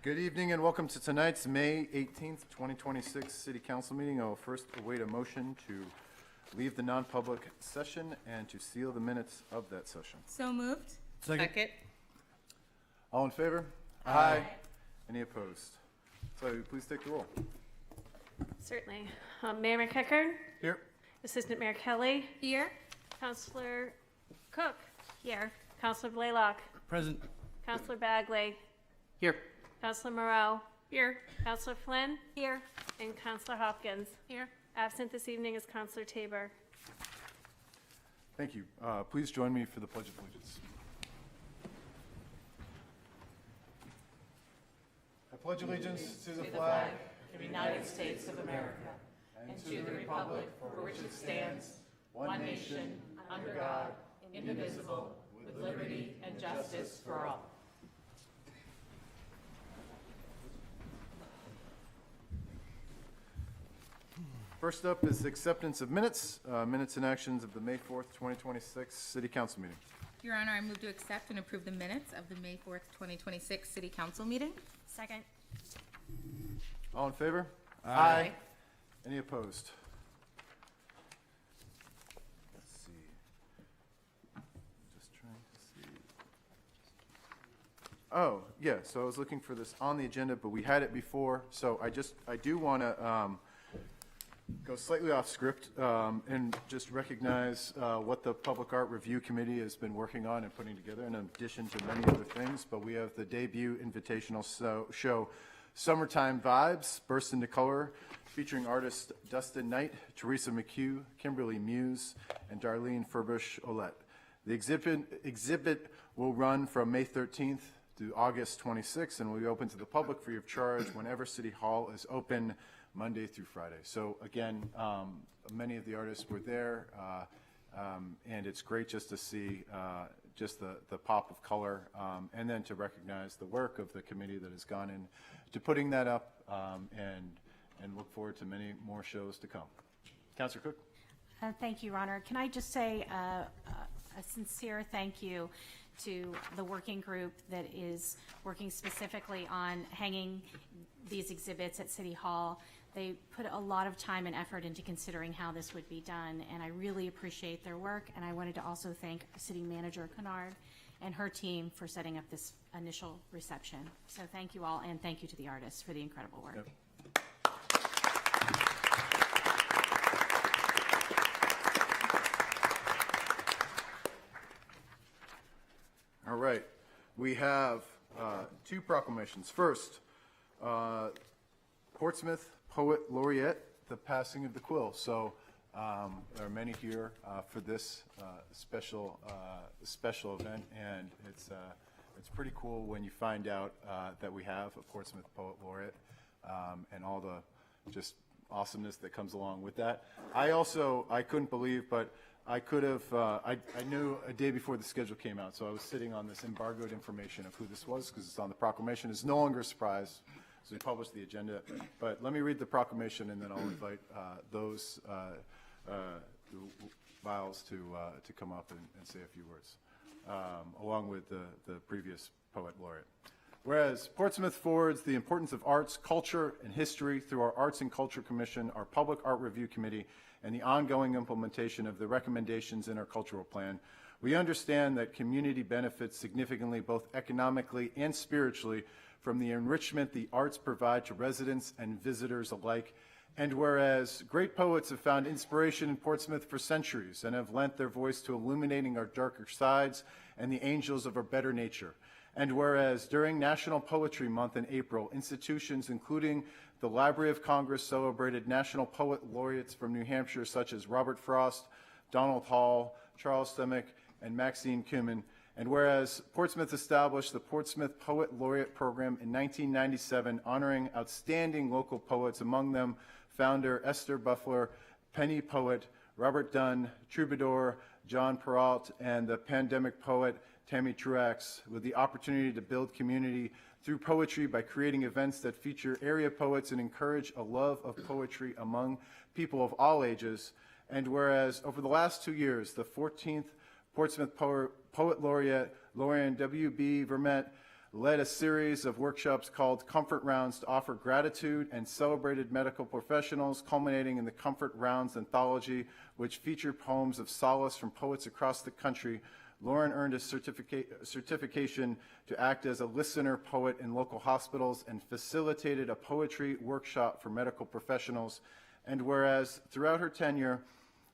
Good evening and welcome to tonight's May 18th, 2026 City Council meeting. I will first await a motion to leave the non-public session and to seal the minutes of that session. So moved. Second. All in favor? Aye. Any opposed? So please take the roll. Certainly. Mayor McEachern, Here. Assistant Mayor Kelly, Here. Councilor Cook, here. Councilor Blaylock, Present. Councilor Bagley, Here. Councilor Moreau, here. Councilor Flynn, here. And Councilor Hopkins, here. Absent this evening is Councilor Tabor. Thank you. Please join me for the Pledge of Allegiance. I pledge allegiance to the flag of the United States of America, and to the republic for which it stands, one nation, under God, indivisible, with liberty and justice for all. First up is acceptance of minutes, minutes and actions of the May 4th, 2026 City Council meeting. Your Honor, I move to accept and approve the minutes of the May 4th, 2026 City Council meeting. Second. All in favor? Aye. Any opposed? Let's see. Just trying to see. Oh, yeah, so I was looking for this on the agenda, but we had it before, so I do want to go slightly off script and just recognize what the Public Art Review Committee has been working on and putting together in addition to many other things. But we have the debut invitational show, Summertime Vibes, Burst into Color, featuring artists Dustin Knight, Teresa McHugh, Kimberly Muse, and Darlene Furbush-Olette. The exhibit will run from May 13th to August 26th and will be open to the public free of charge whenever City Hall is open, Monday through Friday. So again, many of the artists were there, and it's great just to see just the pop of color, and then to recognize the work of the committee that has gone in to putting that up, and look forward to many more shows to come. Councilor Cook? Thank you, Your Honor. Can I just say a sincere thank you to the working group that is working specifically on hanging these exhibits at City Hall. They put a lot of time and effort into considering how this would be done, and I really appreciate their work. And I wanted to also thank City Manager Kennard and her team for setting up this initial reception. So thank you all, and thank you to the artists for the incredible work. Yep. All right, we have two proclamations. First, Portsmouth Poet Laureate, the passing of the quill. So there are many here for this special event, and it's pretty cool when you find out that we have a Portsmouth Poet Laureate, and all the just awesomeness that comes along with that. I couldn't believe, but I could have, I knew a day before the schedule came out, so I was sitting on this embargoed information of who this was because it's on the proclamation. It's no longer a surprise, so we published the agenda. But let me read the proclamation, and then I'll invite those Viles to come up and say a few words, along with the previous Poet Laureate. Whereas Portsmouth forwards the importance of arts, culture, and history through our Arts and Culture Commission, our Public Art Review Committee, and the ongoing implementation of the recommendations in our cultural plan, we understand that community benefits significantly both economically and spiritually from the enrichment the arts provide to residents and visitors alike. And whereas great poets have found inspiration in Portsmouth for centuries and have lent their voice to illuminating our darker sides and the angels of our better nature. And whereas during National Poetry Month in April, institutions including the Library of Congress celebrated National Poet Laureates from New Hampshire such as Robert Frost, Donald Hall, Charles Stemmick, and Maxine Kumin. And whereas Portsmouth established the Portsmouth Poet Laureate Program in 1997, honoring outstanding local poets, among them founder Esther Buffler, Penny Poet, Robert Dunn, Troubadour, John Perrault, and the pandemic poet Tammy Truax, with the opportunity to build community through poetry by creating events that feature area poets and encourage a love of poetry among people of all ages. And whereas over the last 2 years, the 14th Portsmouth Poet Laureate, Lorian W.B. Vermette, led a series of workshops called Comfort Rounds to offer gratitude and celebrated medical professionals, culminating in the Comfort Rounds anthology, which featured poems of solace from poets across the country. Lauren earned a certification to act as a listener poet in local hospitals and facilitated a poetry workshop for medical professionals. And whereas throughout her tenure,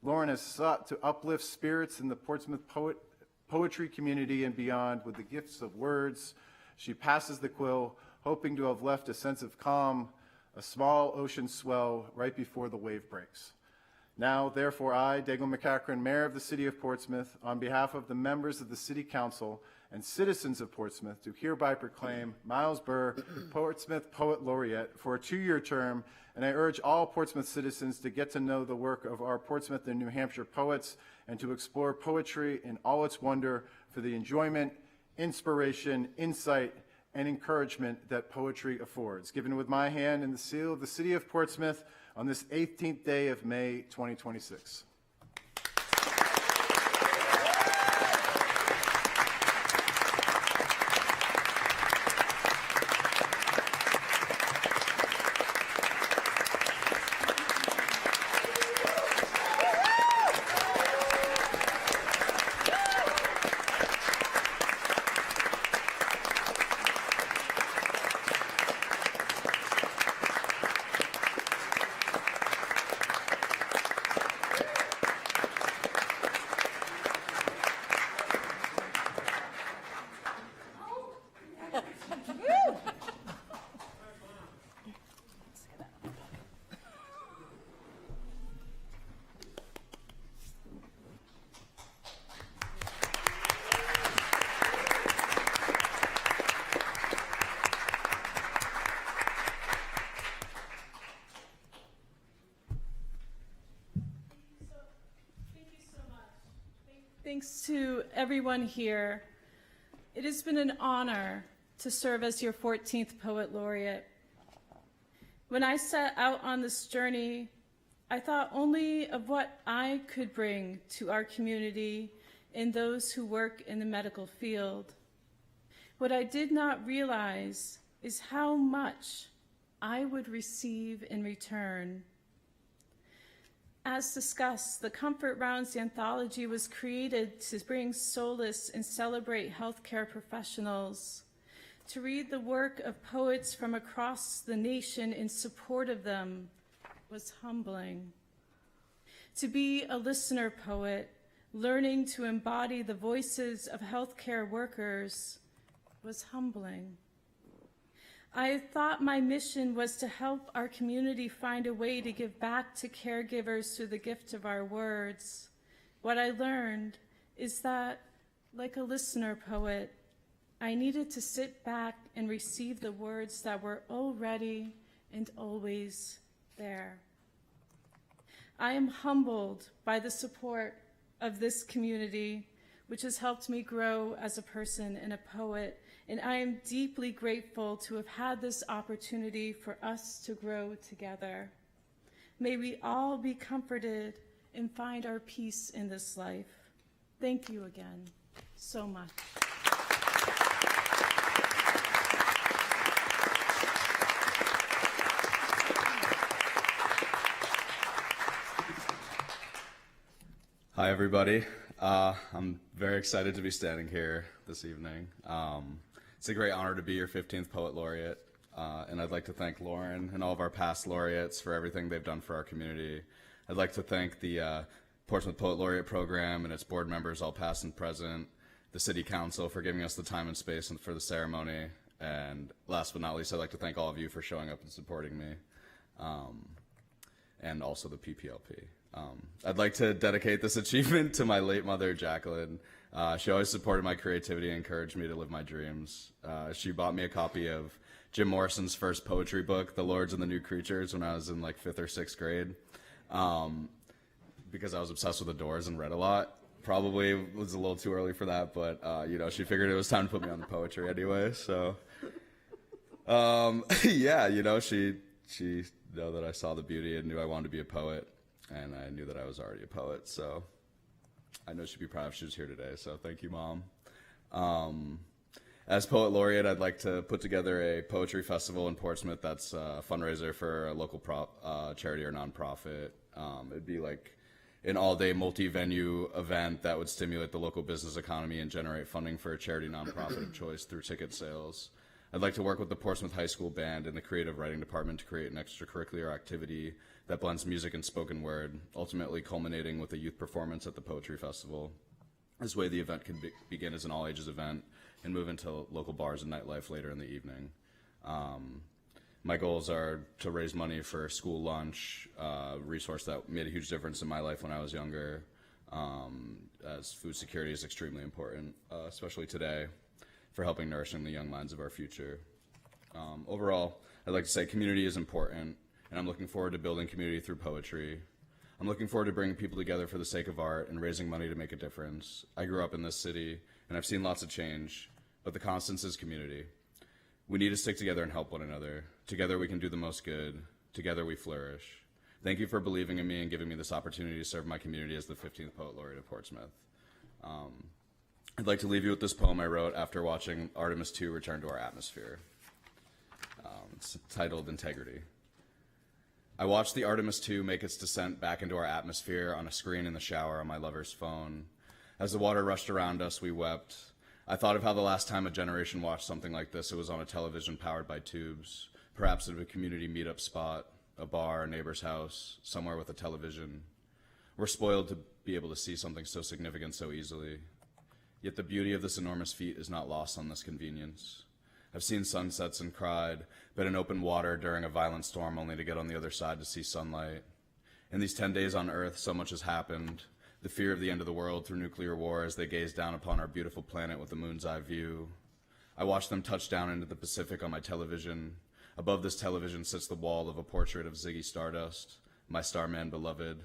Lauren has sought to uplift spirits in the Portsmouth poetry community and beyond with the gifts of words, she passes the quill, hoping to have left a sense of calm, a small ocean swell right before the wave breaks. Now, therefore, I, Daigle McCachran, Mayor of the City of Portsmouth, on behalf of the members of the City Council and citizens of Portsmouth, do hereby proclaim Miles Burr Portsmouth Poet Laureate for a 2-year term, and I urge all Portsmouth citizens to get to know the work of our Portsmouth and New Hampshire poets and to explore poetry in all its wonder for the enjoyment, inspiration, insight, and encouragement that poetry affords. Given with my hand and the seal of the City of Portsmouth, on this 18th day of May 2026. Thanks to everyone here. It has been an honor to serve as your 14th Poet Laureate. When I set out on this journey, I thought only of what I could bring to our community and those who work in the medical field. What I did not realize is how much I would receive in return. As discussed, the Comfort Rounds anthology was created to bring solace and celebrate healthcare professionals. To read the work of poets from across the nation in support of them was humbling. To be a listener poet, learning to embody the voices of healthcare workers was humbling. I thought my mission was to help our community find a way to give back to caregivers through the gift of our words. What I learned is that, like a listener poet, I needed to sit back and receive the words that were already and always there. I am humbled by the support of this community, which has helped me grow as a person and a poet, and I am deeply grateful to have had this opportunity for us to grow together. May we all be comforted and find our peace in this life. Thank you again so much. Hi, everybody. I'm very excited to be standing here this evening. It's a great honor to be your 15th Poet Laureate, and I'd like to thank Lauren and all of our past laureates for everything they've done for our community. I'd like to thank the Portsmouth Poet Laureate Program and its board members, all past and present, the City Council for giving us the time and space for the ceremony, and last but not least, I'd like to thank all of you for showing up and supporting me, and also the PPLP. I'd like to dedicate this achievement to my late mother, Jacqueline. She always supported my creativity and encouraged me to live my dreams. She bought me a copy of Jim Morrison's first poetry book, The Lords and the New Creatures, when I was in like 5th or 6th grade, because I was obsessed with the Doors and read a lot. Probably was a little too early for that, but you know, she figured it was time to put me on the poetry anyway. So, yeah, you know, she knew that I saw the beauty and knew I wanted to be a poet. And I knew that I was already a poet, so I know she'd be proud if she was here today, so thank you, Mom. As Poet Laureate, I'd like to put together a poetry festival in Portsmouth that's a fundraiser for a local charity or nonprofit. It'd be like an all-day multi-venue event that would stimulate the local business economy and generate funding for a charity nonprofit of choice through ticket sales. I'd like to work with the Portsmouth High School Band and the creative writing department to create an extracurricular activity that blends music and spoken word, ultimately culminating with a youth performance at the Poetry Festival. This way the event can begin as an all-ages event and move into local bars and nightlife later in the evening. My goals are to raise money for school lunch, a resource that made a huge difference in my life when I was younger, as food security is extremely important, especially today, for helping nourishing the young minds of our future. Overall, I'd like to say community is important, and I'm looking forward to building community through poetry. I'm looking forward to bringing people together for the sake of art and raising money to make a difference. I grew up in this city, and I've seen lots of change, but the constant is community. We need to stick together and help one another. Together we can do the most good. Together we flourish. Thank you for believing in me and giving me this opportunity to serve my community as the 15th Poet Laureate of Portsmouth. I'd like to leave you with this poem I wrote after watching Artemis II return to our atmosphere. It's titled Integrity. I watched the Artemis II make its descent back into our atmosphere on a screen in the shower on my lover's phone. As the water rushed around us, we wept. I thought of how the last time a generation watched something like this, it was on a television powered by tubes, perhaps at a community meetup spot, a bar, a neighbor's house, somewhere with a television. We're spoiled to be able to see something so significant so easily. Yet the beauty of this enormous feat is not lost on this convenience. I've seen sunsets and cried, been in open water during a violent storm only to get on the other side to see sunlight. In these 10 days on Earth, so much has happened. The fear of the end of the world through nuclear war as they gaze down upon our beautiful planet with a moon's eye view. I watched them touch down into the Pacific on my television. Above this television sits the wall of a portrait of Ziggy Stardust, my starman beloved.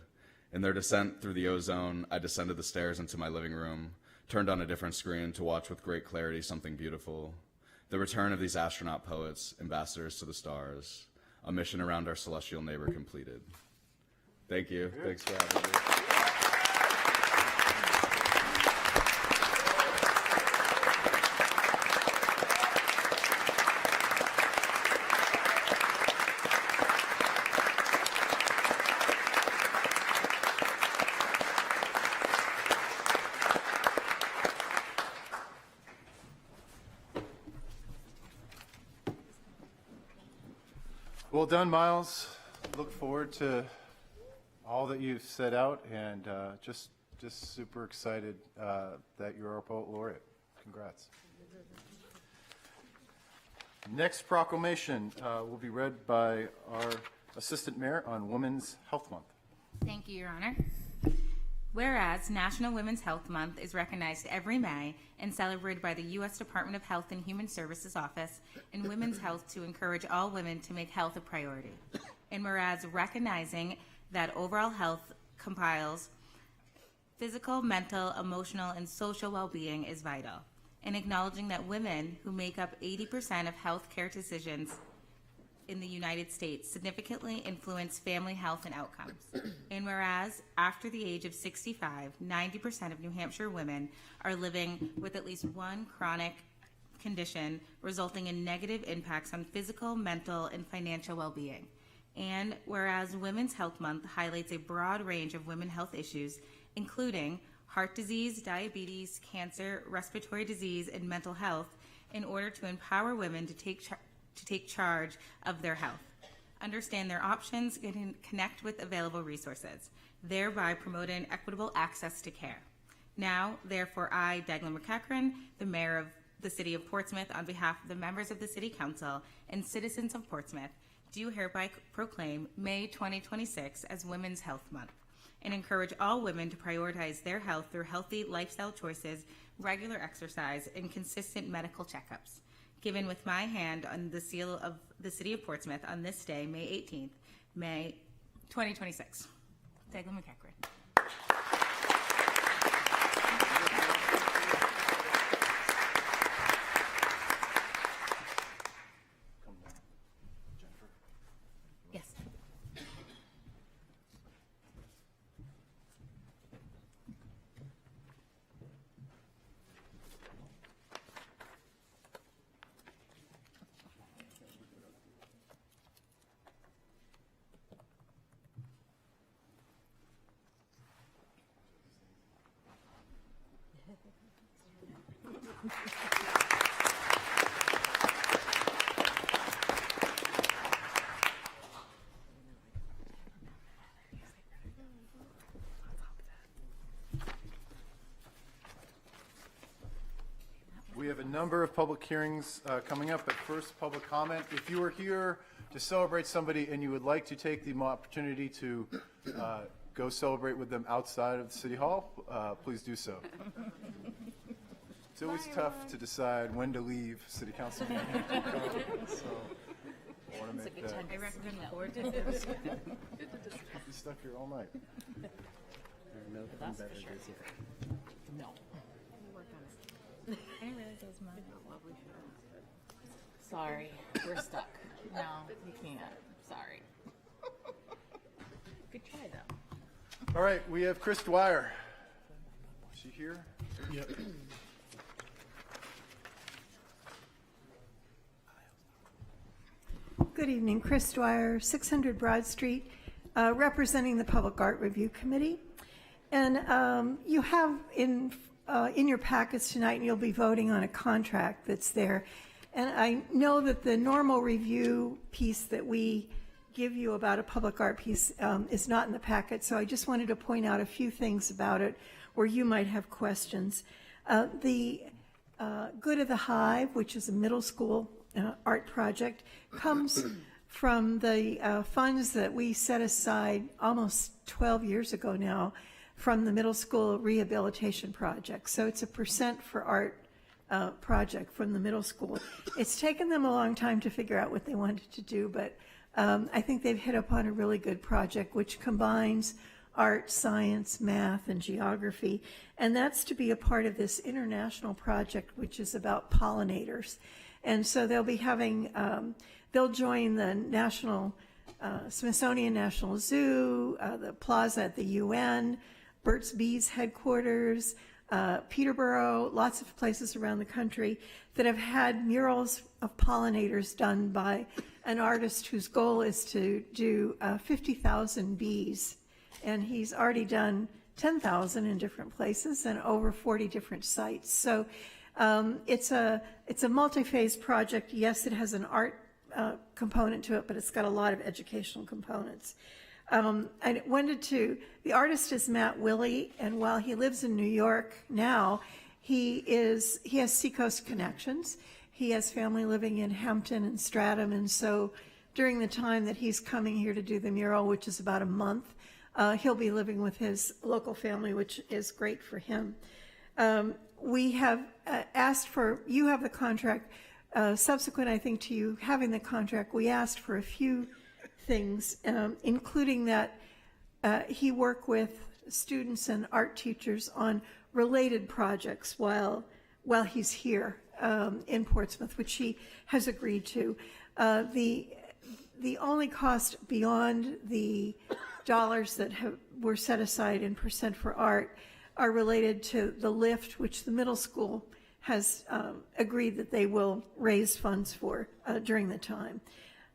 In their descent through the ozone, I descended the stairs into my living room, turned on a different screen to watch with great clarity something beautiful. The return of these astronaut poets, ambassadors to the stars, a mission around our celestial neighbor completed. Thank you. Thanks for having me. Well done, Miles. Look forward to all that you've set out, and just super excited that you're our Poet Laureate. Congrats. Next proclamation will be read by our Assistant Mayor on Women's Health Month. Thank you, Your Honor. Whereas National Women's Health Month is recognized every May and celebrated by the U.S. Department of Health and Human Services Office in Women's Health to encourage all women to make health a priority. And whereas recognizing that overall health compiles physical, mental, emotional, and social well-being is vital. And acknowledging that women, who make up 80% of healthcare decisions in the United States, significantly influence family health and outcomes. And whereas after the age of 65, 90% of New Hampshire women are living with at least one chronic condition, resulting in negative impacts on physical, mental, and financial well-being. And whereas Women's Health Month highlights a broad range of women's health issues, including heart disease, diabetes, cancer, respiratory disease, and mental health, in order to empower women to take charge of their health, understand their options, and connect with available resources, thereby promoting equitable access to care. Now, therefore, I, Daglan McEachran, the Mayor of the City of Portsmouth, on behalf of the members of the City Council and citizens of Portsmouth, do hereby proclaim May 2026 as Women's Health Month, and encourage all women to prioritize their health through healthy lifestyle choices, regular exercise, and consistent medical checkups. Given with my hand on the seal of the City of Portsmouth on this day, May 18th, May 2026. Daglan McEachran. Yes. number of public hearings coming up, but first, public comment. If you are here to celebrate somebody and you would like to take the opportunity to go celebrate with them outside of City Hall, please do so. It's always tough to decide when to leave City Council meeting. So I want to make that. I recommend board You stuck here all night. No. I didn't realize it was mine. Sorry, we're stuck. No, you can't. Sorry. Good try, though. All right, we have Chris Dwyer. Is she here? Yep. Good evening, Chris Dwyer, 600 Broad Street, representing the Public Art Review Committee. And you have in your packets tonight, and you'll be voting on a contract that's there. And I know that the normal review piece that we give you about a public art piece is not in the packet, so I just wanted to point out a few things about it where you might have questions. The Good of the Hive, which is a middle school art project, comes from the funds that we set aside almost 12 years ago now from the middle school rehabilitation project. So it's a percent for art project from the middle school. It's taken them a long time to figure out what they wanted to do, but I think they've hit upon a really good project which combines art, science, math, and geography. And that's to be a part of this international project, which is about pollinators. And so they'll be having, they'll join the Smithsonian National Zoo, the Plaza at the UN, Burt's Bees headquarters, Peterborough, lots of places around the country that have had murals of pollinators done by an artist whose goal is to do 50,000 bees. And he's already done 10,000 in different places and over 40 different sites. So it's a multi-phase project. Yes, it has an art component to it, but it's got a lot of educational components. I wanted to, the artist is Matt Willey, and while he lives in New York now, he has Seacoast connections. He has family living in Hampton and Stratham, and so during the time that he's coming here to do the mural, which is about a month, he'll be living with his local family, which is great for him. We have asked for, you have the contract, subsequent, I think, to you having the contract, we asked for a few things, including that he work with students and art teachers on related projects while he's here in Portsmouth, which he has agreed to. The only cost beyond the dollars that were set aside in percent for art are related to the lift, which the middle school has agreed that they will raise funds for during the time.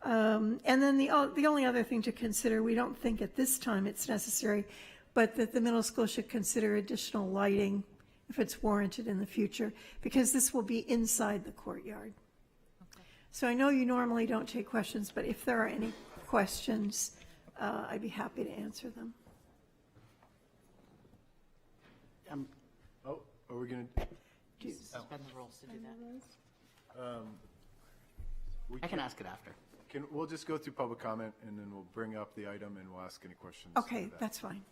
And then the only other thing to consider, we don't think at this time it's necessary, but that the middle school should consider additional lighting if it's warranted in the future, because this will be inside the courtyard. Okay. So I know you normally don't take questions, but if there are any questions, I'd be happy to answer them. Oh, are we going to? Suspend the rules to do that. I can ask it after. We'll just go through public comment, and then we'll bring up the item, and we'll ask any questions. Okay, that's fine.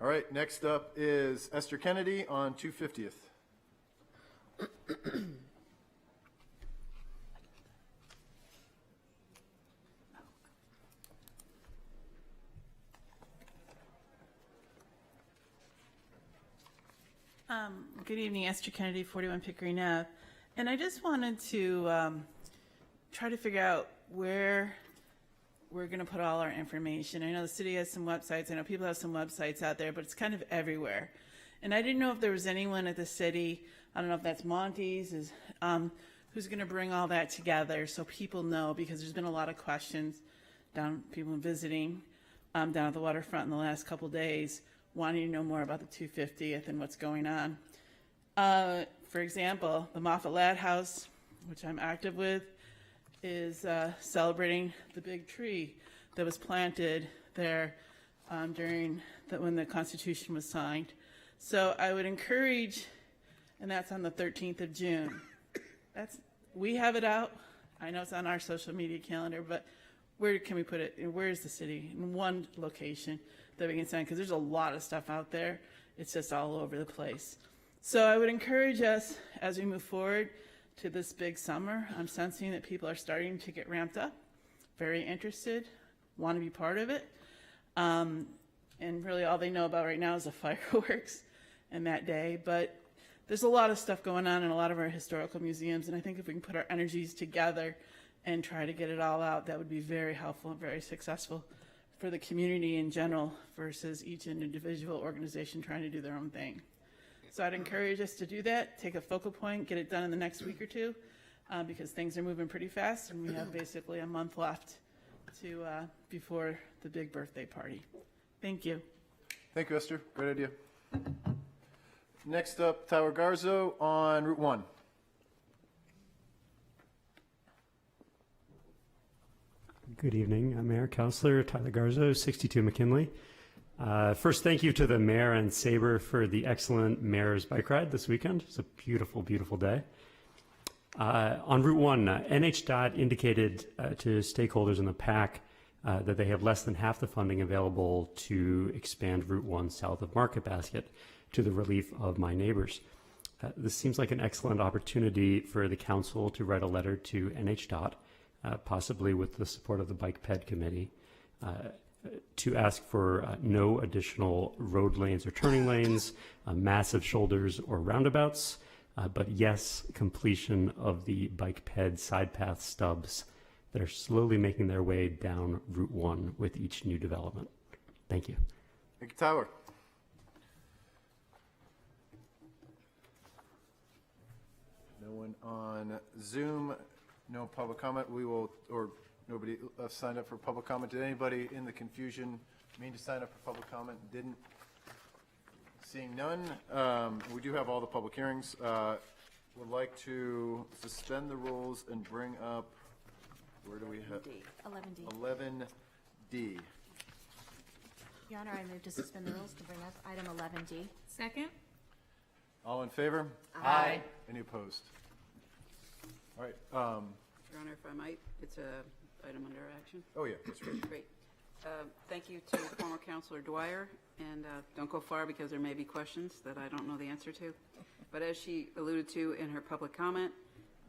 All right, next up is Esther Kennedy on 250th. Good evening, Esther Kennedy, 41 Pickering Ave. And I just wanted to try to figure out where we're going to put all our information. I know the city has some websites. I know people have some websites out there, but it's kind of everywhere. And I didn't know if there was anyone at the city, I don't know if that's Monty's, who's going to bring all that together so people know, because there's been a lot of questions people visiting down at the waterfront in the last couple of days, wanting to know more about the 250th and what's going on. For example, the Moffett Ladd House, which I'm active with, is celebrating the big tree that was planted there during when the Constitution was signed. So I would encourage and that's on the 13th of June. We have it out. I know it's on our social media calendar, but where can we put it? Where is the city? In one location that we can send, because there's a lot of stuff out there. It's just all over the place. So I would encourage us as we move forward to this big summer. I'm sensing that people are starting to get ramped up, very interested, want to be part of it. And really all they know about right now is the fireworks and that day. But there's a lot of stuff going on in a lot of our historical museums, and I think if we can put our energies together and try to get it all out, that would be very helpful and very successful for the community in general versus each individual organization trying to do their own thing. So I'd encourage us to do that, take a focal point, get it done in the next week or two, because things are moving pretty fast, and we have basically a month left to before the big birthday party. Thank you. Thank you, Esther. Great idea. Next up, Tyler Garzo on Route 1. Good evening. I'm Mayor Councilor Tyler Garzo, 62 McKinley. First, thank you to the mayor and Sabre for the excellent mayor's bike ride this weekend. It's a beautiful, beautiful day. On Route 1, NHDOT indicated to stakeholders in the PAC that they have less than half the funding available to expand Route 1 south of Market Basket to the relief of my neighbors. This seems like an excellent opportunity for the council to write a letter to NHDOT, possibly with the support of the Bike Ped Committee, to ask for no additional road lanes or turning lanes, massive shoulders or roundabouts, but yes, completion of the Bike Ped side path stubs that are slowly making their way down Route 1 with each new development. Thank you. Thank you, Tyler. No one on Zoom, no public comment. We will, or nobody signed up for public comment. Did anybody in the confusion mean to sign up for public comment? Didn't? Seeing none, we do have all the public hearings. Would like to suspend the rules and bring up, where do we have? 11D. 11D. Your Honor, I move to suspend the rules to bring up item 11D. Second? All in favor? Aye. Any opposed? All right. Your Honor, if I might, it's a item under action. Oh, yeah, that's right. Great. Thank you to former Councilor Dwyer, and don't go far because there may be questions that I don't know the answer to. But as she alluded to in her public comment,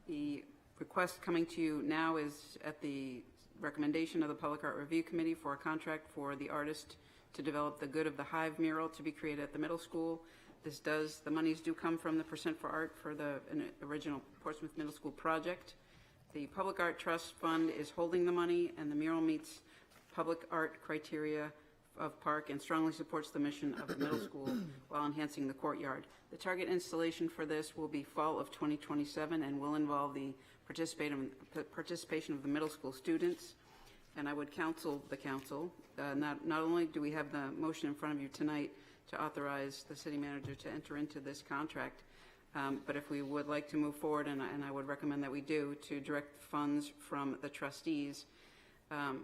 the request coming to you now is at the recommendation of the Public Art Review Committee for a contract for the artist to develop the Good of the Hive mural to be created at the middle school. The monies do come from the Percent for Art for the original Portsmouth Middle School project. The Public Art Trust Fund is holding the money, and the mural meets public art criteria of park and strongly supports the mission of the middle school while enhancing the courtyard. The target installation for this will be fall of 2027 and will involve the participation of the middle school students. And I would counsel the council, not only do we have the motion in front of you tonight to authorize the city manager to enter into this contract, but if we would like to move forward, and I would recommend that we do, to direct funds from the trustees.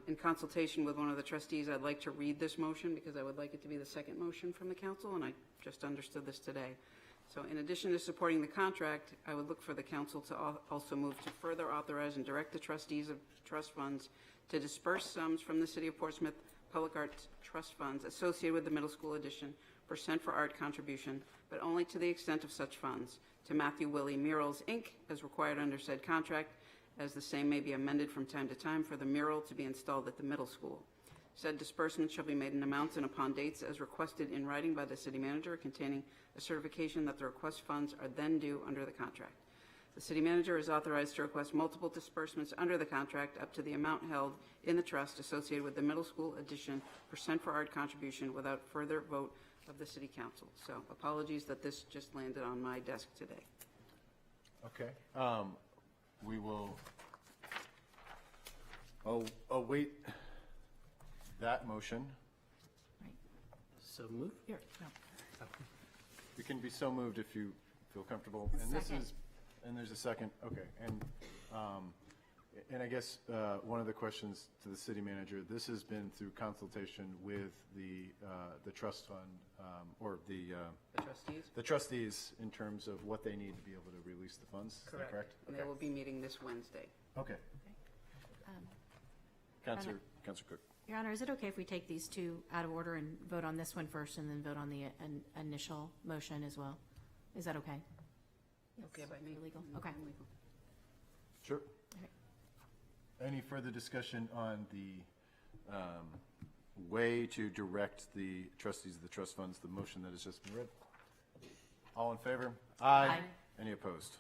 In consultation with one of the trustees, I'd like to read this motion because I would like it to be the second motion from the council, and I just understood this today. So in addition to supporting the contract, I would look for the council to also move to further authorize and direct the trustees of trust funds to disperse sums from the City of Portsmouth Public Arts Trust Funds associated with the middle school edition Percent for Art contribution, but only to the extent of such funds, to Matthew Willie Murals, Inc., as required under said contract, as the same may be amended from time to time for the mural to be installed at the middle school. Said disbursement shall be made in amounts and upon dates as requested in writing by the city manager, containing a certification that the request funds are then due under the contract. The city manager is authorized to request multiple disbursements under the contract up to the amount held in the trust associated with the middle school edition Percent for Art contribution without further vote of the city council. So apologies that this just landed on my desk today. Okay. We will await that motion. So move. Here. You can be so moved if you feel comfortable. And this is, and there's a second. Okay. And And I guess one of the questions to the city manager, this has been through consultation with the trust fund, or The trustees? the trustees in terms of what they need to be able to release the funds, is that correct? And they will be meeting this Wednesday. Okay. Counselor Cook. Your Honor, is it okay if we take these two out of order and vote on this one first and then vote on the initial motion as well? Is that okay? Okay by me. Legal? Okay. Legal. Sure. Okay. Any further discussion on the way to direct the trustees of the trust funds, the motion that has just been read? All in favor? Aye. Any opposed?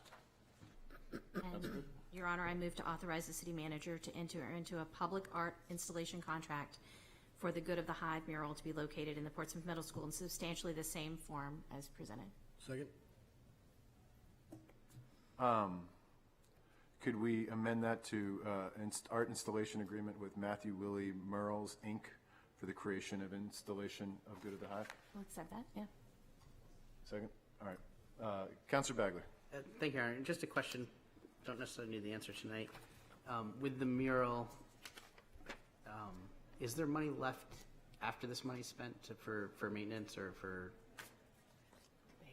And, Your Honor, I move to authorize the city manager to enter into a public art installation contract for the Good of the Hive mural to be located in the Portsmouth Middle School in substantially the same form as presented. Second? Could we amend that to art installation agreement with Matthew Willie Murals, Inc. for the creation of installation of Good of the Hive? We'll accept that, yeah. Second? All right. Counselor Bagley. Thank you, Aaron. Just a question. Don't necessarily need the answer tonight. With the mural, is there money left after this money's spent for maintenance or for?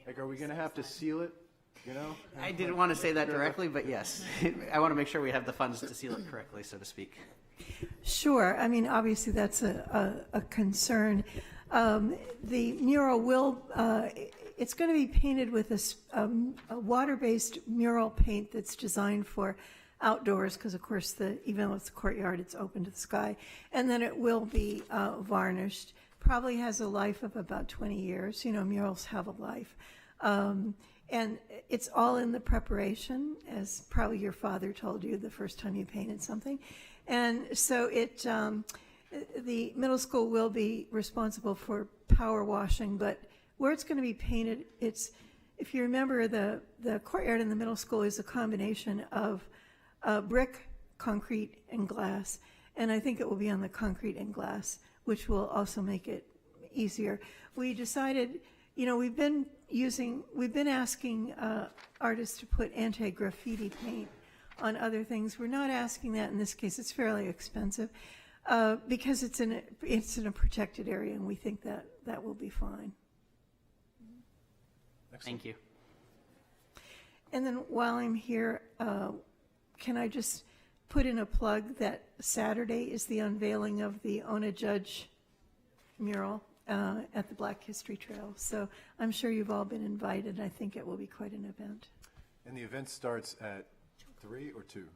Like, are we going to have to seal it, you know? I didn't want to say that directly, but yes. I want to make sure we have the funds to seal it correctly, so to speak. Sure. I mean, obviously, that's a concern. The mural will, it's going to be painted with a water-based mural paint that's designed for outdoors, because, of course, even though it's a courtyard, it's open to the sky. And then it will be varnished. Probably has a life of about 20 years. You know, murals have a life. And it's all in the preparation, as probably your father told you the first time you painted something. And so the middle school will be responsible for power washing, but where it's going to be painted, if you remember, the courtyard in the middle school is a combination of brick, concrete, and glass. And I think it will be on the concrete and glass, which will also make it easier. We decided, you know, we've been asking artists to put anti-graffiti paint on other things. We're not asking that in this case. It's fairly expensive because it's in a protected area, and we think that will be fine. Thank you. And then while I'm here, can I just put in a plug that Saturday is the unveiling of the Ona Judge mural at the Black History Trail. So I'm sure you've all been invited. I think it will be quite an event. And the event starts at 3 or 2?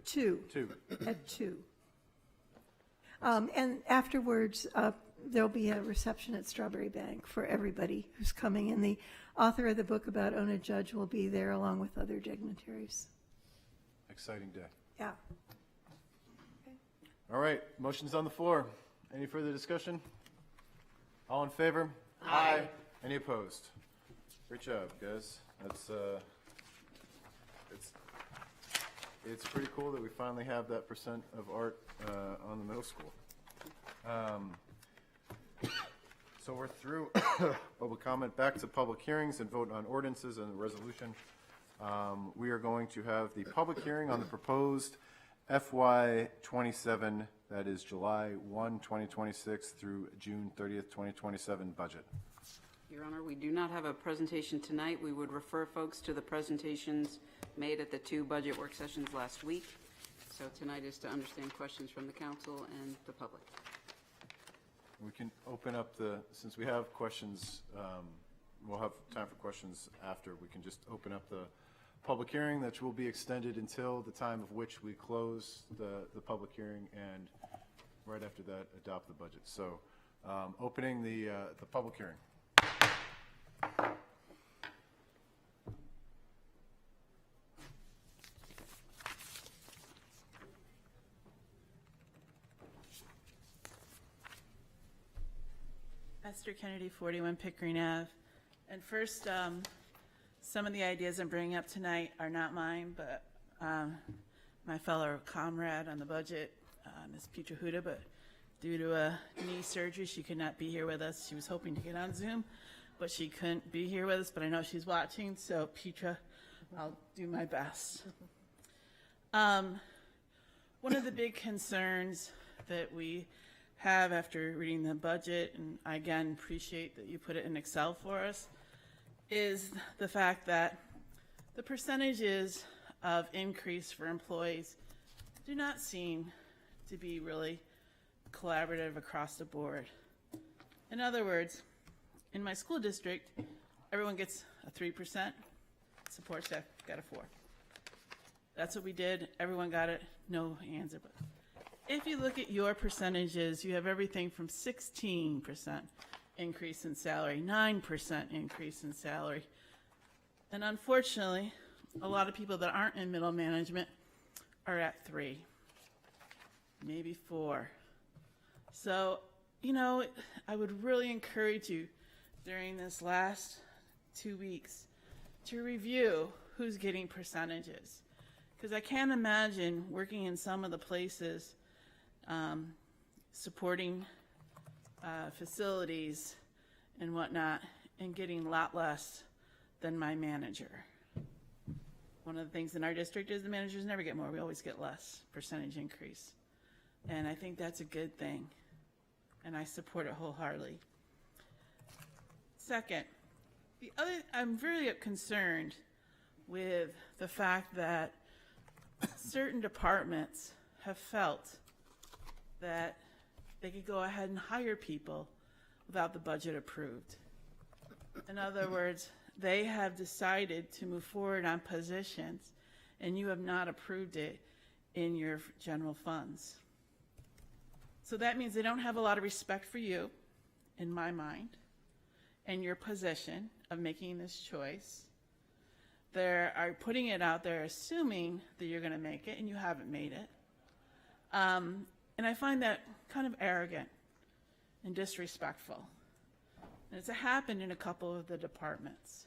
2. 2. At 2. And afterwards, there'll be a reception at Strawberry Bank for everybody who's coming. And the author of the book about Ona Judge will be there along with other dignitaries. Exciting day. Yeah. All right, motion's on the floor. Any further discussion? All in favor? Aye. Any opposed? Great job, guys. It's pretty cool that we finally have that percent of art on the middle school. So we're through public comment, back to public hearings and vote on ordinances and the resolution. We are going to have the public hearing on the proposed FY 27, that is July 1, 2026 through June 30th, 2027 budget. Your Honor, we do not have a presentation tonight. We would refer folks to the presentations made at the 2 budget work sessions last week. So tonight is to understand questions from the council and the public. We can open up since we have questions, we'll have time for questions after. We can just open up the public hearing, that will be extended until the time of which we close the public hearing, and right after that, adopt the budget. So opening the public hearing. Esther Kennedy, 41 Pickering Ave. And first, some of the ideas I'm bringing up tonight are not mine, but my fellow comrade on the budget, Ms. Petra Huda, but due to a knee surgery, she could not be here with us. She was hoping to get on Zoom, but she couldn't be here with us, but I know she's watching, so Petra, I'll do my best. One of the big concerns that we have after reading the budget, and I again appreciate that you put it in Excel for us, is the fact that the percentages of increase for employees do not seem to be really collaborative across the board. In other words, in my school district, everyone gets a 3%, support staff got a 4%. That's what we did, everyone got it, no hands are. If you look at your percentages, you have everything from 16% increase in salary, 9% increase in salary. And unfortunately, a lot of people that aren't in middle management are at 3, maybe 4. So, you know, I would really encourage you during this last 2 weeks to review who's getting percentages. Because I can't imagine working in some of the places supporting facilities and whatnot and getting a lot less than my manager. One of the things in our district is the managers never get more. We always get less percentage increase. And I think that's a good thing. And I support it wholeheartedly. Second, I'm very concerned with the fact that certain departments have felt that they could go ahead and hire people without the budget approved. In other words, they have decided to move forward on positions and you have not approved it in your general funds. So that means they don't have a lot of respect for you, in my mind, and your position of making this choice. They are putting it out there assuming that you're going to make it and you haven't made it. And I find that kind of arrogant and disrespectful. And it's happened in a couple of the departments.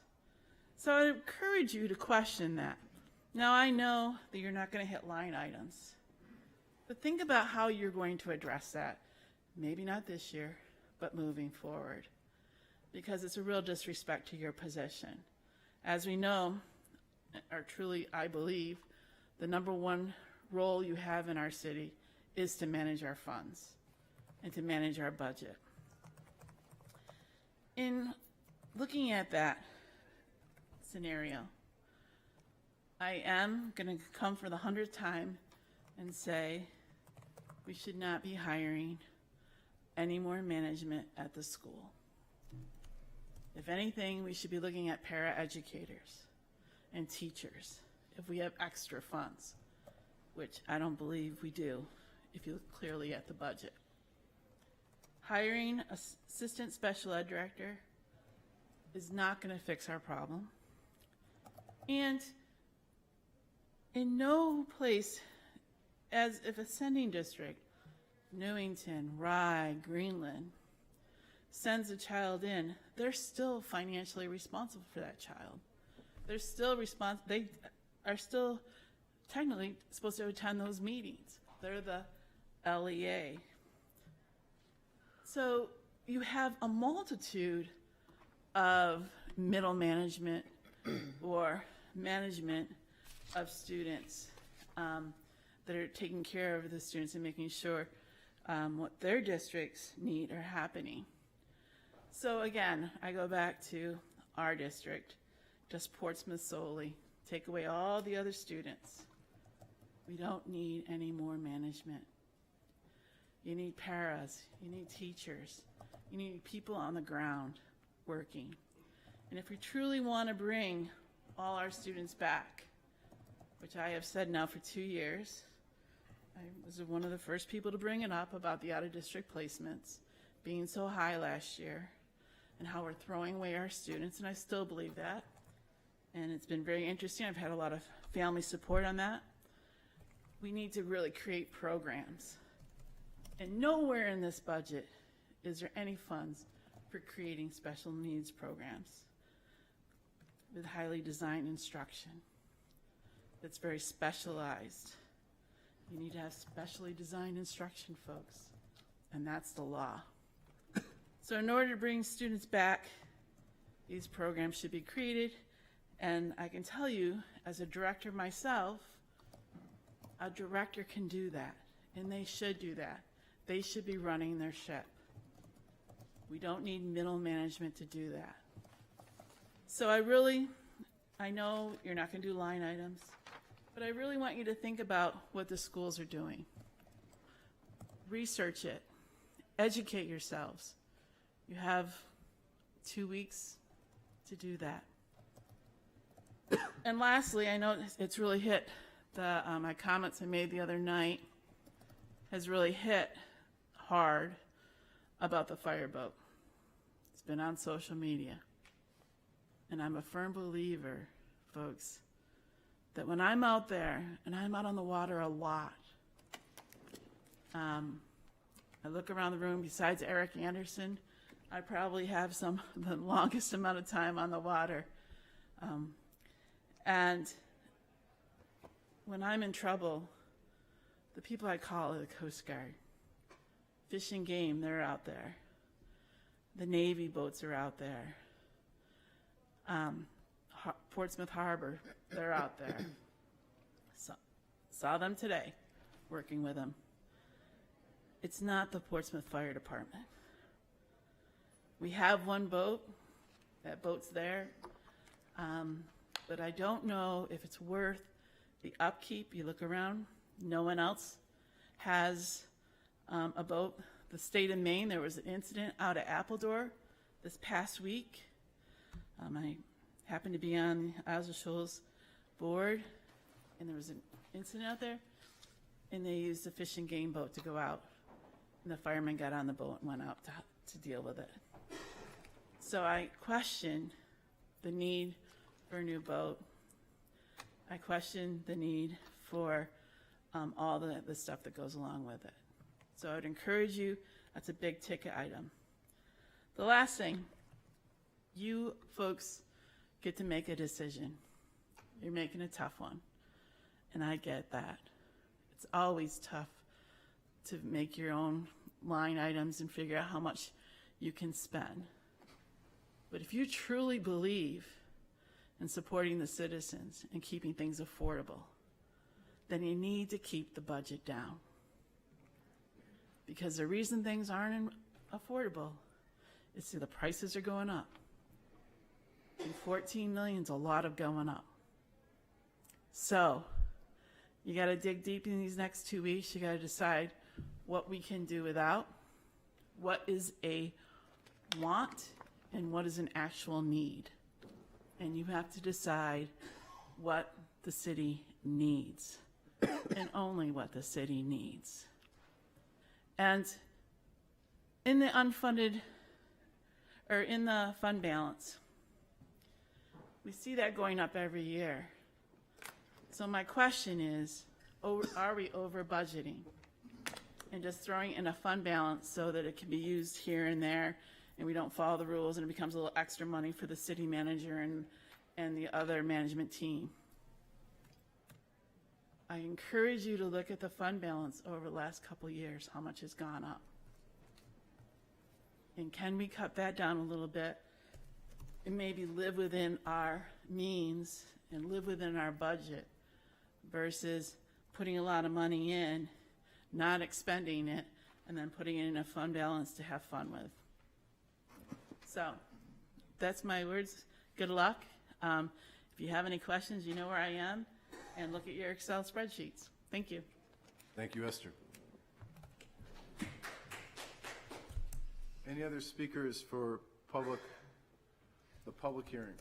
So I encourage you to question that. Now I know that you're not going to hit line items, but think about how you're going to address that. Maybe not this year, but moving forward, because it's a real disrespect to your position. As we know, or truly I believe, the number one role you have in our city is to manage our funds and to manage our budget. In looking at that scenario, I am going to come for the 100th time and say we should not be hiring any more management at the school. If anything, we should be looking at paraeducators and teachers if we have extra funds, which I don't believe we do if you look clearly at the budget. Hiring assistant special ed director is not going to fix our problem. And in no place, as if a sending district, Newington, Rye, Greenland, sends a child in, they're still financially responsible for that child. They're still they are still technically supposed to attend those meetings. They're the LEA. So you have a multitude of middle management or management of students that are taking care of the students and making sure what their districts need are happening. So again, I go back to our district, just Portsmouth solely. Take away all the other students. We don't need any more management. You need paras, you need teachers, you need people on the ground working. And if we truly want to bring all our students back, which I have said now for 2 years, I was one of the first people to bring it up about the out-of-district placements being so high last year and how we're throwing away our students, and I still believe that. And it's been very interesting. I've had a lot of family support on that. We need to really create programs. And nowhere in this budget is there any funds for creating special needs programs with highly designed instruction that's very specialized. You need to have specially designed instruction, folks, and that's the law. So in order to bring students back, these programs should be created, and I can tell you, as a director myself, A director can do that, and they should do that. They should be running their ship. We don't need middle management to do that. So I know you're not going to do line items, but I really want you to think about what the schools are doing. Research it. Educate yourselves. You have 2 weeks to do that. And lastly, I know it's really hit my comments I made the other night has really hit hard about the fireboat. It's been on social media. And I'm a firm believer, folks, that when I'm out there, and I'm out on the water a lot, I look around the room, besides Eric Anderson, I probably have the longest amount of time on the water. And when I'm in trouble, the people I call are the Coast Guard. Fish and Game, they're out there. The Navy boats are out there. Portsmouth Harbor, they're out there. Saw them today, working with them. It's not the Portsmouth Fire Department. We have one boat. That boat's there. But I don't know if it's worth the upkeep. You look around, no one else has a boat. The state of Maine, there was an incident out at Appledore this past week. I happened to be on Isles of Shoals board, and there was an incident out there, and they used a Fish and Game boat to go out. And the firemen got on the boat and went out to deal with it. So I question the need for a new boat. I question the need for all the stuff that goes along with it. So I would encourage you, that's a big ticket item. The last thing, you folks get to make a decision. You're making a tough one, and I get that. It's always tough to make your own line items and figure out how much you can spend. But if you truly believe in supporting the citizens and keeping things affordable, then you need to keep the budget down. Because the reason things aren't affordable is that the prices are going up. And 14 million is a lot of going up. So you got to dig deep in these next 2 weeks. You got to decide what we can do without, what is a want, and what is an actual need. And you have to decide what the city needs, and only what the city needs. And in the unfunded, or in the fund balance, we see that going up every year. So my question is, are we over budgeting and just throwing in a fund balance so that it can be used here and there, and we don't follow the rules, and it becomes a little extra money for the city manager and the other management team? I encourage you to look at the fund balance over the last couple of years, how much has gone up. And can we cut that down a little bit and maybe live within our means and live within our budget versus putting a lot of money in, not expending it, and then putting it in a fund balance to have fun with. So that's my words. Good luck. If you have any questions, you know where I am, and look at your Excel spreadsheets. Thank you. Thank you, Esther. Any other speakers for the public hearing?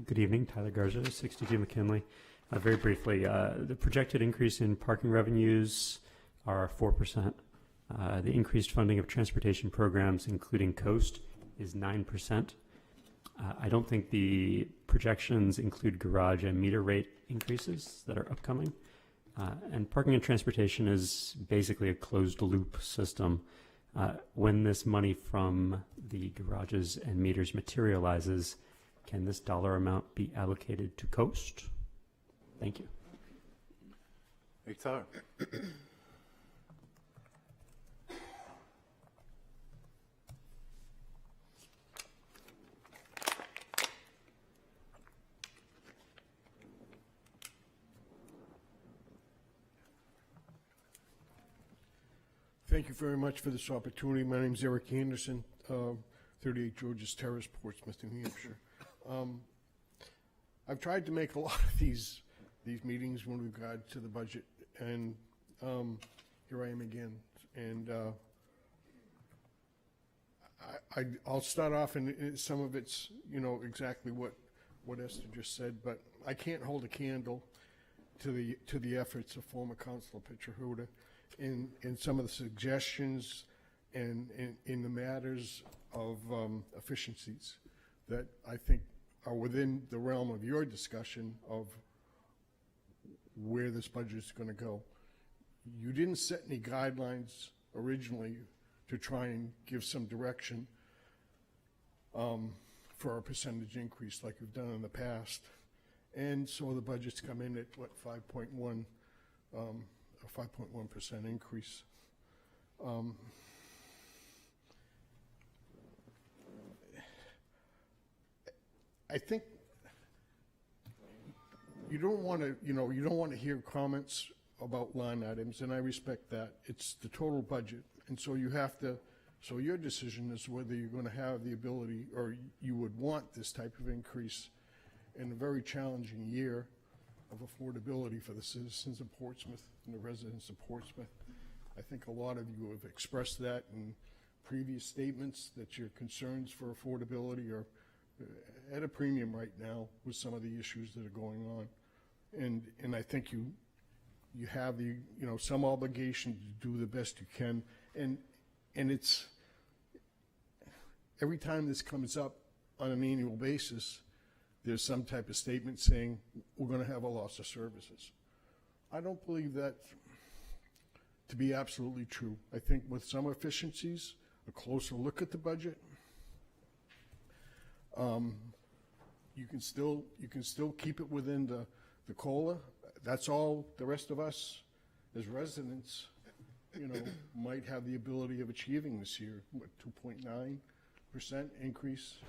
Good evening, Tyler Garza, 62 McKinley. Very briefly, the projected increase in parking revenues are 4%. The increased funding of transportation programs, including Coast, is 9%. I don't think the projections include garage and meter rate increases that are upcoming. And parking and transportation is basically a closed loop system. When this money from the garages and meters materializes, can this dollar amount be allocated to Coast? Thank you. Hey, Tyler. Thank you very much for this opportunity. My name's Eric Anderson, 38 Georges Terrace, Portsmouth, New Hampshire. I've tried to make a lot of these meetings with regard to the budget, and here I am again. And I'll start off, and some of it's, you know, exactly what Esther just said, but I can't hold a candle to the efforts of former Councilor Pietrahouda in some of the suggestions and in the matters of efficiencies that I think are within the realm of your discussion of where this budget is going to go. You didn't set any guidelines originally to try and give some direction for a percentage increase like you've done in the past. And so the budget's come in at, what, 5.1% increase. I think you don't want to, you don't want to hear comments about line items, and I respect that. It's the total budget, and so you have to, so your decision is whether you're going to have the ability, or you would want this type of increase in a very challenging year of affordability for the citizens of Portsmouth and the residents of Portsmouth. I think a lot of you have expressed that in previous statements, that your concerns for affordability are at a premium right now with some of the issues that are going on. And I think you have the, some obligation to do the best you can. And it's, every time this comes up on an annual basis, there's some type of statement saying we're going to have a loss of services. I don't believe that to be absolutely true. I think with some efficiencies, a closer look at the budget, you can still keep it within the COLA. That's all the rest of us as residents, might have the ability of achieving this year. What, 2.9% increase?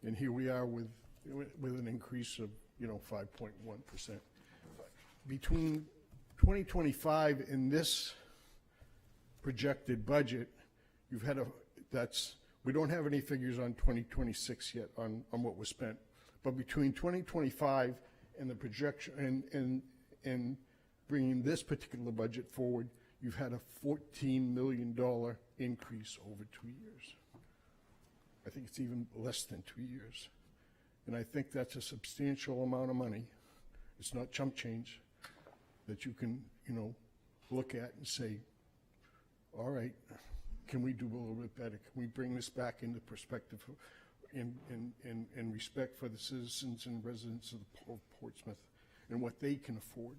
And here we are with an increase of 5.1%. Between 2025 and this projected budget, you've had we don't have any figures on 2026 yet on what was spent, but between 2025 and the projection and bringing this particular budget forward, you've had a $14 million increase over 2 years. I think it's even less than 2 years. And I think that's a substantial amount of money. It's not chump change that you can, look at and say, all right, can we do a little bit better? Can we bring this back into perspective in respect for the citizens and residents of Portsmouth and what they can afford?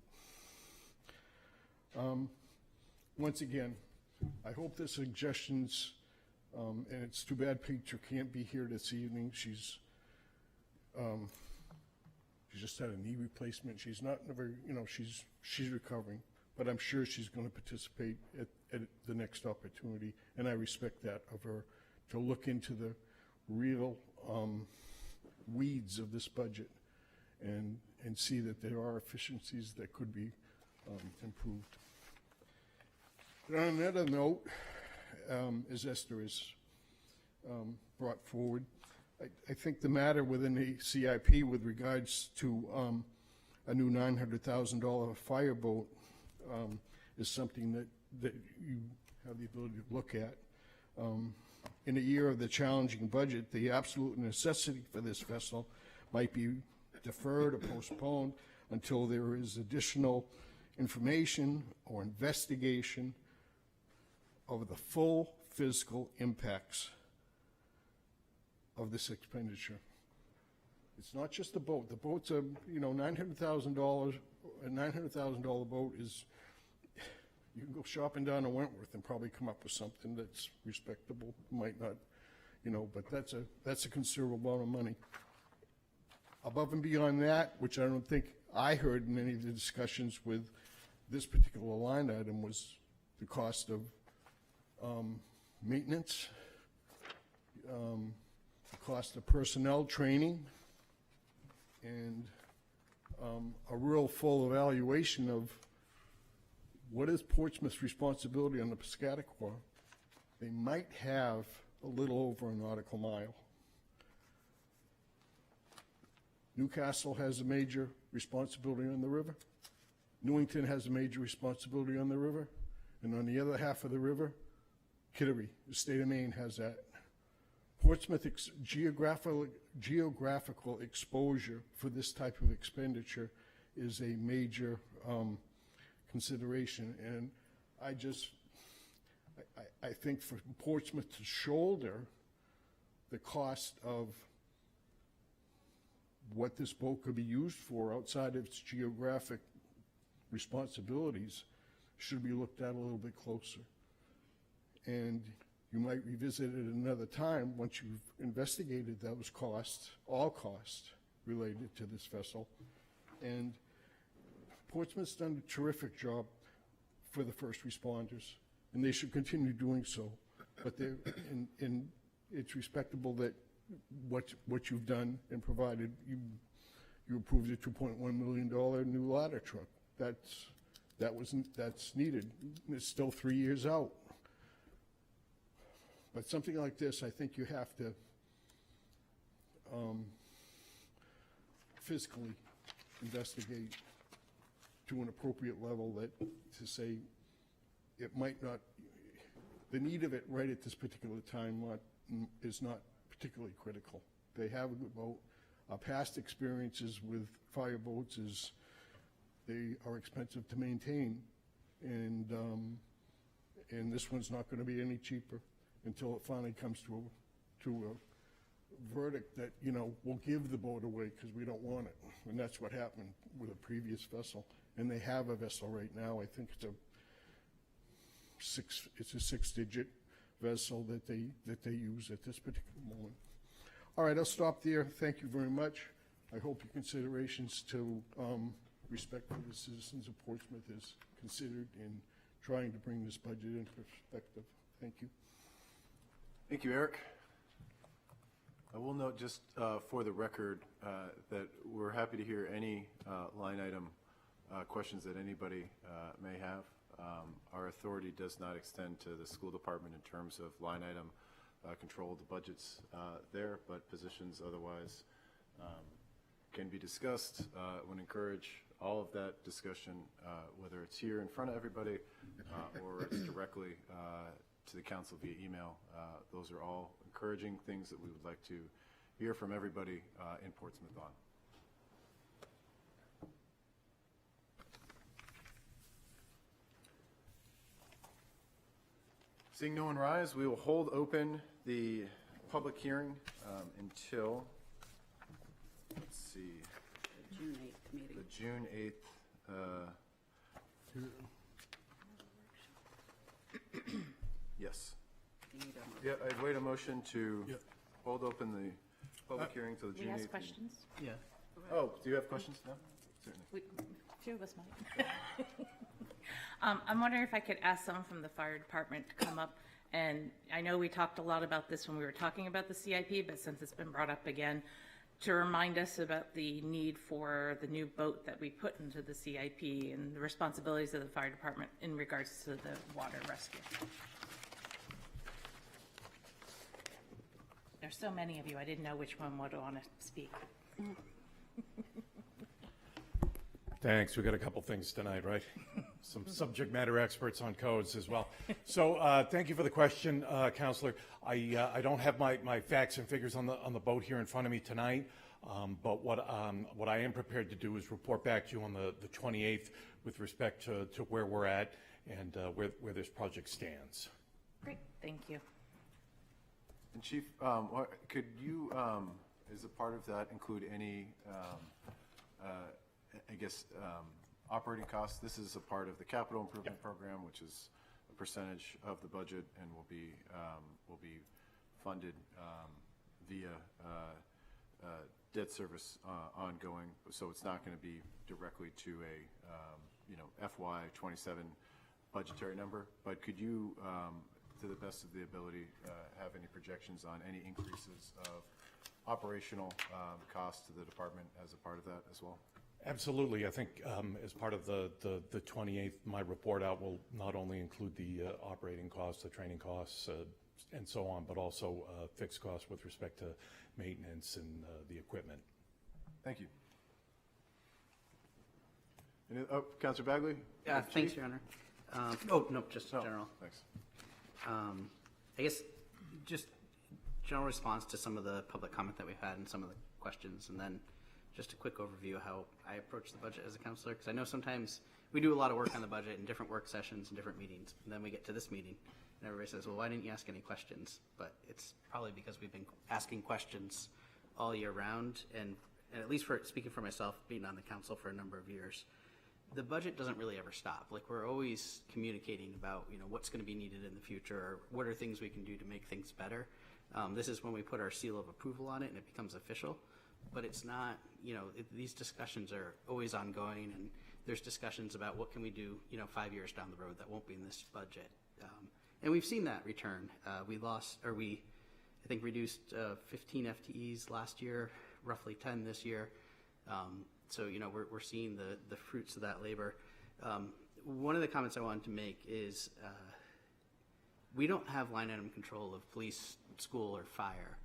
Once again, I hope the suggestions, and it's too bad Peter can't be here this evening. She just had a knee replacement. She's not in a very, she's recovering, but I'm sure she's going to participate at the next opportunity, and I respect that of her, to look into the real weeds of this budget and see that there are efficiencies that could be improved. But on another note, as Esther has brought forward, I think the matter within the CIP with regards to a new $900,000 fireboat is something that you have the ability to look at. In a year of the challenging budget, the absolute necessity for this vessel might be deferred or postponed until there is additional information or investigation of the full fiscal impacts of this expenditure. It's not just the boat. The boat's a, $900,000. A $900,000 boat is, you can go shopping down to Wentworth and probably come up with something that's respectable. Might not, but that's a considerable amount of money. Above and beyond that, which I don't think I heard in any of the discussions with this particular line item, was the cost of maintenance, the cost of personnel training, and a real full evaluation of what is Portsmouth's responsibility on the Piscataqua? They might have a little over a nautical mile. Newcastle has a major responsibility on the river. Newington has a major responsibility on the river. And on the other half of the river, Kittery, the state of Maine, has that. Portsmouth's geographical exposure for this type of expenditure is a major consideration. And I think for Portsmouth to shoulder the cost of what this boat could be used for outside of its geographic responsibilities should be looked at a little bit closer. And you might revisit it another time once you've investigated those costs, all costs related to this vessel. And Portsmouth's done a terrific job for the first responders, and they should continue doing so. But and it's respectable that what you've done and provided, you approved a $2.1 million new ladder truck. That's needed. It's still 3 years out. But something like this, I think you have to physically investigate to an appropriate level to say it might not, the need of it right at this particular time is not particularly critical. They have a good boat. Our past experiences with fire boats is they are expensive to maintain, and this one's not going to be any cheaper until it finally comes to a verdict that, we'll give the boat away because we don't want it. And that's what happened with a previous vessel. And they have a vessel right now. I think it's a six-digit vessel that they use at this particular moment. All right, I'll stop there. Thank you very much. I hope your considerations to respect for the citizens of Portsmouth is considered in trying to bring this budget into perspective. Thank you. Thank you, Eric. I will note just for the record that we're happy to hear any line item questions that anybody may have. Our authority does not extend to the school department in terms of line item control of the budgets there, but positions otherwise can be discussed. Would encourage all of that discussion, whether it's here in front of everybody or it's directly to the council via email. Those are all encouraging things that we would like to hear from everybody in Portsmouth on. Seeing no one rise, we will hold open the public hearing until, let's see, The June 8th meeting. the June 8th. Yes. You need a motion. Yeah, I'd wait a motion to hold open the public hearing till the June 8th. We ask meeting. questions? Yeah. Oh, do you have questions? No? Certainly. A few of us might. I'm wondering if I could ask someone from the fire department to come up, and I know we talked a lot about this when we were talking about the CIP, but since it's been brought up again, to remind us about the need for the new boat that we put into the CIP and the responsibilities of the fire department in regards to the water rescue. There's so many of you, I didn't know which one would want to speak. Thanks. We got a couple things tonight, right? Some subject matter experts on codes as well. So thank you for the question, Counselor. I don't have my facts and figures on the boat here in front of me tonight, but what I am prepared to do is report back to you on the 28th with respect to where we're at and where this project stands. Great, thank you. And Chief, could you, as a part of that, include any, operating costs? This is a part of the capital improvement program, which is a percentage of the budget and will be funded via debt service ongoing. So it's not going to be directly to a FY '27 budgetary number. But could you, to the best of the ability, have any projections on any increases of operational costs to the department as a part of that as well? Absolutely. I think as part of the 28th, my report out will not only include the operating costs, the training costs, and so on, but also fixed costs with respect to maintenance and the equipment. Thank you. Councilor Bagley? Thanks, Your Honor. No, just general. Thanks. I guess just general response to some of the public comment that we've had and some of the questions, and then just a quick overview of how I approach the budget as a counselor, because I know sometimes we do a lot of work on the budget in different work sessions and different meetings, and then we get to this meeting, and everybody says, well, why didn't you ask any questions? But it's probably because we've been asking questions all year round, and at least for speaking for myself, being on the council for a number of years, the budget doesn't really ever stop. Like, we're always communicating about, what's going to be needed in the future, or what are things we can do to make things better. This is when we put our seal of approval on it and it becomes official. But it's not, these discussions are always ongoing, and there's discussions about what can we do, 5 years down the road that won't be in this budget. And we've seen that return. We I think, reduced 15 FTEs last year, roughly 10 this year. So, we're seeing the fruits of that labor. One of the comments I wanted to make is we don't have line item control of police, school, or fire.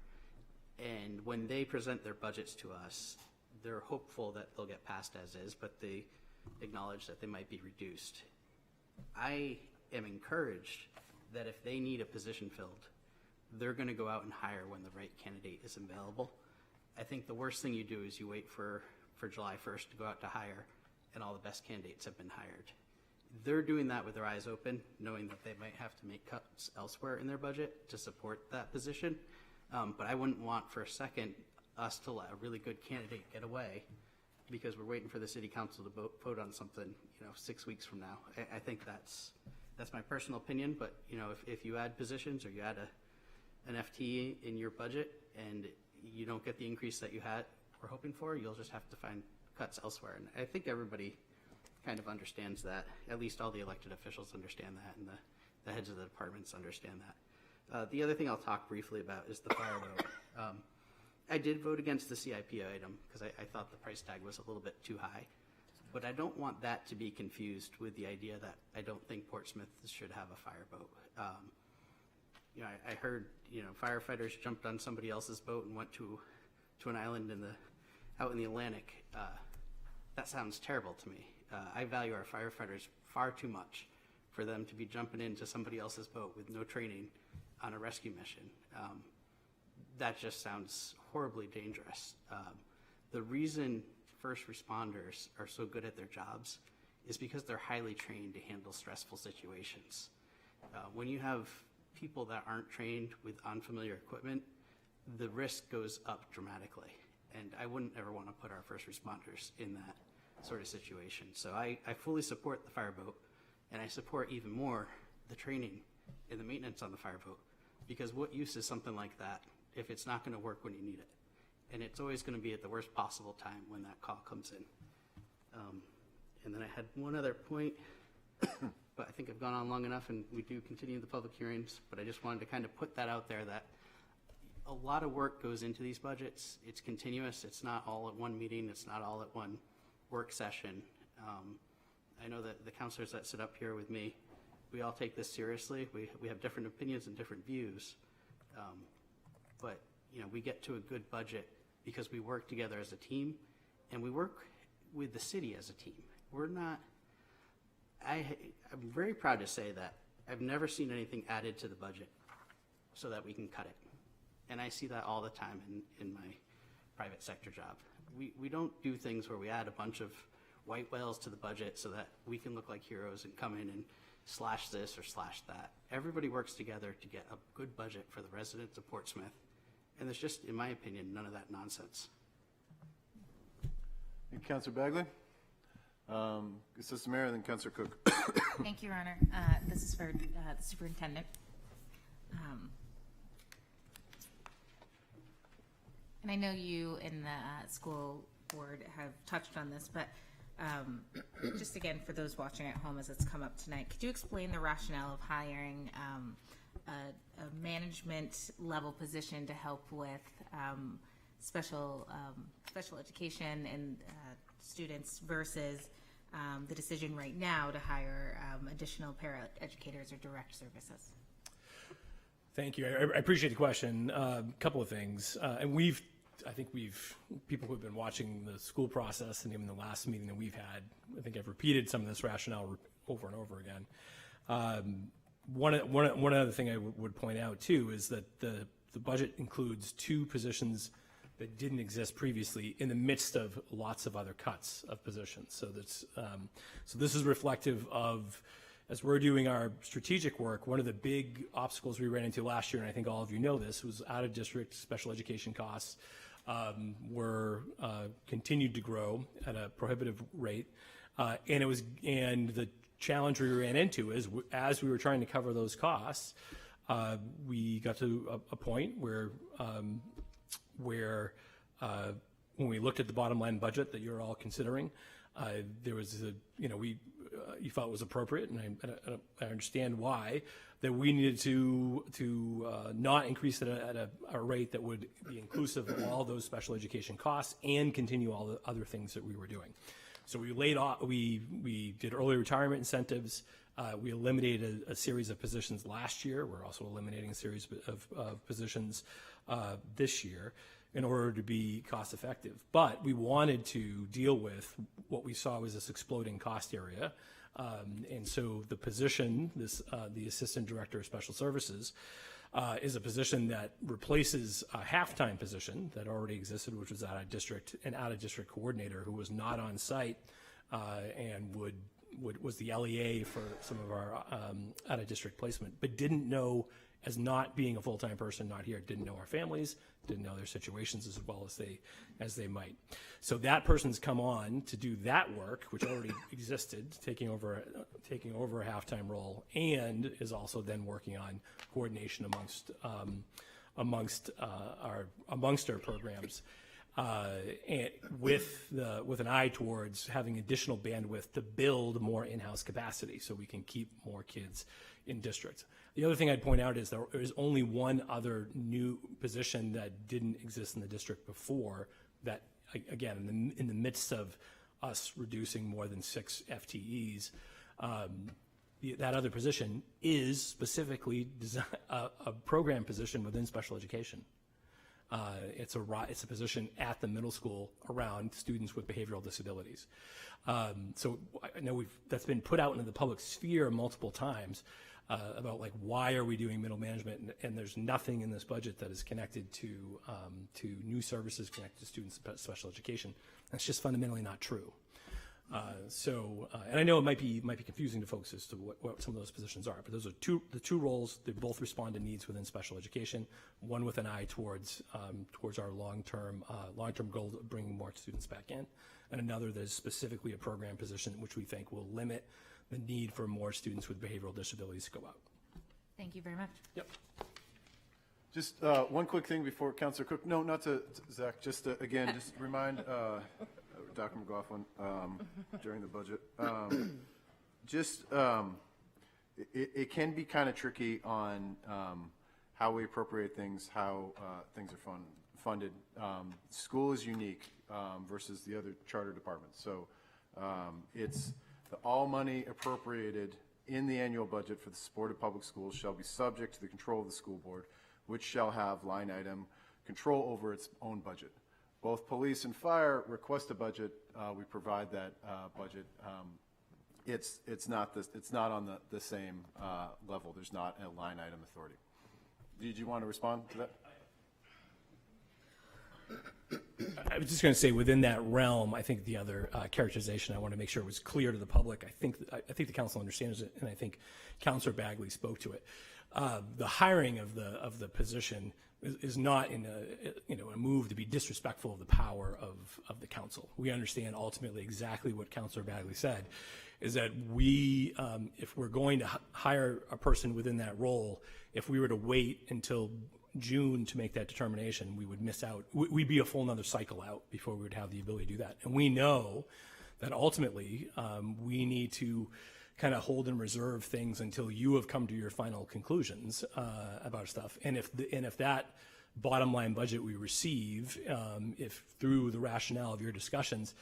And when they present their budgets to us, they're hopeful that they'll get passed as is, but they acknowledge that they might be reduced. I am encouraged that if they need a position filled, they're going to go out and hire when the right candidate is available. I think the worst thing you do is you wait for July 1st to go out to hire, and all the best candidates have been hired. They're doing that with their eyes open, knowing that they might have to make cuts elsewhere in their budget to support that position. But I wouldn't want for a second us to let a really good candidate get away because we're waiting for the city council to vote on something, 6 weeks from now. I think that's my personal opinion, but if you add positions or you add an FTE in your budget and you don't get the increase that we're hoping for, you'll just have to find cuts elsewhere. And I think everybody kind of understands that. At least all the elected officials understand that, and the heads of the departments understand that. The other thing I'll talk briefly about is the fire vote. I did vote against the CIP item because I thought the price tag was a little bit too high. But I don't want that to be confused with the idea that I don't think Portsmouth should have a fire boat. I heard, firefighters jumped on somebody else's boat and went to an island out in the Atlantic. That sounds terrible to me. I value our firefighters far too much for them to be jumping into somebody else's boat with no training on a rescue mission. That just sounds horribly dangerous. The reason first responders are so good at their jobs is because they're highly trained to handle stressful situations. When you have people that aren't trained with unfamiliar equipment, the risk goes up dramatically. And I wouldn't ever want to put our first responders in that sort of situation. So I fully support the fireboat, and I support even more the training and the maintenance on the fireboat, because what use is something like that if it's not going to work when you need it? And it's always going to be at the worst possible time when that call comes in. And then I had one other point, but I think I've gone on long enough, and we do continue the public hearings, but I just wanted to kind of put that out there that a lot of work goes into these budgets. It's continuous. It's not all at one meeting. It's not all at one work session. I know that the counselors that sit up here with me, we all take this seriously. We have different opinions and different views. But we get to a good budget because we work together as a team, and we work with the city as a team. I'm very proud to say that I've never seen anything added to the budget so that we can cut it. And I see that all the time in my private sector job. We don't do things where we add a bunch of white whales to the budget so that we can look like heroes and come in and slash this or slash that. Everybody works together to get a good budget for the residents of Portsmouth. And there's just, in my opinion, none of that nonsense. Thank you, Councilor Bagley. Assistant Mayor, and then Councilor Cook. Thank you, Your Honor. This is for the superintendent. And I know you and the school board have touched on this, but just again, for those watching at home as it's come up tonight, could you explain the rationale of hiring a management level position to help with special education and students versus the decision right now to hire additional paraeducators or direct services? Thank you. I appreciate the question. A couple of things. And I think people who have been watching the school process and even the last meeting that we've had, I think I've repeated some of this rationale over and over again. One other thing I would point out too is that the budget includes 2 positions that didn't exist previously in the midst of lots of other cuts of positions. So this is reflective of, as we're doing our strategic work, one of the big obstacles we ran into last year, and I think all of you know this, was out-of-district special education costs were continued to grow at a prohibitive rate, and the challenge we ran into is as we were trying to cover those costs, we got to a point where when we looked at the bottom line budget that you're all considering, there was you felt it was appropriate, and I understand why, that we needed to not increase it at a rate that would be inclusive of all those special education costs and continue all the other things that we were doing. So we laid off, we did early retirement incentives. We eliminated a series of positions last year. We're also eliminating a series of positions this year in order to be cost effective. But we wanted to deal with what we saw was this exploding cost area. And so the position, the Assistant Director of Special Services, is a position that replaces a half-time position that already existed, which was an out-of-district coordinator who was not on site and was the LEA for some of our out-of-district placement, but didn't know, as not being a full-time person, not here, didn't know our families, didn't know their situations as well as they might. So that person's come on to do that work, which already existed, taking over a half-time role, and is also then working on coordination amongst our programs, and with an eye towards having additional bandwidth to build more in-house capacity so we can keep more kids in districts. The other thing I'd point out is there is only one other new position that didn't exist in the district before that, again, in the midst of us reducing more than 6 FTEs, that other position is specifically a program position within special education. It's a position at the middle school around students with behavioral disabilities. So I know that's been put out into the public sphere multiple times about like, why are we doing middle management? And there's nothing in this budget that is connected to new services connected to students in special education. That's just fundamentally not true. And I know it might be confusing to folks as to what some of those positions are, but those are the two roles. They both respond to needs within special education. One with an eye towards our long-term goal of bringing more students back in, and another that is specifically a program position which we think will limit the need for more students with behavioral disabilities to go out. Thank you very much. Yep. Just one quick thing before Councilor Cook. No, not to Zach. Just again, just remind Dr. McLaughlin during the budget. It can be kind of tricky on how we appropriate things, how things are funded. School is unique versus the other charter departments. So it's the all money appropriated in the annual budget for the support of public schools shall be subject to the control of the school board, which shall have line item control over its own budget. Both police and fire request a budget. We provide that budget. It's not on the same level. There's not a line item authority. Did you want to respond to that? I was just going to say, within that realm, I think the other characterization I want to make sure was clear to the public. I think the council understands it, and I think Councilor Bagley spoke to it. The hiring of the position is not in a move to be disrespectful of the power of the council. We understand ultimately exactly what Councilor Bagley said, is that we, if we're going to hire a person within that role, if we were to wait until June to make that determination, we would miss out. We'd be a full another cycle out before we would have the ability to do that. And we know that ultimately we need to kind of hold and reserve things until you have come to your final conclusions about stuff. And if that bottom line budget we receive, if through the rationale of your discussions,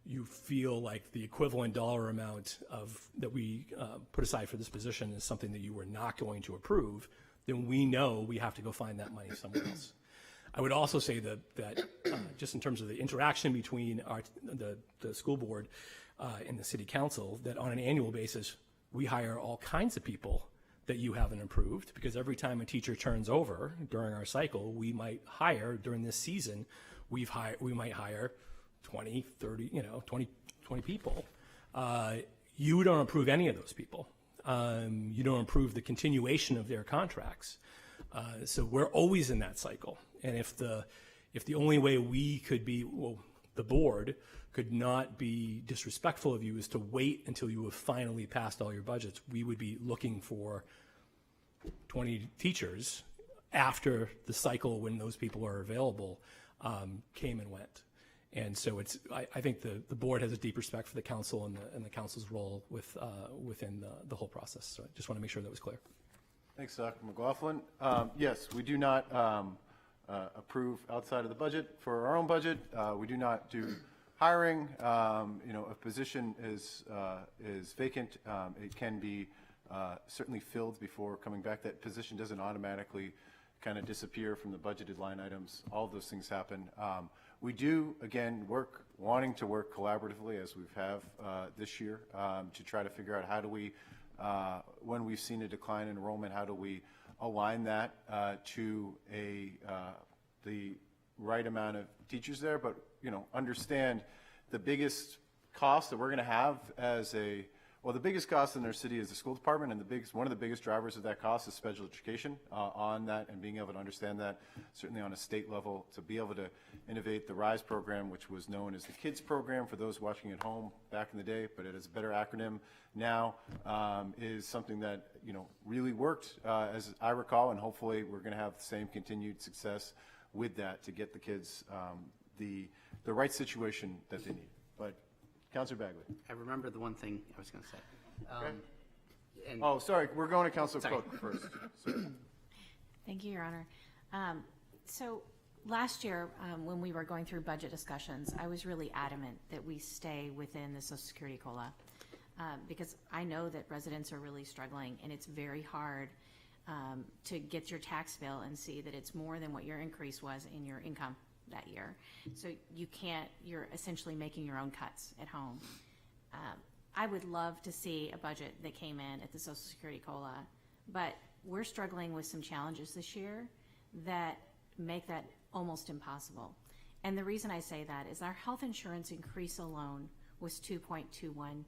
you feel like the equivalent dollar amount of that we put aside for this position is something that you were not going to approve, then we know we have to go find that money somewhere else. I would also say that just in terms of the interaction between the school board and the city council, that on an annual basis, we hire all kinds of people that you haven't approved, because every time a teacher turns over during our cycle, we might hire during this season, we might hire 20, 30, 20 people. You don't approve any of those people. You don't approve the continuation of their contracts. So we're always in that cycle. And if the only way we could be, well, the board could not be disrespectful of you is to wait until you have finally passed all your budgets, we would be looking for 20 teachers after the cycle when those people are available came and went. And so I think the board has a deep respect for the council and the council's role within the whole process. So I just want to make sure that was clear. Thanks, Dr. McLaughlin. Yes, we do not approve outside of the budget for our own budget. We do not do hiring. If a position is vacant, it can be certainly filled before coming back. That position doesn't automatically kind of disappear from the budgeted line items. All of those things happen. We do, again, wanting to work collaboratively as we've have this year to try to figure out how do we, when we've seen a decline in enrollment, how do we align that to the right amount of teachers there, but understand the biggest cost that we're going to have the biggest cost in our city is the school department, and one of the biggest drivers of that cost is special education on that, and being able to understand that, certainly on a state level, to be able to innovate the RISE program, which was known as the KIDS program for those watching at home back in the day, but it is a better acronym now, is something that really worked, as I recall, and hopefully we're going to have the same continued success with that to get the kids the right situation that they need. But Councilor Bagley. I remember the one thing I was going to say. Sorry, we're going to Councilor Cook first. Sorry. Thank you, Your Honor. So last year, when we were going through budget discussions, I was really adamant that we stay within the Social Security COLA because I know that residents are really struggling, and it's very hard to get your tax bill and see that it's more than what your increase was in your income that year. So you're essentially making your own cuts at home. I would love to see a budget that came in at the Social Security COLA, but we're struggling with some challenges this year that make that almost impossible. And the reason I say that is our health insurance increase alone was 2.21%.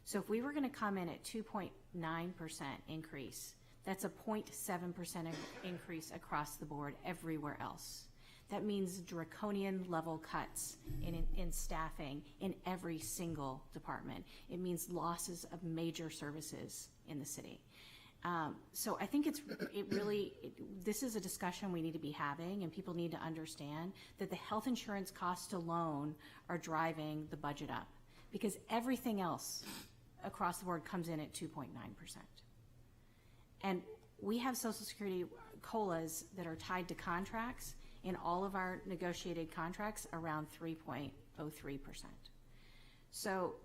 So if we were going to come in at 2.9% increase, that's a 0.7% increase across the board everywhere else. That means draconian level cuts in staffing in every single department. It means losses of major services in the city. So I think this is a discussion we need to be having, and people need to understand that the health insurance costs alone are driving the budget up, because everything else across the board comes in at 2.9%. And we have Social Security COLAs that are tied to contracts in all of our negotiated contracts around 3.03%. So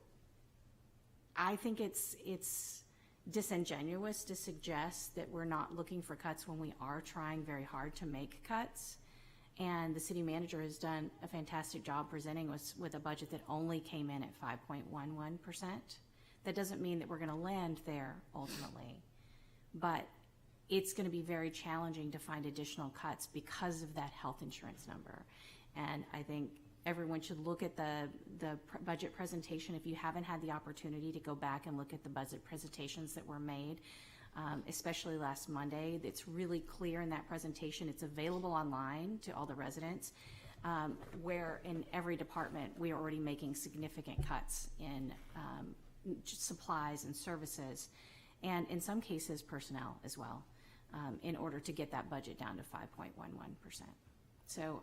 I think it's disingenuous to suggest that we're not looking for cuts when we are trying very hard to make cuts. And the city manager has done a fantastic job presenting us with a budget that only came in at 5.11%. That doesn't mean that we're going to land there ultimately, but it's going to be very challenging to find additional cuts because of that health insurance number. And I think everyone should look at the budget presentation. If you haven't had the opportunity to go back and look at the budget presentations that were made, especially last Monday, it's really clear in that presentation. It's available online to all the residents, where in every department we are already making significant cuts in supplies and services, and in some cases personnel as well, in order to get that budget down to 5.11%. So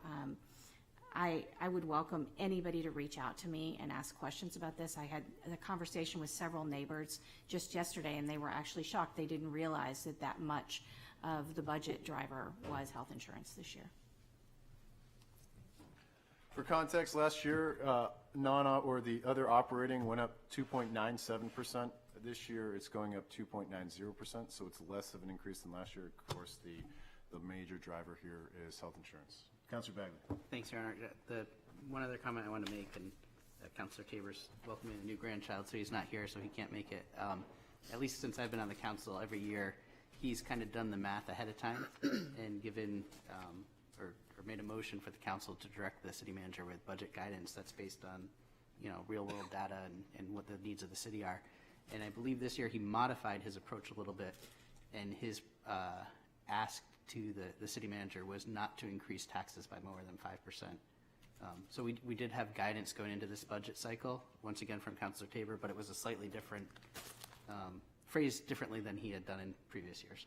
I would welcome anybody to reach out to me and ask questions about this. I had a conversation with several neighbors just yesterday, and they were actually shocked. They didn't realize that much of the budget driver was health insurance this year. For context, last year, or the other operating went up 2.97%. This year, it's going up 2.90%, so it's less of an increase than last year. Of course, the major driver here is health insurance. Councilor Bagley. Thanks, Your Honor. The one other comment I want to make, and Councilor Tabor's welcoming a new grandchild, so he's not here, so he can't make it. At least since I've been on the council, every year he's kind of done the math ahead of time and given or made a motion for the council to direct the city manager with budget guidance that's based on, real world data and what the needs of the city are. And I believe this year he modified his approach a little bit, and his ask to the city manager was not to increase taxes by more than 5%. So we did have guidance going into this budget cycle, once again from Councilor Tabor, but it was a slightly different, phrased differently than he had done in previous years.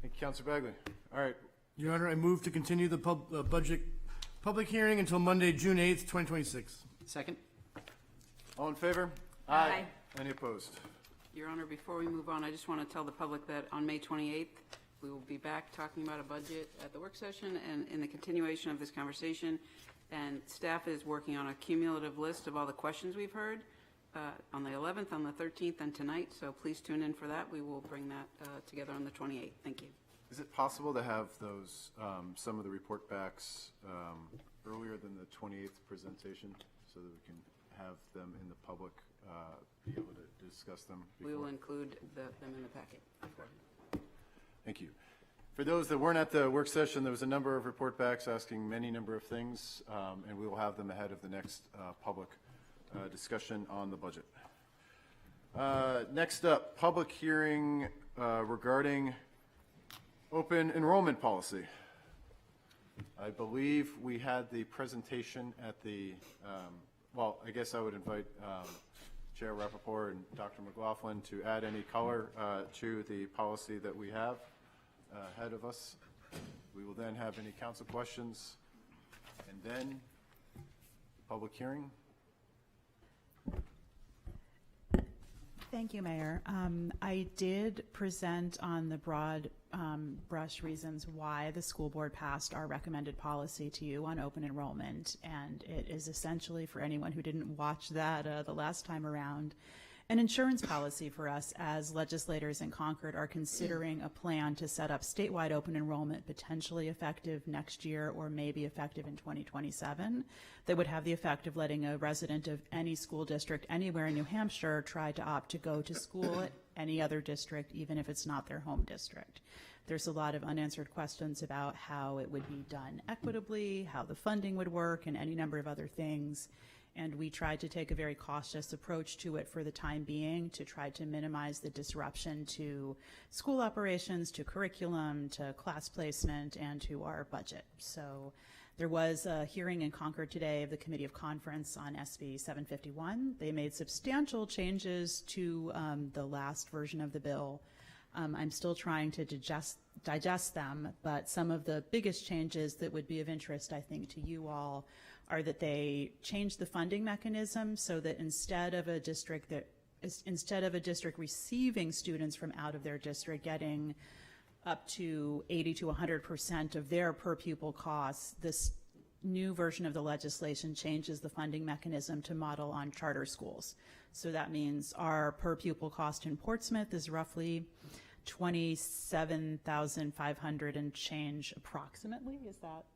Thank you, Councilor Bagley. All right. Your Honor, I move to continue the budget public hearing until Monday, June 8th, 2026. Second. All in favor? Aye. Any opposed? Your Honor, before we move on, I just want to tell the public that on May 28th, we will be back talking about a budget at the work session and in the continuation of this conversation. And staff is working on a cumulative list of all the questions we've heard on the 11th, on the 13th, and tonight. So please tune in for that. We will bring that together on the 28th. Thank you. Is it possible to have those, some of the report backs earlier than the 28th presentation so that we can have them in the public, be able to discuss them before? We will include them in the packet. Thank you. For those that weren't at the work session, there was a number of report backs asking many number of things, and we will have them ahead of the next public discussion on the budget. Next up, public hearing regarding open enrollment policy. I believe we had the presentation at the, well, I guess I would invite Chair Rappaport and Dr. McLaughlin to add any color to the policy that we have ahead of us. We will then have any council questions, and then public hearing. Thank you, Mayor. I did present on the broad brush reasons why the school board passed our recommended policy to you on open enrollment, and it is essentially, for anyone who didn't watch that the last time around, an insurance policy for us as legislators in Concord are considering a plan to set up statewide open enrollment, potentially effective next year or maybe effective in 2027, that would have the effect of letting a resident of any school district anywhere in New Hampshire try to opt to go to school at any other district, even if it's not their home district. There's a lot of unanswered questions about how it would be done equitably, how the funding would work, and any number of other things. And we tried to take a very cautious approach to it for the time being to try to minimize the disruption to school operations, to curriculum, to class placement, and to our budget. So there was a hearing in Concord today of the Committee of Conference on SB 751. They made substantial changes to the last version of the bill. I'm still trying to digest them, but some of the biggest changes that would be of interest, I think, to you all are that they changed the funding mechanism so that instead of a district receiving students from out of their district getting up to 80 to 100% of their per pupil costs, this new version of the legislation changes the funding mechanism to model on charter schools. So that means our per pupil cost in Portsmouth is roughly $27,500 and change approximately, is that?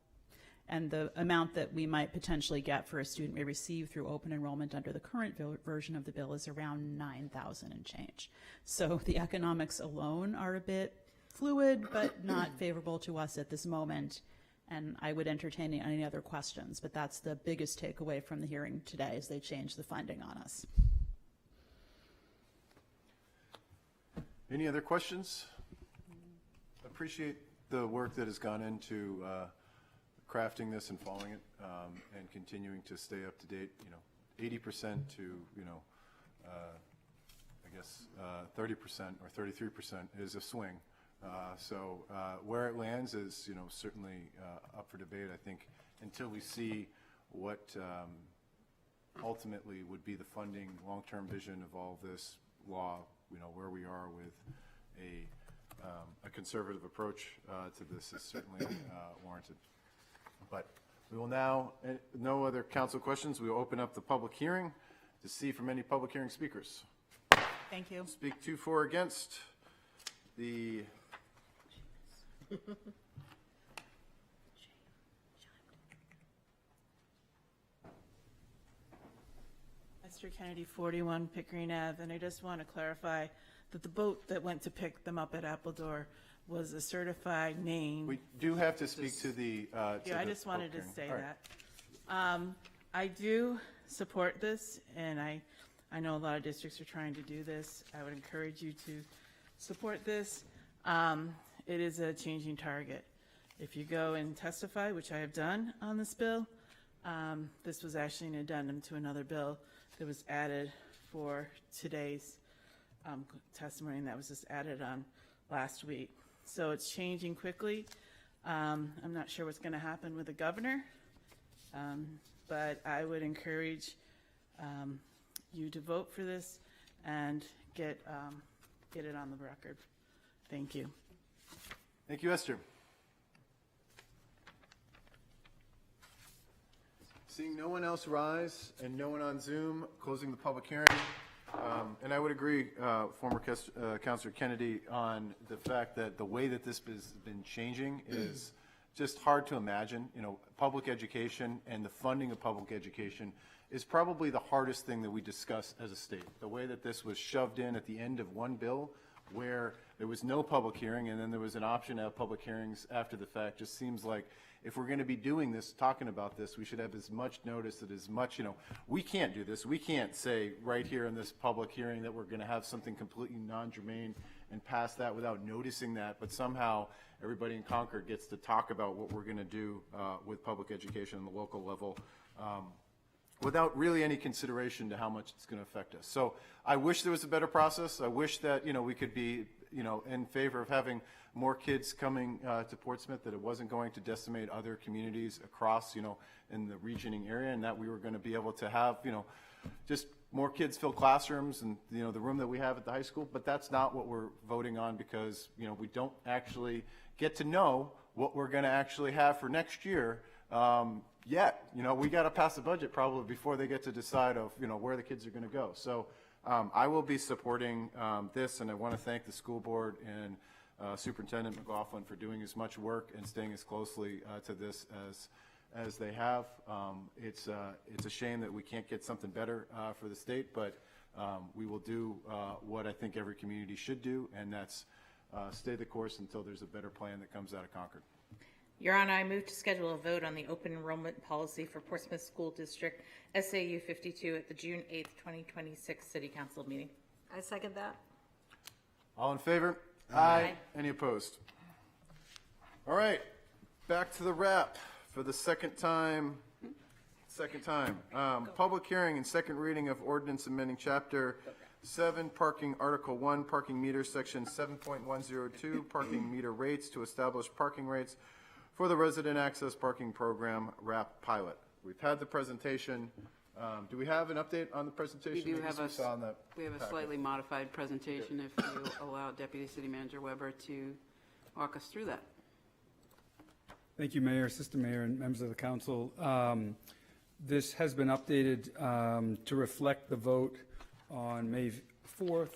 And the amount that we might potentially get for a student we receive through open enrollment under the current version of the bill is around $9,000 and change. So the economics alone are a bit fluid, but not favorable to us at this moment. And I would entertain any other questions, but that's the biggest takeaway from the hearing today is they changed the funding on us. Any other questions? Appreciate the work that has gone into crafting this and following it, and continuing to stay up to date. 80% to I guess 30% or 33% is a swing. So where it lands is certainly up for debate. I think until we see what ultimately would be the funding long-term vision of all this law, where we are with a conservative approach to this is certainly warranted. But We will now, no other council questions, we will open up the public hearing to see from any public hearing speakers. Thank you. Speak to, for, against the Esther Kennedy, 41 Pickering Ave, and I just want to clarify that the boat that went to pick them up at Appledore was a certified name. We do have to speak to the. Yeah, I just wanted to say All right. that. I do support this, and I know a lot of districts are trying to do this. I would encourage you to support this. It is a changing target. If you go and testify, which I have done on this bill, this was actually an addendum to another bill that was added for today's testimony, and that was just added on last week. So it's changing quickly. I'm not sure what's going to happen with the governor, but I would encourage you to vote for this and get it on the record. Thank you. Thank you, Esther. Seeing no one else rise and no one on Zoom, closing the public hearing. And I would agree, former Councilor Kennedy, on the fact that the way that this has been changing is just hard to imagine. You know, public education and the funding of public education is probably the hardest thing that we discuss as a state. The way that this was shoved in at the end of one bill where there was no public hearing and then there was an option to have public hearings after the fact just seems like if we're going to be doing this, talking about this, we should have as much notice that as much, you know, we can't do this. We can't say right here in this public hearing that we're going to have something completely non-germane and pass that without noticing that, but somehow everybody in Concord gets to talk about what we're going to do with public education on the local level without really any consideration to how much it's going to affect us. So I wish there was a better process. I wish that, you know, we could be, you know, in favor of having more kids coming to Portsmouth, that it wasn't going to decimate other communities across, you know, in the regioning area, and that we were going to be able to have, you know, just more kids fill classrooms and, you know, the room that we have at the high school. But that's not what we're voting on because, you know, we don't actually get to know what we're going to actually have for next year yet. You know, we got to pass the budget probably before they get to decide of, you know, where the kids are going to go. So I will be supporting this, and I want to thank the school board and Superintendent McLaughlin for doing as much work and staying as closely to this as they have. It's a shame that we can't get something better for the state, but we will do what I think every community should do, and that's stay the course until there's a better plan that comes out of Concord. Your Honor, I move to schedule a vote on the open enrollment policy for Portsmouth School District SAU 52 at the June 8th, 2026 City Council meeting. I second that. All in favor? Aye. Any opposed? All right, back to the wrap for the second time. Public hearing and second reading of ordinance amending Chapter 7, Parking, Article 1, Parking Meters, Section 7.102, Parking Meter Rates to establish parking rates for the Resident Access Parking Program RAP pilot. We've had the presentation. Do we have an update on the presentation? We do have we have a slightly modified presentation if you allow Deputy City Manager Weber to walk us through that. Thank you, Mayor, Assistant Mayor, and members of the council. This has been updated to reflect the vote on May 4th,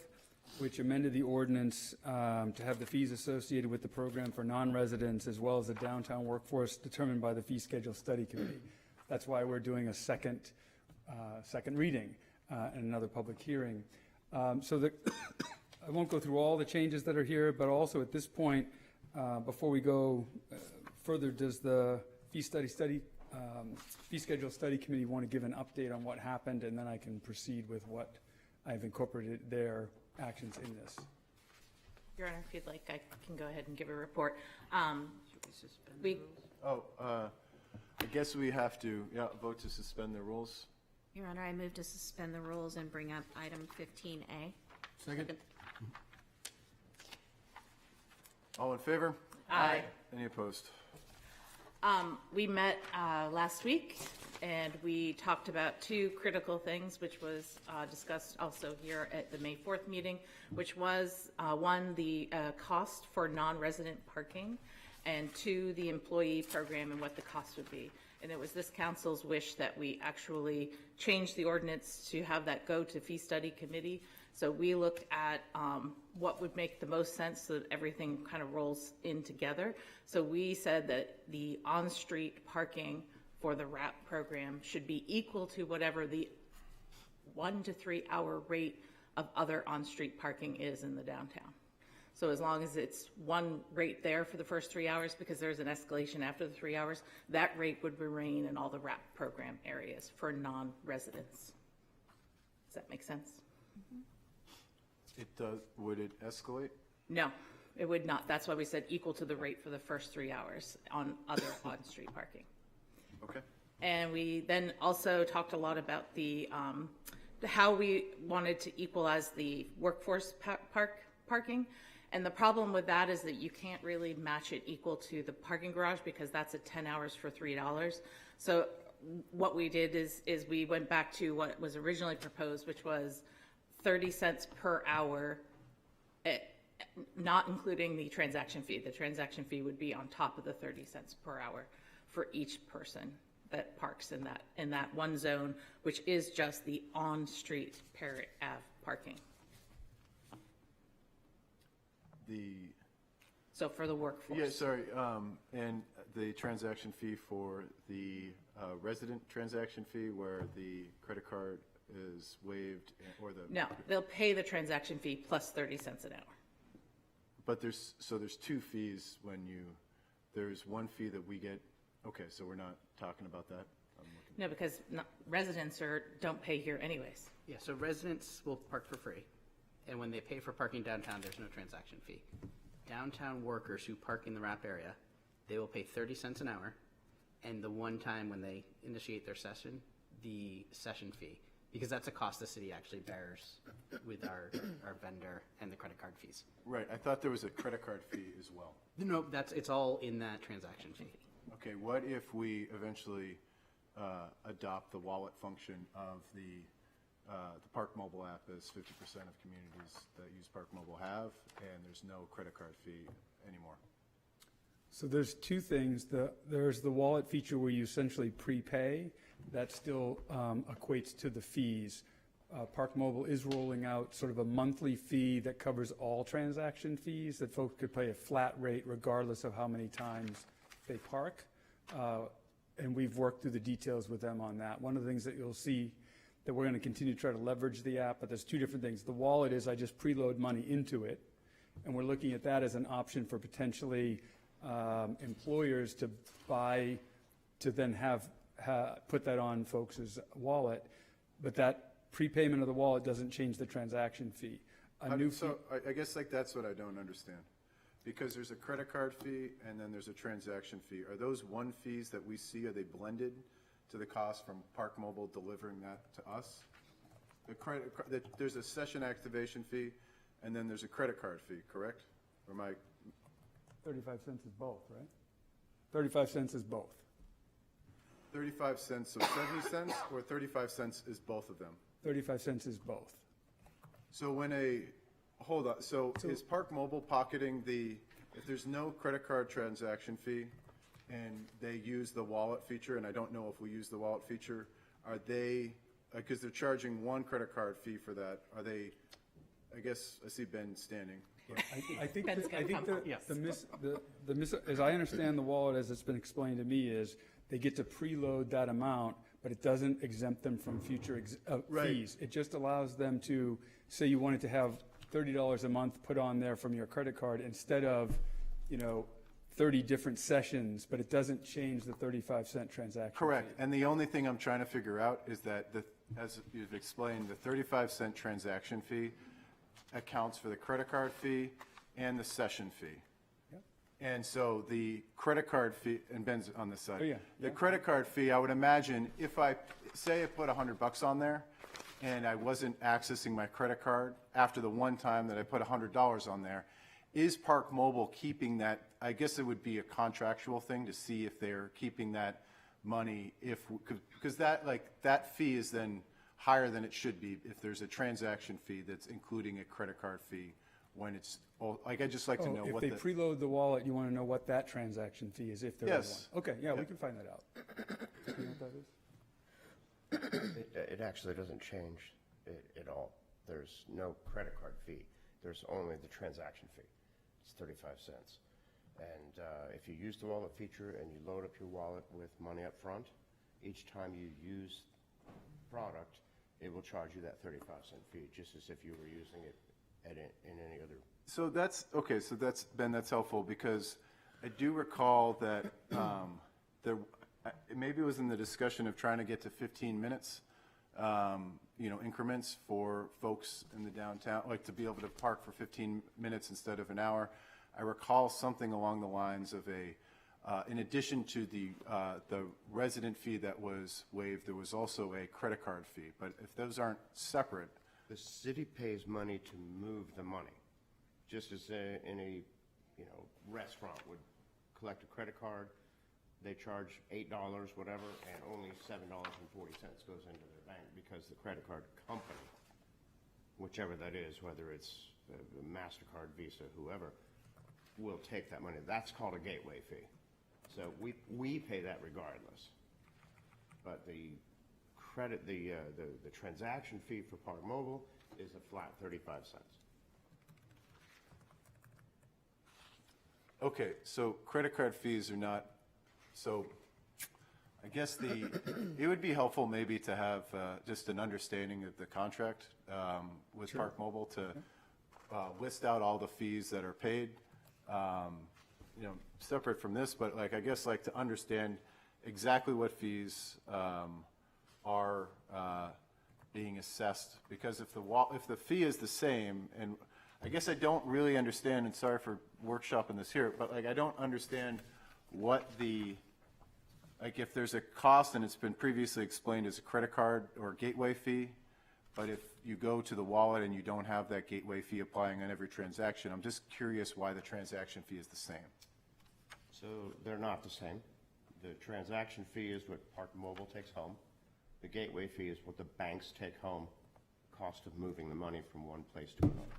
which amended the ordinance to have the fees associated with the program for non-residents as well as the downtown workforce determined by the Fee Schedule Study Committee. That's why we're doing a second reading and another public hearing. So that I won't go through all the changes that are here, but also at this point, before we go further, does the Fee Schedule Study Committee want to give an update on what happened, and then I can proceed with what I've incorporated their actions in this. Your Honor, if you'd like, I can go ahead and give a report. I guess we have to vote to suspend the rules. Your Honor, I move to suspend the rules and bring up item 15A. Second. All in favor? Aye. Any opposed? We met last week and we talked about two critical things, which was discussed also here at the May 4th meeting, which was one, the cost for non-resident parking, and two, the employee program and what the cost would be. And it was this council's wish that we actually change the ordinance to have that go to fee study committee. So we looked at what would make the most sense so that everything kind of rolls in together. So we said that the on-street parking for the RAP program should be equal to whatever the 1 to 3 hour rate of other on-street parking is in the downtown. So as long as it's one rate there for the first 3 hours, because there's an escalation after the 3 hours, that rate would remain in all the RAP program areas for non-residents. Does that make sense? It does, would it escalate? No, it would not. That's why we said equal to the rate for the first 3 hours on other on-street parking. Okay. And we then also talked a lot about the how we wanted to equalize the workforce parking. And the problem with that is that you can't really match it equal to the parking garage because that's at 10 hours for $3. So what we did is we went back to what was originally proposed, which was 30 cents per hour, not including the transaction fee. The transaction fee would be on top of the 30 cents per hour for each person that parks in that one zone, which is just the on-street Parrott Ave parking. So for the workforce. Yeah, sorry, and the transaction fee for the resident transaction fee where the credit card is waived or the. No, they'll pay the transaction fee plus 30 cents an hour. But there's two fees there's one fee that we get, okay, so we're not talking about that? No, because residents don't pay here anyways. Yeah, so residents will park for free, and when they pay for parking downtown, there's no transaction fee. Downtown workers who park in the RAP area, they will pay 30 cents an hour, and the one time when they initiate their session, the session fee, because that's a cost the city actually bears with our vendor and the credit card fees. Right, I thought there was a credit card fee as well. No, it's all in that transaction fee. Okay, what if we eventually adopt the wallet function of the Park Mobile app, as 50% of communities that use Park Mobile have, and there's no credit card fee anymore? So there's two things. There's the wallet feature where you essentially prepay. That still equates to the fees. Park Mobile is rolling out sort of a monthly fee that covers all transaction fees, that folks could pay a flat rate regardless of how many times they park. And we've worked through the details with them on that. One of the things that you'll see that we're going to continue to try to leverage the app, but there's two different things. The wallet is I just preload money into it, and we're looking at that as an option for potentially employers to buy, to then have put that on folks' wallet, but that prepayment of the wallet doesn't change the transaction fee. So I guess that's what I don't understand. Because there's a credit card fee and then there's a transaction fee. Are those one fees that we see, are they blended to the cost from Park Mobile delivering that to us? There's a session activation fee and then there's a credit card fee, correct? Or am I? 35 cents is both, right? 35 cents is both. 35 cents, so 70 cents, or 35 cents is both of them? 35 cents is both. So hold on, so is Park Mobile pocketing if there's no credit card transaction fee and they use the wallet feature, and I don't know if we use the wallet feature, are they, because they're charging one credit card fee for that, are they, I guess, I see Ben standing. I think as I understand the wallet as it's been explained to me is they get to preload that amount, but it doesn't exempt them from future fees. It just allows them to, say you wanted to have $30 a month put on there from your credit card instead of, 30 different sessions, but it doesn't change the 35-cent transaction Correct, fee. and the only thing I'm trying to figure out is that, as you've explained, the 35-cent transaction fee accounts for the credit card fee and the session fee. Yep. And so the credit card fee, and Ben's on this side. Oh, yeah. The credit card fee, I would imagine, if I put $100 on there, and I wasn't accessing my credit card after the one time that I put $100 on there, is Park Mobile keeping that? I guess it would be a contractual thing to see if they're keeping that money, because that fee is then higher than it should be if there's a transaction fee that's including a credit card fee when it's, I'd just like to know what if they preload the wallet, you want to know what that transaction fee is if there is one. Okay, yeah, we can find that out. understand what that is? It actually doesn't change it at all. There's no credit card fee. There's only the transaction fee. It's 35 cents. And if you use the wallet feature and you load up your wallet with money up front, each time you use product, it will charge you that 35-cent fee, just as if you were using it in any other. So that's, okay, so that's, Ben, that's helpful, because I do recall that there, maybe it was in the discussion of trying to get to 15 minutes, increments for folks in the downtown, like to be able to park for 15 minutes instead of an hour. I recall something along the lines of in addition to the resident fee that was waived, there was also a credit card fee. But if those aren't separate. The city pays money to move the money, just as any restaurant would collect a credit card. They charge $8, whatever, and only $7.40 goes into their bank because the credit card company, whichever that is, whether it's MasterCard, Visa, whoever, will take that money. That's called a gateway fee. So we pay that regardless. But the transaction fee for Park Mobile is a flat 35 cents. Okay, so credit card fees are not, so I guess it would be helpful maybe to have just an understanding of the contract with Park Mobile to list out all the fees that are paid, separate from this, but I guess to understand exactly what fees are being assessed, because if the fee is the same, and I guess I don't really understand, and sorry for workshopping this here, but I don't understand what if there's a cost and it's been previously explained as a credit card or gateway fee, but if you go to the wallet and you don't have that gateway fee applying on every transaction, I'm just curious why the transaction fee is the same. So they're not the same. The transaction fee is what Park Mobile takes home. The gateway fee is what the banks take home, cost of moving the money from one place to another.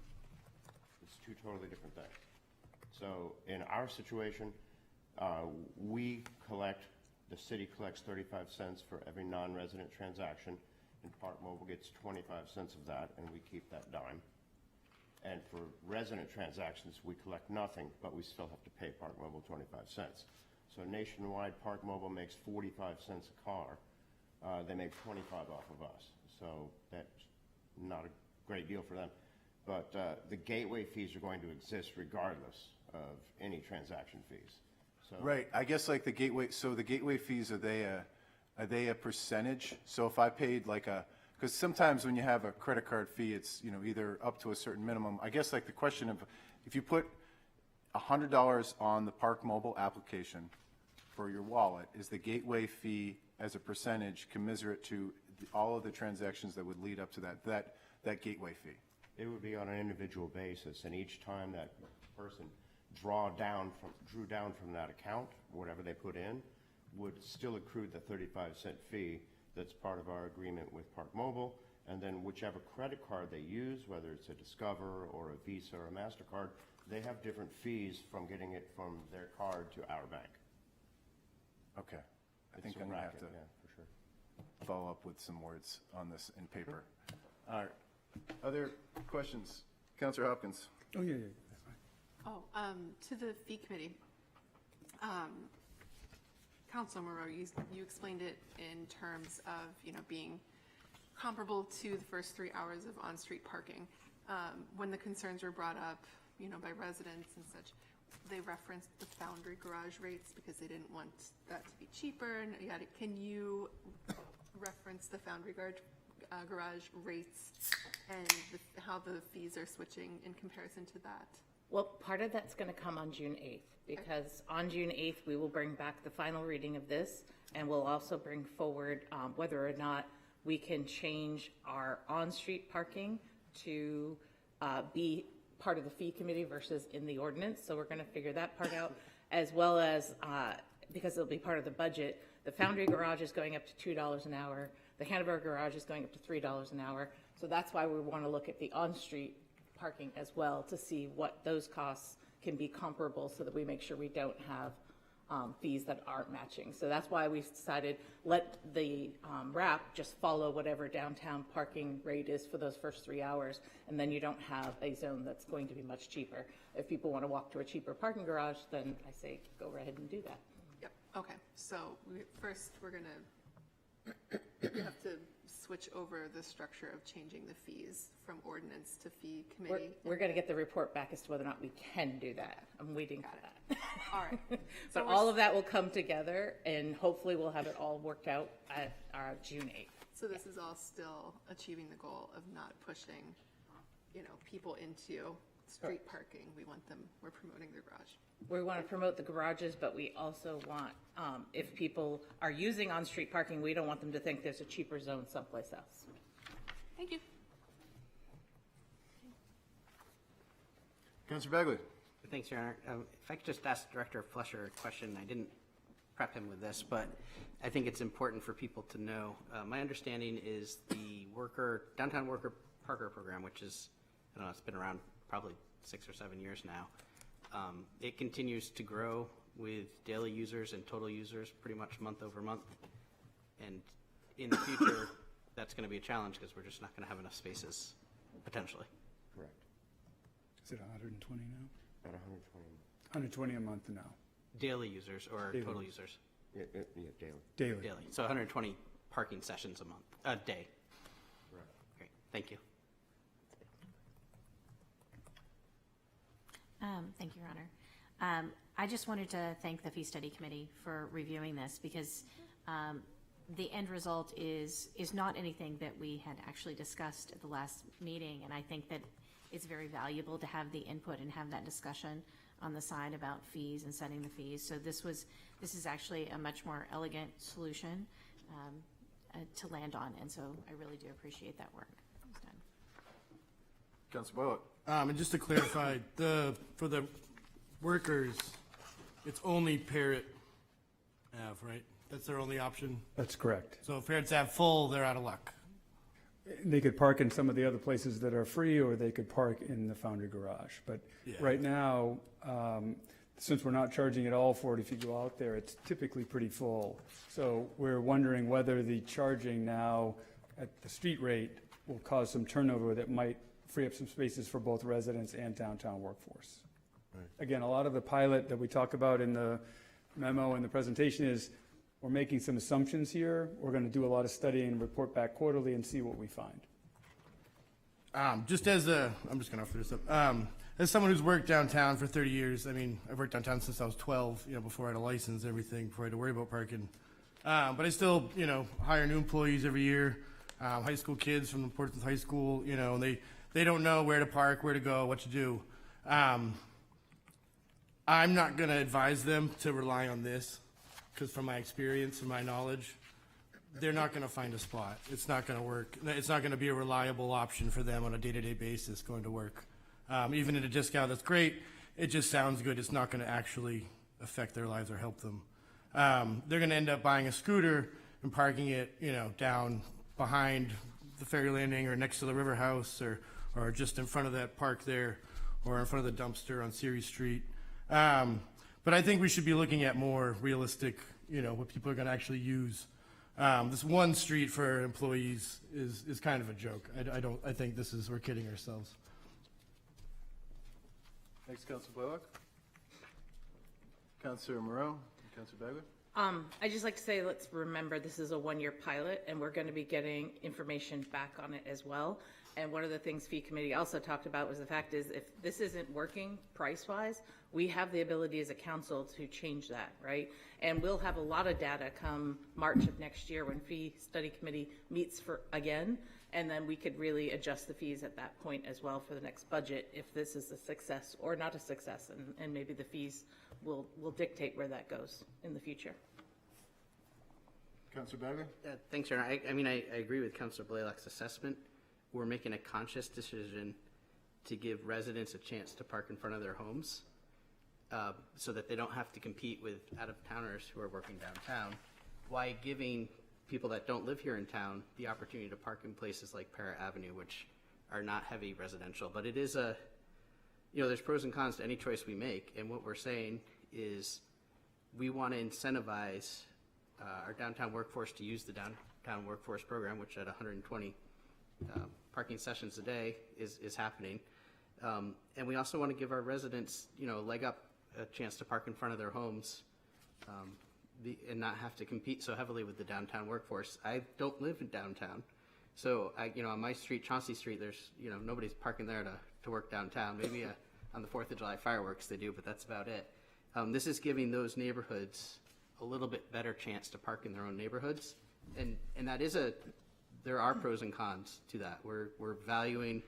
It's two totally different things. So in our situation, the city collects 35 cents for every non-resident transaction, and Park Mobile gets 25 cents of that, and we keep that dime. And for resident transactions, we collect nothing, but we still have to pay Park Mobile 25 cents. So nationwide, Park Mobile makes 45 cents a car. They make 25 off of us. So that's not a great deal for them. But the gateway fees are going to exist regardless of any transaction fees. So, right. I guess the gateway. So the gateway fees, are they a percentage? So if I paid because sometimes when you have a credit card fee, it's either up to a certain minimum. I guess the question of if you put $100 on the Park Mobile application for your wallet, is the gateway fee as a percentage commiserate to all of the transactions that would lead up to that gateway fee? It would be on an individual basis, and each time that person drew down from that account, whatever they put in, would still accrue the 35-cent fee that's part of our agreement with Park Mobile, and then whichever credit card they use, whether it's a Discover or a Visa or a MasterCard, they have different fees from getting it from their card to our bank. Okay. I think I'm going to have to for sure. follow up with some words on this in paper. All right. Other questions? Councilor Hopkins. Oh, yeah. To the fee committee. Councilor Moreau, you explained it in terms of, being comparable to the first 3 hours of on-street parking. When the concerns were brought up, by residents and such, they referenced the Foundry garage rates because they didn't want that to be cheaper and yada. Can you reference the Foundry garage rates and how the fees are switching in comparison to that? Well, part of that's going to come on June 8th, because on June 8th, we will bring back the final reading of this, and we'll also bring forward whether or not we can change our on-street parking to be part of the fee committee versus in the ordinance. So we're going to figure that part out, as well as, because it'll be part of the budget, the Foundry garage is going up to $2 an hour. The Hanover garage is going up to $3 an hour. So that's why we want to look at the on-street parking as well to see what those costs can be comparable, so that we make sure we don't have fees that aren't matching. So that's why we decided let the RAP just follow whatever downtown parking rate is for those first 3 hours, and then you don't have a zone that's going to be much cheaper. If people want to walk to a cheaper parking garage, then I say go right ahead and do that. Yep, okay, so we're gonna, we have to switch over the structure of changing the fees from ordinance to fee committee. We're going to get the report back as to whether or not we can do that. I'm waiting for that. All right. But all of that will come together, and hopefully we'll have it all worked out at our June 8th. So this is all still achieving the goal of not pushing, people into street parking. We're promoting the garage. We want to promote the garages, but we also want, if people are using on-street parking, we don't want them to think there's a cheaper zone someplace else. Thank you. Councilor Bagley. Thanks, Your Honor. If I could just ask Director Fletcher a question. I didn't prep him with this, but I think it's important for people to know. My understanding is the downtown worker parker program, which is, I don't know, it's been around probably 6 or 7 years now. It continues to grow with daily users and total users pretty much month over month. And in the future, that's going to be a challenge because we're just not going to have enough spaces, potentially. Correct. Is it 120 now? At 120. 120 a month now. Daily users or Daily. total users? Yeah, daily. Daily. Daily. So 120 parking sessions a day. Right. Great. Thank you. Thank you, Your Honor. I just wanted to thank the Fee Study Committee for reviewing this because the end result is not anything that we had actually discussed at the last meeting, and I think that it's very valuable to have the input and have that discussion on the side about fees and setting the fees. So this is actually a much more elegant solution to land on, and so I really do appreciate that work. It's done. Councilor Boyle. And just to clarify, for the workers, it's only Parrot Ave, right? That's their only option? That's correct. So if Parrot's Ave full, they're out of luck. They could park in some of the other places that are free, or they could park in the Foundry Garage. But right now, since we're not charging at all for it, if you go out there, it's typically pretty full. So we're wondering whether the charging now at the street rate will cause some turnover that might free up some spaces for both residents and downtown workforce. Right. Again, a lot of the pilot that we talk about in the memo and the presentation is we're making some assumptions here. We're going to do a lot of studying and report back quarterly and see what we find. I'm just going to offer this up. As someone who's worked downtown for 30 years, I mean, I've worked downtown since I was 12, before I had a license, everything, before I had to worry about parking. But I still, hire new employees every year, high school kids from Portsmouth High School, and they don't know where to park, where to go, what to do. I'm not going to advise them to rely on this, because from my experience and my knowledge, they're not going to find a spot. It's not going to work. It's not going to be a reliable option for them on a day-to-day basis going to work. Even at a discount, that's great. It just sounds good. It's not going to actually affect their lives or help them. They're going to end up buying a scooter and parking it, down behind the ferry landing or next to the river house or just in front of that park there or in front of the dumpster on Ceres Street. But I think we should be looking at more realistic, what people are going to actually use. This one street for employees is kind of a joke. I think we're kidding ourselves. Thanks, Councilor Blaylock. Councilor Moreau, Councilor Bagley. I'd just like to say, let's remember this is a one-year pilot, and we're going to be getting information back on it as well. And one of the things Fee Committee also talked about was the fact is if this isn't working price-wise, we have the ability as a council to change that, right? And we'll have a lot of data come March of next year when Fee Study Committee meets again, and then we could really adjust the fees at that point as well for the next budget if this is a success or not a success, and maybe the fees will dictate where that goes in the future. Councilor Bagley. Thanks, Your Honor. I agree with Councilor Blaylock's assessment. We're making a conscious decision to give residents a chance to park in front of their homes so that they don't have to compete with out-of-towners who are working downtown, while giving people that don't live here in town the opportunity to park in places like Parrot Avenue, which are not heavy residential. But it is there's pros and cons to any choice we make, and what we're saying is we want to incentivize our downtown workforce to use the downtown workforce program, which at 120 parking sessions a day is happening. And we also want to give our residents, a leg up, a chance to park in front of their homes and not have to compete so heavily with the downtown workforce. I don't live in downtown. So, on my street, Chauncey Street, there's, nobody's parking there to work downtown. Maybe on the 4th of July fireworks they do, but that's about it. This is giving those neighborhoods a little bit better chance to park in their own neighborhoods. And that is there are pros and cons to that. We're valuing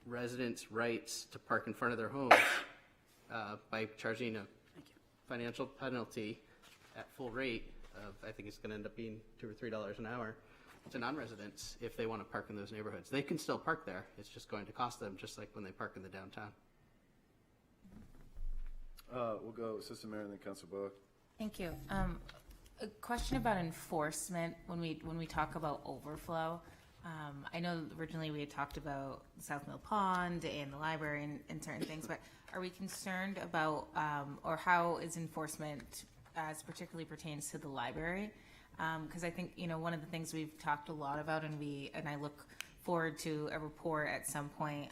residents' rights to park in front of their homes by charging a financial penalty at full rate of, I think it's going to end up being $2 or $3 an hour to non-residents if they want to park in those neighborhoods. They can still park there. It's just going to cost them, just like when they park in the downtown. We'll go Assistant Mayor and then Councilor Bullock. Thank you. A question about enforcement when we talk about overflow. I know originally we had talked about South Mill Pond and the library and certain things, but are we concerned about, or how is enforcement as particularly pertains to the library? Because I think, one of the things we've talked a lot about, and I look forward to a report at some point,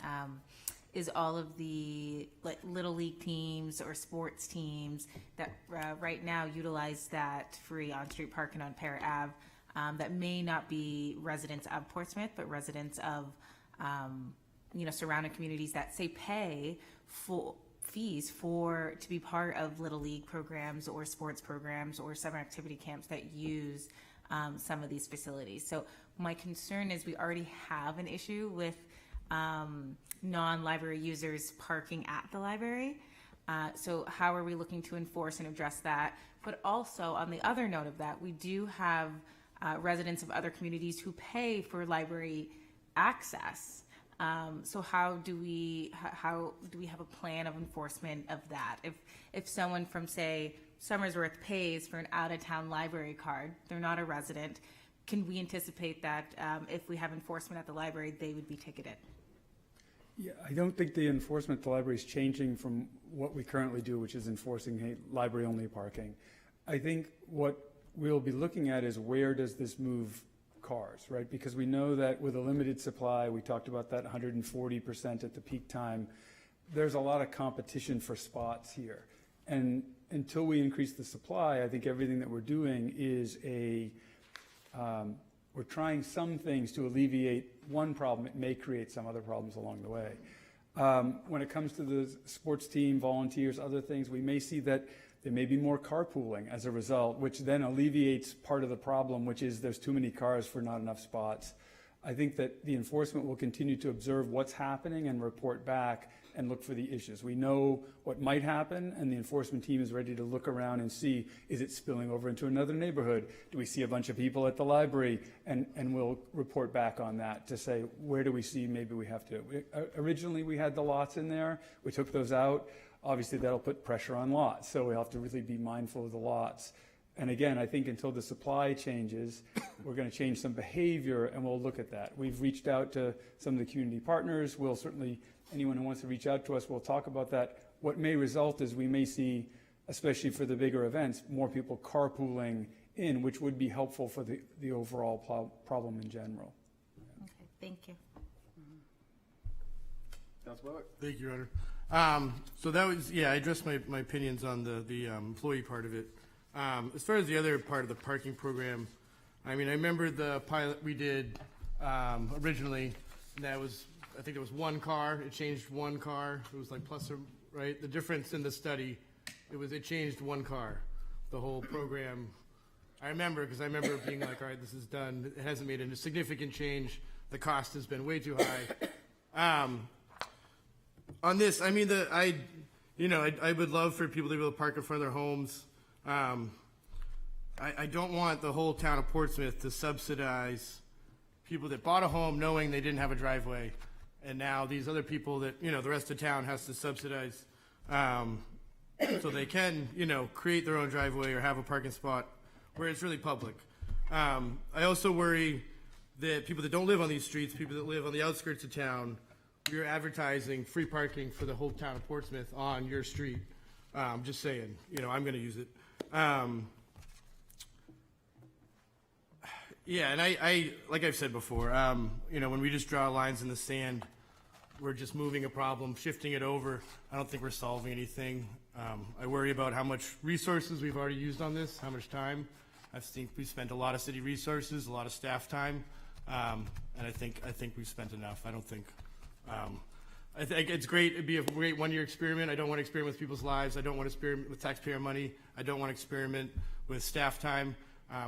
is all of the Little League teams or sports teams that right now utilize that free on-street parking on Parrott Ave, that may not be residents of Portsmouth, but residents of, surrounding communities that say pay for fees to be part of Little League programs or sports programs or summer activity camps that use some of these facilities. So my concern is we already have an issue with non-library users parking at the library. So how are we looking to enforce and address that? But also, on the other note of that, we do have residents of other communities who pay for library access. So how do we have a plan of enforcement of that? If someone from, say, Somersworth pays for an out-of-town library card, they're not a resident, can we anticipate that if we have enforcement at the library, they would be ticketed? Yeah, I don't think the enforcement at the library is changing from what we currently do, which is enforcing library-only parking. I think what we'll be looking at is where does this move cars, right? Because we know that with a limited supply, we talked about that 140% at the peak time, there's a lot of competition for spots here. And until we increase the supply, I think everything that we're doing is we're trying some things to alleviate one problem. It may create some other problems along the way. When it comes to the sports team, volunteers, other things, we may see that there may be more carpooling as a result, which then alleviates part of the problem, which is there's too many cars for not enough spots. I think that the enforcement will continue to observe what's happening and report back and look for the issues. We know what might happen, and the enforcement team is ready to look around and see, is it spilling over into another neighborhood? Do we see a bunch of people at the library? And we'll report back on that to say, where do we see maybe we have to? Originally, we had the lots in there. We took those out. Obviously, that'll put pressure on lots, so we have to really be mindful of the lots. And again, I think until the supply changes, we're going to change some behavior, and we'll look at that. We've reached out to some of the community partners. We'll certainly, anyone who wants to reach out to us, we'll talk about that. What may result is we may see, especially for the bigger events, more people carpooling in, which would be helpful for the overall problem in general. Okay, thank you. Councilor Bullock. Thank you, Your Honor. So that was, I addressed my opinions on the employee part of it. As far as the other part of the parking program, I mean, I remember the pilot we did originally, and that was, I think it was one car. It changed one car. It was like plus or, right? The difference in the study, it changed one car. The whole program, I remember, because I remember being like, all right, this is done. It hasn't made a significant change. The cost has been way too high. On this, I mean, I would love for people to be able to park in front of their homes. I don't want the whole town of Portsmouth to subsidize people that bought a home knowing they didn't have a driveway, and now these other people that, the rest of town has to subsidize so they can, create their own driveway or have a parking spot where it's really public. I also worry that people that don't live on these streets, people that live on the outskirts of town, you're advertising free parking for the whole town of Portsmouth on your street. Just saying, I'm going to use it. Yeah, and I like I've said before, when we just draw lines in the sand, we're just moving a problem, shifting it over. I don't think we're solving anything. I worry about how much resources we've already used on this, how much time. I think we've spent a lot of city resources, a lot of staff time, and I think we've spent enough. I don't think. I think it's great. It'd be a great one-year experiment. I don't want to experiment with people's lives. I don't want to experiment with taxpayer money. I don't want to experiment with staff time.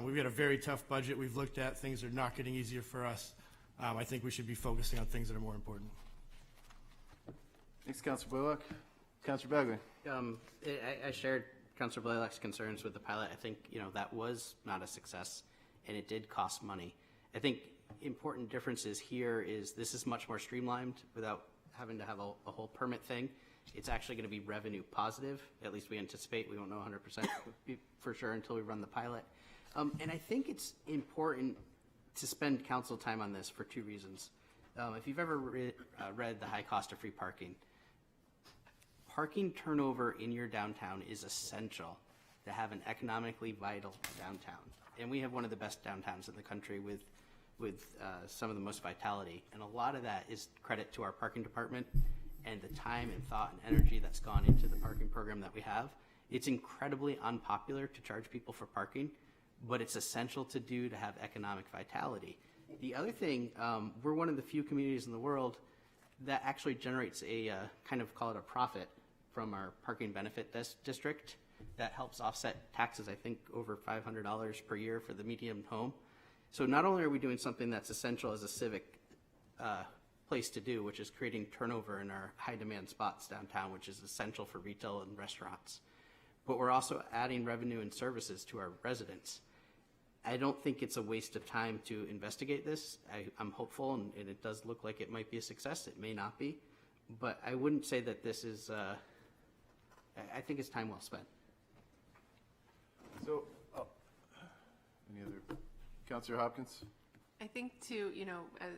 We've got a very tough budget we've looked at. Things are not getting easier for us. I think we should be focusing on things that are more important. Thanks, Councilor Blaylock. Councilor Bagley. I shared Councilor Blaylock's concerns with the pilot. I think, that was not a success, and it did cost money. I think important differences here is this is much more streamlined without having to have a whole permit thing. It's actually going to be revenue positive. At least we anticipate. We won't know 100% for sure until we run the pilot. And I think it's important to spend council time on this for two reasons. If you've ever read The High Cost of Free Parking, parking turnover in your downtown is essential to have an economically vital downtown. And we have one of the best downtowns in the country with some of the most vitality. And a lot of that is credit to our parking department and the time and thought and energy that's gone into the parking program that we have. It's incredibly unpopular to charge people for parking, but it's essential to do to have economic vitality. The other thing, we're one of the few communities in the world that actually generates a kind of call it a profit from our parking benefit district that helps offset taxes, I think over $500 per year for the median home. So not only are we doing something that's essential as a civic place to do, which is creating turnover in our high demand spots downtown, which is essential for retail and restaurants, but we're also adding revenue and services to our residents. I don't think it's a waste of time to investigate this. I'm hopeful, and it does look like it might be a success. It may not be, but I wouldn't say that this is, I think it's time well spent. So, any other, Councilor Hopkins? I think too,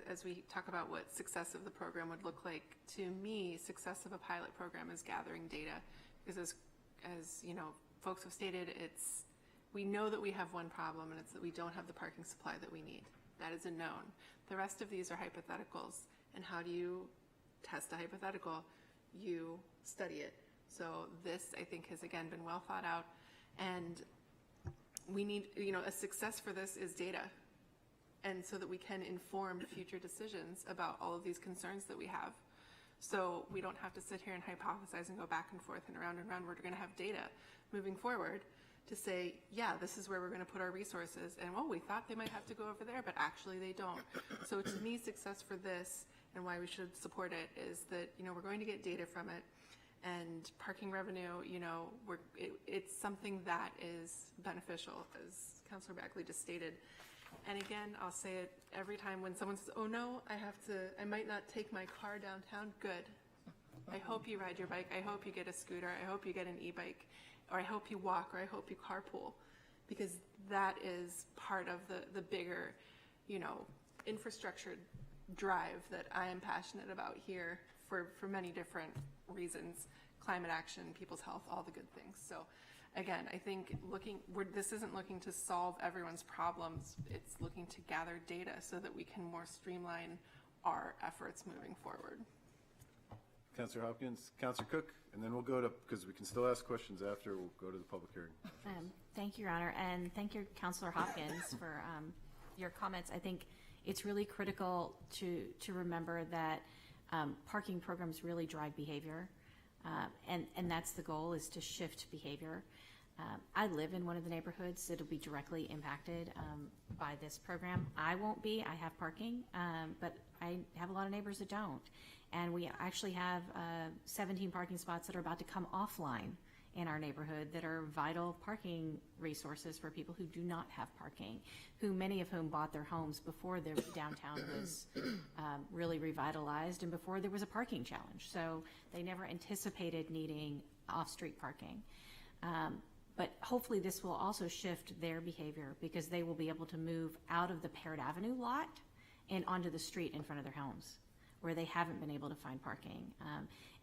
as we talk about what success of the program would look like, to me, success of a pilot program is gathering data. Because as folks have stated, we know that we have one problem, and it's that we don't have the parking supply that we need. That is a known. The rest of these are hypotheticals. And how do you test a hypothetical? You study it. So this, I think, has again been well thought out. And we need, a success for this is data. And so that we can inform future decisions about all of these concerns that we have. So we don't have to sit here and hypothesize and go back and forth and around. We're going to have data moving forward to say, yeah, this is where we're going to put our resources. And, we thought they might have to go over there, but actually they don't. So to me, success for this and why we should support it is that, we're going to get data from it. And parking revenue, it's something that is beneficial, as Councilor Bagley just stated. And again, I'll say it every time when someone says, oh no, I might not take my car downtown. Good. I hope you ride your bike. I hope you get a scooter. I hope you get an e-bike, or I hope you walk, or I hope you carpool, because that is part of the bigger, infrastructure drive that I am passionate about here for many different reasons: climate action, people's health, all the good things. So again, I think this isn't looking to solve everyone's problems. It's looking to gather data so that we can more streamline our efforts moving forward. Councilor Hopkins, Councilor Cook, and then we'll go to, because we can still ask questions after, we'll go to the public hearing. Thank you, Your Honor, and thank you, Councilor Hopkins, for your comments. I think it's really critical to remember that parking programs really drive behavior, and that's the goal, is to shift behavior. I live in one of the neighborhoods that'll be directly impacted by this program. I won't be. I have parking, but I have a lot of neighbors that don't. And we actually have 17 parking spots that are about to come offline in our neighborhood that are vital parking resources for people who do not have parking, many of whom bought their homes before their downtown was really revitalized and before there was a parking challenge. So they never anticipated needing off-street parking. But hopefully this will also shift their behavior, because they will be able to move out of the Parrott Avenue lot and onto the street in front of their homes, where they haven't been able to find parking.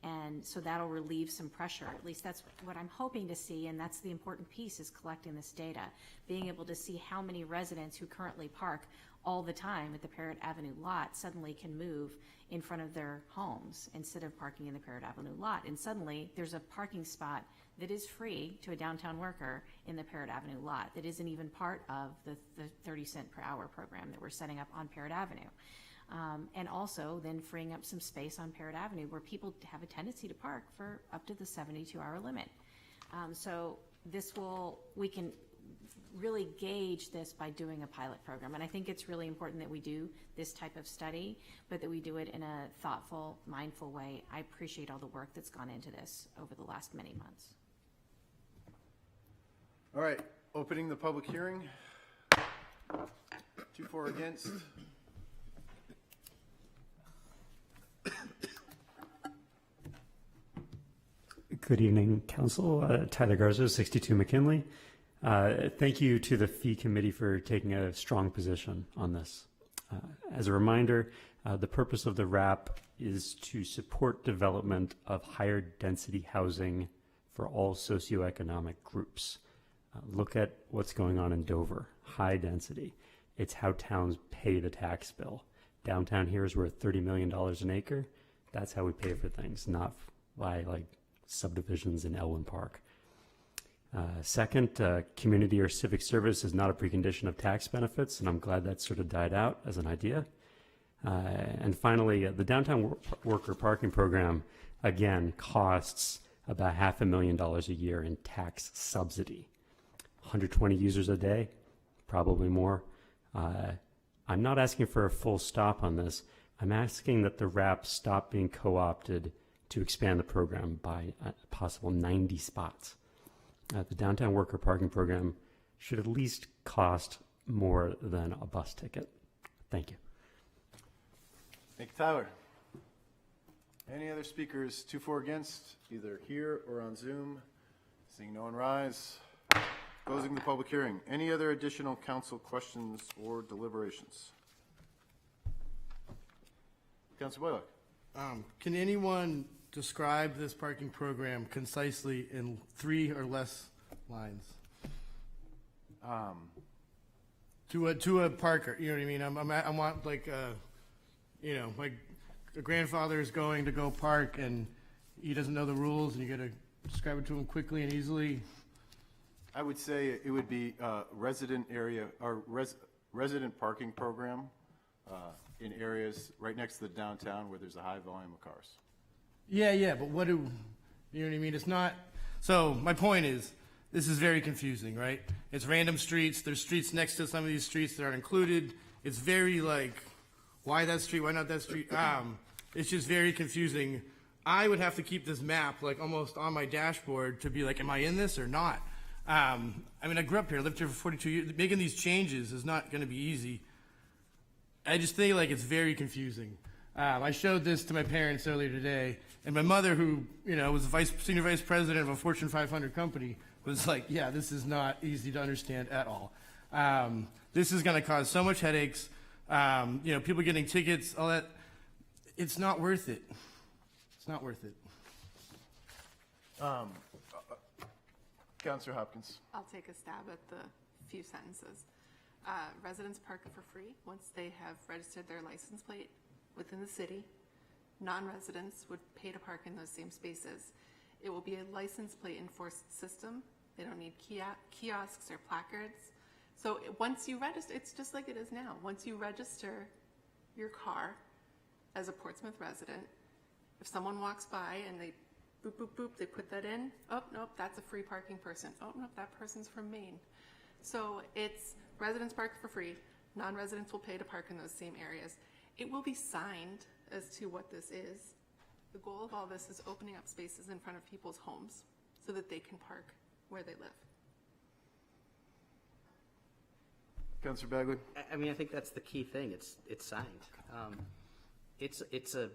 And so that'll relieve some pressure. At least that's what I'm hoping to see, and that's the important piece, is collecting this data, being able to see how many residents who currently park all the time at the Parrott Avenue lot suddenly can move in front of their homes instead of parking in the Parrott Avenue lot. And suddenly there's a parking spot that is free to a downtown worker in the Parrott Avenue lot that isn't even part of the 30 cent per hour program that we're setting up on Parrott Avenue. And also then freeing up some space on Parrott Avenue where people have a tendency to park for up to the 72-hour limit. So we can really gauge this by doing a pilot program. And I think it's really important that we do this type of study, but that we do it in a thoughtful, mindful way. I appreciate all the work that's gone into this over the last many months. All right, opening the public hearing. 2 for, against. Good evening, Council. Tyler Garza, 62 McKinley. Thank you to the fee committee for taking a strong position on this. As a reminder, the purpose of the RAP is to support development of higher density housing for all socioeconomic groups. Look at what's going on in Dover, high density. It's how towns pay the tax bill. Downtown here is worth $30 million an acre. That's how we pay for things, not by like subdivisions in Elwyn Park. Second, community or civic service is not a precondition of tax benefits, and I'm glad that sort of died out as an idea. And finally, the downtown worker parking program, again, costs about $500,000 a year in tax subsidy. 120 users a day, probably more. I'm not asking for a full stop on this. I'm asking that the RAP stop being co-opted to expand the program by a possible 90 spots. The downtown worker parking program should at least cost more than a bus ticket. Thank you. Thank you, Tyler. Any other speakers, 2 for, against, either here or on Zoom? Seeing no one rise. Closing the public hearing. Any other additional council questions or deliberations? Councilor Boylock. Can anyone describe this parking program concisely in 3 or less lines? To a parker, you know what I mean? I want like like a grandfather is going to go park and he doesn't know the rules, and you got to describe it to him quickly and easily. I would say it would be resident area or resident parking program in areas right next to the downtown where there's a high volume of cars. Yeah, but you know what I mean? It's not, so my point is, this is very confusing, right? It's random streets, there's streets next to some of these streets that aren't included. It's very like, why that street, why not that street? It's just very confusing. I would have to keep this map like almost on my dashboard to be like, am I in this or not? I mean, I grew up here, lived here for 42 years. Making these changes is not gonna be easy. I just think like it's very confusing. I showed this to my parents earlier today, and my mother, who was senior vice president of a Fortune 500 company, was like, "Yeah, this is not easy to understand at all. This is going to cause so much headaches. People getting tickets, all that. It's not worth it. It's not worth it." Councilor Hopkins. I'll take a stab at the few sentences. Residents park for free once they have registered their license plate within the city. Non-residents would pay to park in those same spaces. It will be a license plate enforced system. They don't need kiosks or placards. So once you register, it's just like it is now. Once you register your car as a Portsmouth resident, if someone walks by and they boop, boop, boop, they put that in, oh, nope, that's a free parking person. Oh, nope, that person's from Maine. So it's residents park for free. Non-residents will pay to park in those same areas. It will be signed as to what this is. The goal of all this is opening up spaces in front of people's homes so that they can park where they live. Councilor Bagley. I mean, I think that's the key thing. It's signed. It's a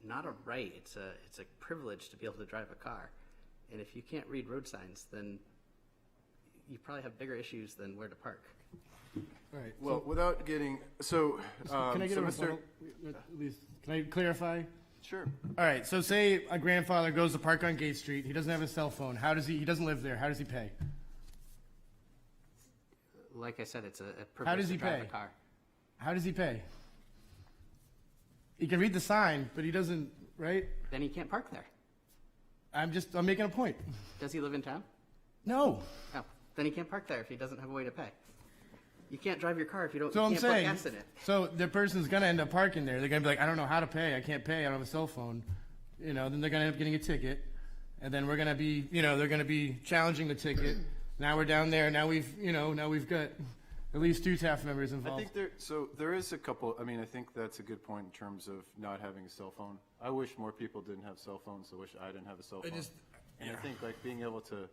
not a right. It's a privilege to be able to drive a car. And if you can't read road signs, then you probably have bigger issues than where to park. All right. Well, without getting, so, Can I get so a Mr. rebuttal? At least, can I clarify? Sure. All right, so say a grandfather goes to park on Gate Street, he doesn't have a cell phone, how does he doesn't live there, how does he pay? Like I said, it's a How privilege does to he drive pay? a car. How does he pay? He can read the sign, but he doesn't, right? Then he can't park there. I'm making a point. Does he live in town? No. No. Then he can't park there if he doesn't have a way to pay. You can't drive your car if you don't. So you I'm can't saying, put gas in it. so the person's gonna end up parking there. They're gonna be like, I don't know how to pay. I can't pay. I don't have a cell phone. You know, then they're gonna end up getting a ticket, and then we're gonna be, they're gonna be challenging the ticket. Now we're down there. Now we've got at least 2 staff members I involved. think there is a couple, I mean, I think that's a good point in terms of not having a cell phone. I wish more people didn't have cell phones. I wish I didn't have a cell phone. And I think like being able to,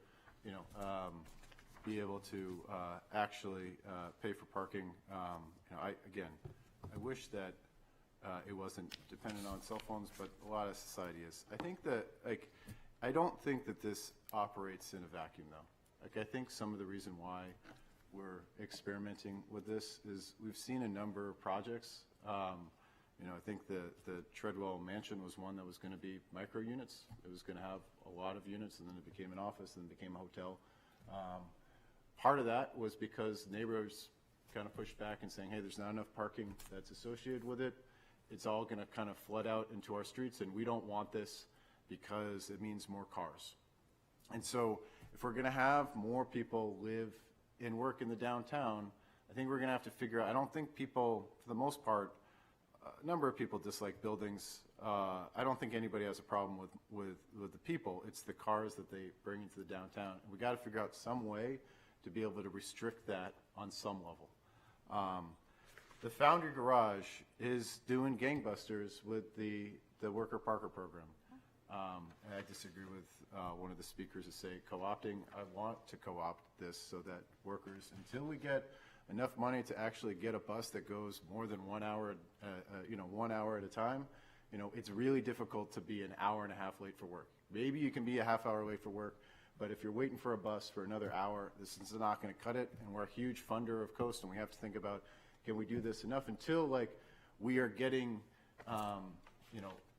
actually pay for parking, I wish that it wasn't dependent on cell phones, but a lot of society is. I think that, I don't think that this operates in a vacuum though. I think some of the reason why we're experimenting with this is we've seen a number of projects. I think the Treadwell Mansion was one that was going to be micro units. It was going to have a lot of units, and then it became an office, and then it became a hotel. Part of that was because neighbors kind of pushed back and saying, hey, there's not enough parking that's associated with it. It's all going to kind of flood out into our streets, and we don't want this because it means more cars. And so if we're going to have more people live and work in the downtown, I think we're going to have to figure out, I don't think people, for the most part, a number of people dislike buildings. I don't think anybody has a problem with the people. It's the cars that they bring into the downtown. And we got to figure out some way to be able to restrict that on some level. The Foundry Garage is doing gangbusters with the Worker Parker program. And I disagree with one of the speakers to say co-opting. I want to co-opt this so that workers, until we get enough money to actually get a bus that goes more than 1 hour, 1 hour at a time, it's really difficult to be an hour and a half late for work. Maybe you can be a half hour late for work, but if you're waiting for a bus for another hour, this is not going to cut it. And we're a huge funder of Coast, and we have to think about, can we do this enough until we are getting,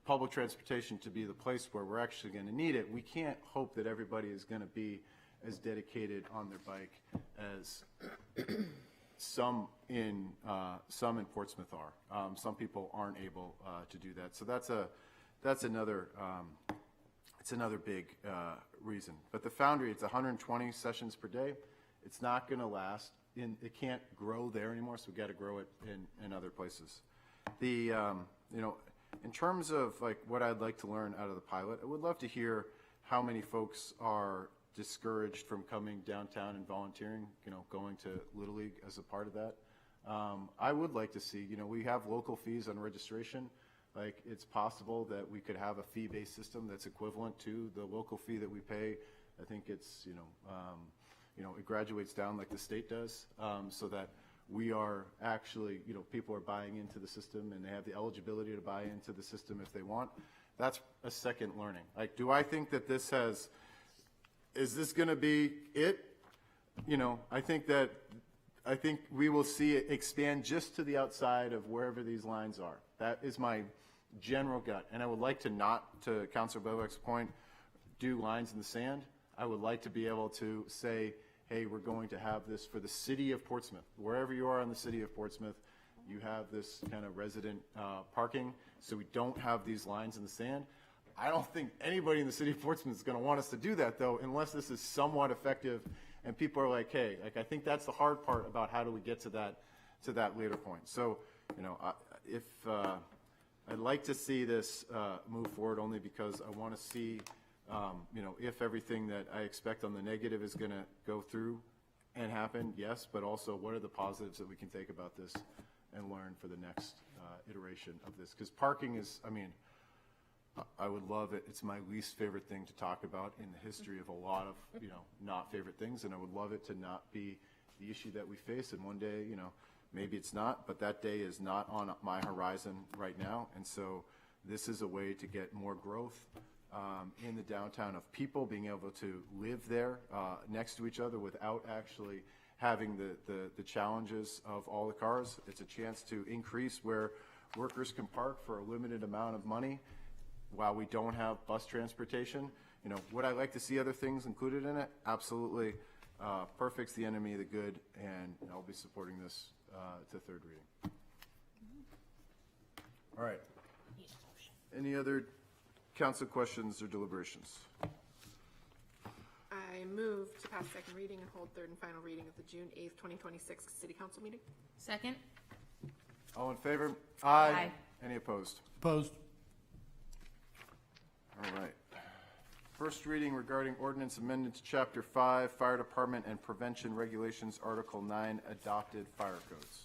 public transportation to be the place where we're actually going to need it. We can't hope that everybody is going to be as dedicated on their bike as some in Portsmouth are. Some people aren't able to do that. So that's another it's another big reason. But the Foundry, it's 120 sessions per day. It's not going to last. It can't grow there anymore, so we got to grow it in other places. In terms of what I'd like to learn out of the pilot, I would love to hear how many folks are discouraged from coming downtown and volunteering, going to Little League as a part of that. I would like to see, we have local fees on registration. It's possible that we could have a fee-based system that's equivalent to the local fee that we pay. I think it's, it graduates down like the state does, so that we are actually, people are buying into the system and they have the eligibility to buy into the system if they want. That's a second learning. Do I think that is this going to be it? I think we will see it expand just to the outside of wherever these lines are. That is my general gut. And I would like to not, to Councilor Bowick's point, do lines in the sand. I would like to be able to say, hey, we're going to have this for the city of Portsmouth. Wherever you are in the city of Portsmouth, you have this kind of resident parking, so we don't have these lines in the sand. I don't think anybody in the city of Portsmouth is going to want us to do that, though, unless this is somewhat effective and people are like, hey, I think that's the hard part about how do we get to that later point. So, I'd like to see this move forward only because I want to see if everything that I expect on the negative is going to go through and happen, yes, but also what are the positives that we can take about this and learn for the next iteration of this. Because parking is, I would love it. It's my least favorite thing to talk about in the history of a lot of, not favorite things, and I would love it to not be the issue that we face. And one day, maybe it's not, but that day is not on my horizon right now. And so this is a way to get more growth in the downtown of people being able to live there next to each other without actually having the challenges of all the cars. It's a chance to increase where workers can park for a limited amount of money while we don't have bus transportation. You know, would I like to see other things included in it? Absolutely. Perfect's the enemy of the good, and I'll be supporting this to third reading. All right. Any other council questions or deliberations? I move to pass second reading and hold third and final reading of the June 8th, 2026 City Council meeting. Second? All in favor? Aye. Any opposed? Opposed. All right. First reading regarding ordinance amendment to Chapter 5, Fire Department and Prevention Regulations, Article 9, adopted fire codes.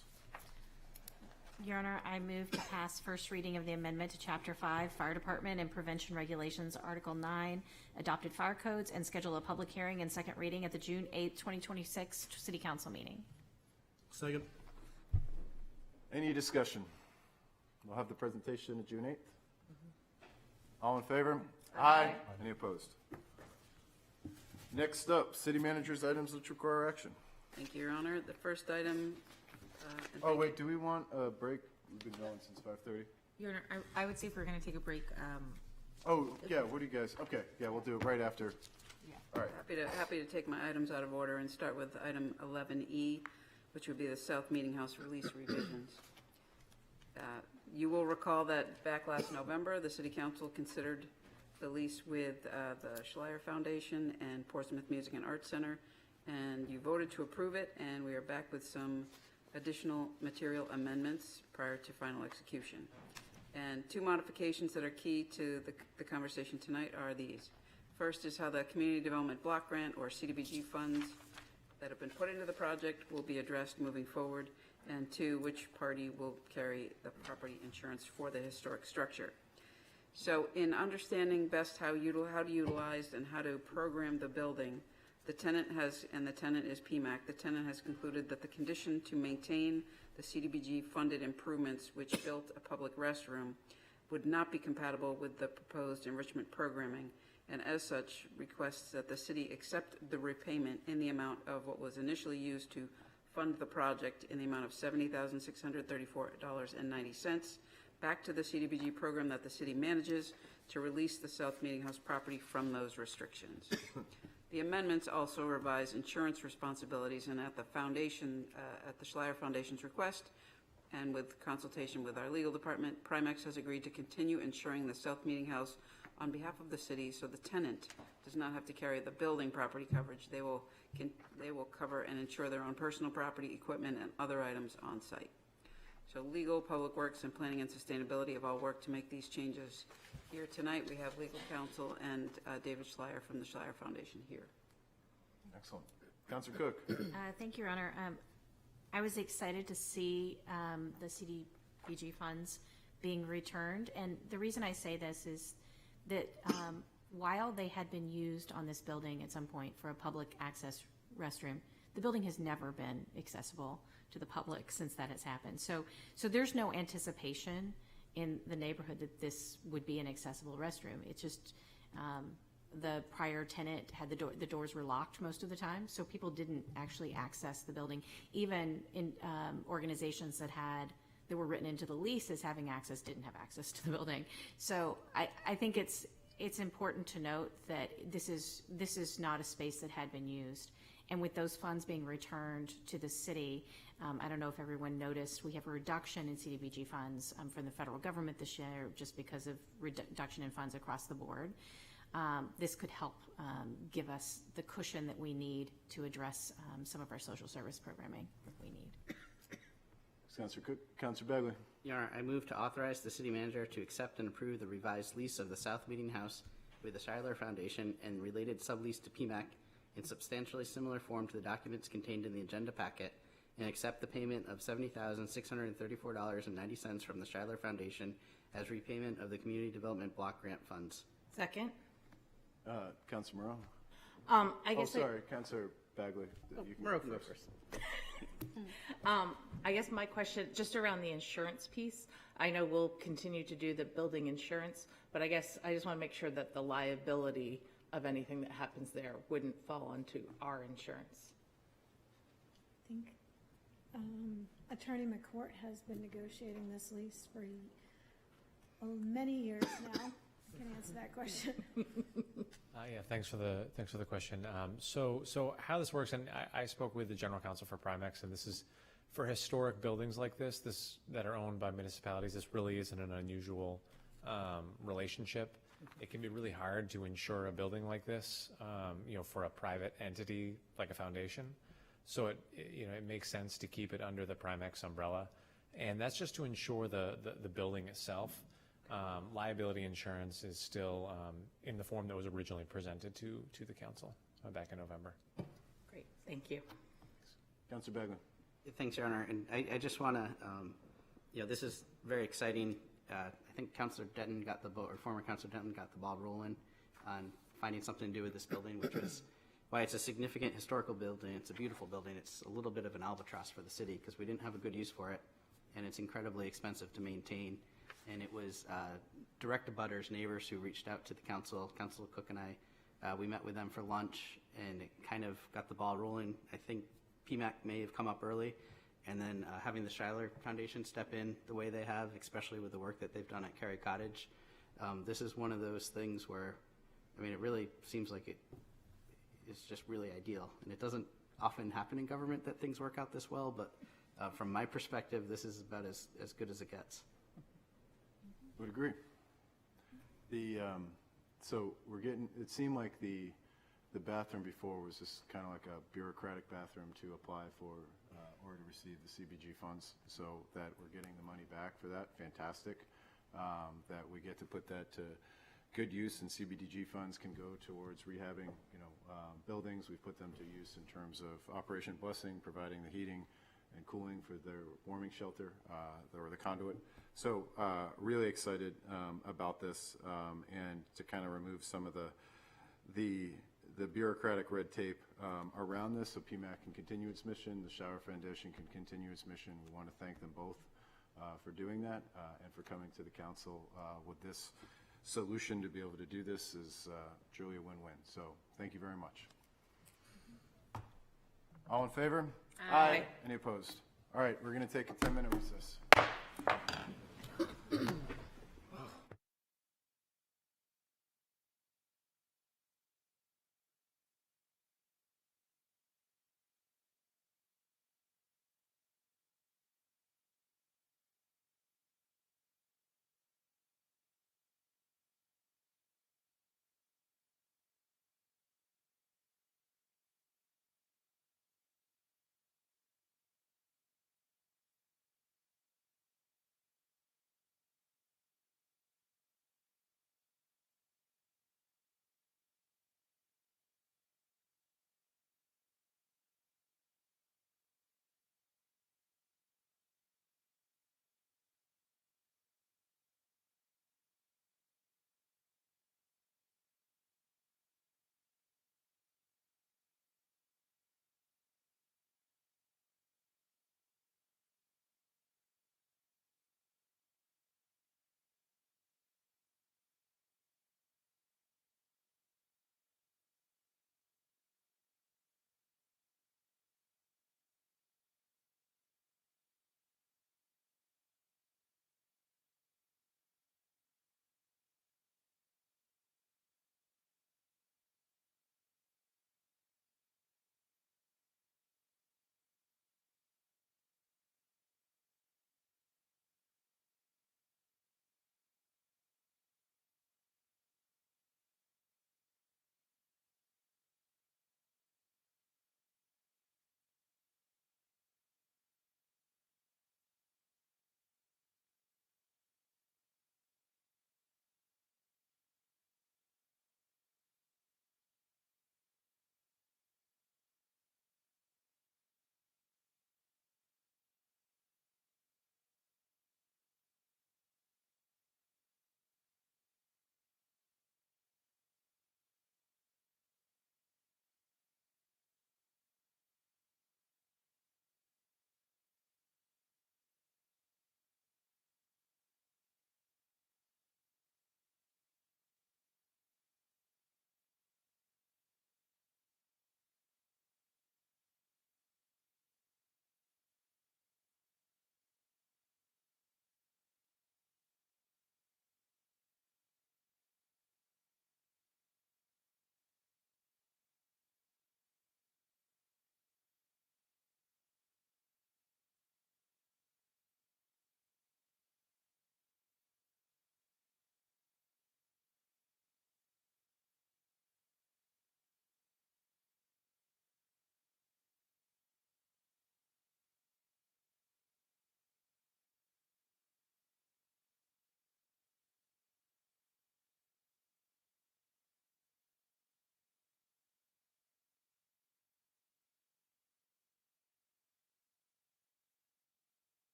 Your Honor, I move to pass first reading of the amendment to Chapter 5, Fire Department and Prevention Regulations, Article 9, adopted fire codes, and schedule a public hearing and second reading at the June 8th, 2026 City Council meeting. Second. Any discussion? We'll have the presentation on June 8th. All in favor? Aye. Any opposed? Next up, city manager's items which require action. Thank you, Your Honor. The first item. Oh, wait, do we want a break? We've been going since 5:30. Your Honor, I would say if we're going to take a break, Oh, yeah, what do you guys, okay, yeah, we'll do it right after. All right. Happy to take my items out of order and start with item 11E, which would be the South Meeting House release revisions. You will recall that back last November, the City Council considered the lease with the Schleier Foundation and Portsmouth Music and Arts Center, and you voted to approve it, and we are back with some additional material amendments prior to final execution. And two modifications that are key to the conversation tonight are these. First is how the Community Development Block Grant, or CDBG funds, that have been put into the project will be addressed moving forward, and two, which party will carry the property insurance for the historic structure. So in understanding best how to utilize and how to program the building, the tenant has, and the tenant is PMAC, the tenant has concluded that the condition to maintain the CDBG funded improvements which built a public restroom would not be compatible with the proposed enrichment programming, and as such requests that the city accept the repayment in the amount of what was initially used to fund the project in the amount of $70,634.90 back to the CDBG program that the city manages to release the South Meeting House property from those restrictions. The amendments also revise insurance responsibilities, and at the foundation, at the Schleier Foundation's request, and with consultation with our legal department, Primex has agreed to continue insuring the South Meeting House on behalf of the city, so the tenant does not have to carry the building property coverage. They will cover and insure their own personal property, equipment, and other items on site. So legal, public works, and planning and sustainability have all worked to make these changes. Here tonight, we have legal counsel and David Schleier from the Schleier Foundation here. Excellent. Councilor Cook. Thank you, Your Honor. I was excited to see the CDBG funds being returned, and the reason I say this is that while they had been used on this building at some point for a public access restroom, the building has never been accessible to the public since that has happened. So there's no anticipation in the neighborhood that this would be an accessible restroom. It's just the prior tenant had the doors were locked most of the time, so people didn't actually access the building. Even in organizations that were written into the lease as having access didn't have access to the building. So I think it's important to note that this is not a space that had been used. And with those funds being returned to the city, I don't know if everyone noticed, we have a reduction in CDBG funds from the federal government this year just because of reduction in funds across the board. This could help give us the cushion that we need to address some of our social service programming that we need. Councilor Cook. Councilor Bagley. Your Honor, I move to authorize the city manager to accept and approve the revised lease of the South Meeting House with the Schleier Foundation and related sublease to PMAC in substantially similar form to the documents contained in the agenda packet, and accept the payment of $70,634.90 from the Schleier Foundation as repayment of the Community Development Block Grant funds. Second. Councilor Moreau. I guess Councilor Bagley. Moreau first. I guess my question, just around the insurance piece, I know we'll continue to do the building insurance, but I guess I just want to make sure that the liability of anything that happens there wouldn't fall onto our insurance. think Attorney McCourt has been negotiating this lease for many years now. I can answer that question. Yeah, thanks for the question. So how this works, and I spoke with the general counsel for Primex, and this is for historic buildings like this that are owned by municipalities. This really isn't an unusual relationship. It can be really hard to insure a building like this, for a private entity like a foundation. So it makes sense to keep it under the Primex umbrella, and that's just to insure the building itself. Liability insurance is still in the form that was originally presented to the council back in November. Great, thank you. Councilor Bagman. Thanks, Your Honor. And I just want to, this is very exciting. I think Councilor Denton got the vote, or former Councilor Denton got the ball rolling on finding something to do with this building, which is why it's a significant historical building. It's a beautiful building. It's a little bit of an albatross for the city because we didn't have a good use for it, and it's incredibly expensive to maintain. And it was direct abutters, neighbors who reached out to the council. Councilor Cook and I, we met with them for lunch, and it kind of got the ball rolling. I think PMAC may have come up early, and then having the Schuyler Foundation step in the way they have, especially with the work that they've done at Cary Cottage. This is one of those things where, it really seems like it is just really ideal. And it doesn't often happen in government that things work out this well, but from my perspective, this is about as good as it gets. Would agree. So it seemed like the bathroom before was just kind of like a bureaucratic bathroom to apply for or to receive the CBG funds. So that we're getting the money back for that, fantastic. That we get to put that to good use, and CBDG funds can go towards rehabbing, buildings. We put them to use in terms of Operation Blessing, providing the heating and cooling for their warming shelter or the conduit. So really excited about this, and to kind of remove some of the bureaucratic red tape around this, so PMAC can continue its mission, the Schuyler Foundation can continue its mission. We want to thank them both for doing that and for coming to the council with this solution to be able to do this is truly a win-win. So thank you very much. All in favor? Aye. Any opposed? All right, we're going to take a 10-minute recess.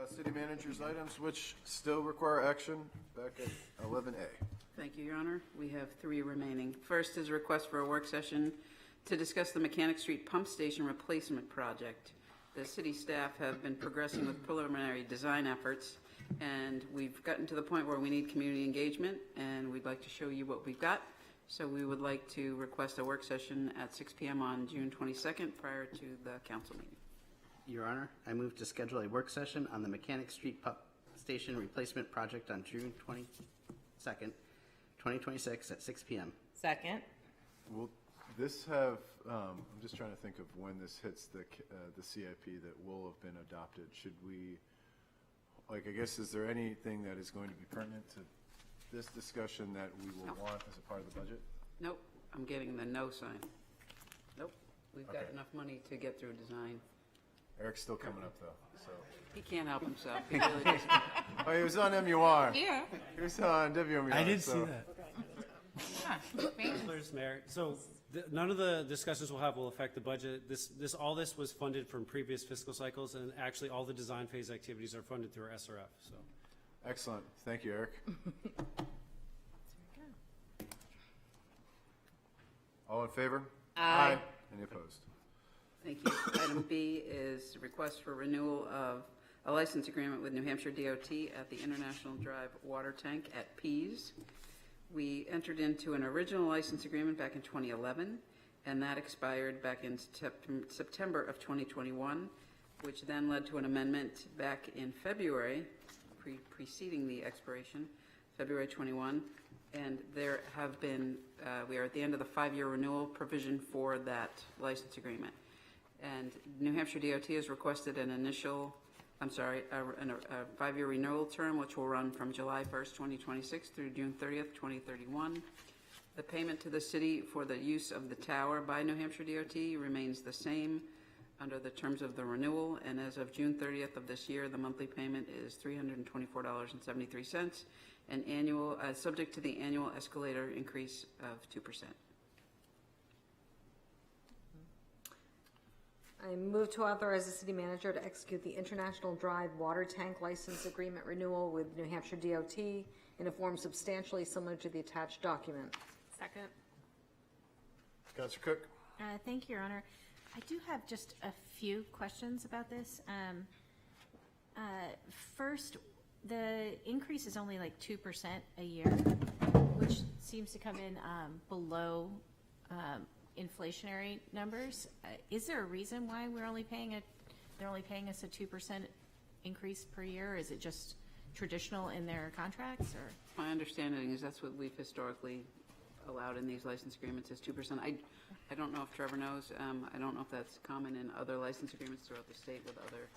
city manager's items, which still require action, back at 11A. Thank you, Your Honor. We have 3 remaining. First is a request for a work session to discuss the Mechanic Street Pump Station Replacement Project. The city staff have been progressing with preliminary design efforts, and we've gotten to the point where we need community engagement, and we'd like to show you what we've got. So we would like to request a work session at 6 p.m. on June 22nd prior to the council meeting. Your Honor, I move to schedule a work session on the Mechanic Street Pump Station Replacement Project on June 22nd, 2026 at 6 p.m. Second. Will this have, I'm just trying to think of when this hits the CIP that will have been adopted. Should we, like, I guess, is there anything that is going to be pertinent to this discussion that we will want as a part of the budget? Nope, I'm getting the no sign. Nope, we've got Okay. enough money to get through design. Eric's still coming up, though, so. He can't help himself. He really just, Oh, he was on MUR. Here. He was on WMUR. I did see so- that. Councilors, Mayor, so none of the discussions we'll have will affect the budget. All this was funded from previous fiscal cycles, and actually all the design phase activities are funded through our SRF, so. Excellent. Thank you, Eric. All in favor? Aye. Any opposed? Thank you. Item B is request for renewal of a license agreement with New Hampshire DOT at the International Drive Water Tank at Pease. We entered into an original license agreement back in 2011, and that expired back in September of 2021, which then led to an amendment back in February, preceding the expiration, February 21, and there have been, we are at the end of the 5-year renewal provision for that license agreement. And New Hampshire DOT has requested a 5-year renewal term, which will run from July 1st, 2026 through June 30th, 2031. The payment to the city for the use of the tower by New Hampshire DOT remains the same under the terms of the renewal, and as of June 30th of this year, the monthly payment is $324.73, and annual, subject to the annual escalator increase of 2%. I move to authorize the city manager to execute the International Drive Water Tank License Agreement Renewal with New Hampshire DOT in a form substantially similar to the attached document. Second. Councilor Cook? Thank you, Your Honor. I do have just a few questions about this. First, the increase is only like 2% a year, which seems to come in below inflationary numbers. Is there a reason why they're only paying us a 2% increase per year? Or is it just traditional in their contracts, or? My understanding is that's what we've historically allowed in these license agreements is 2%. I don't know if Trevor knows. I don't know if that's common in other license agreements throughout the state with other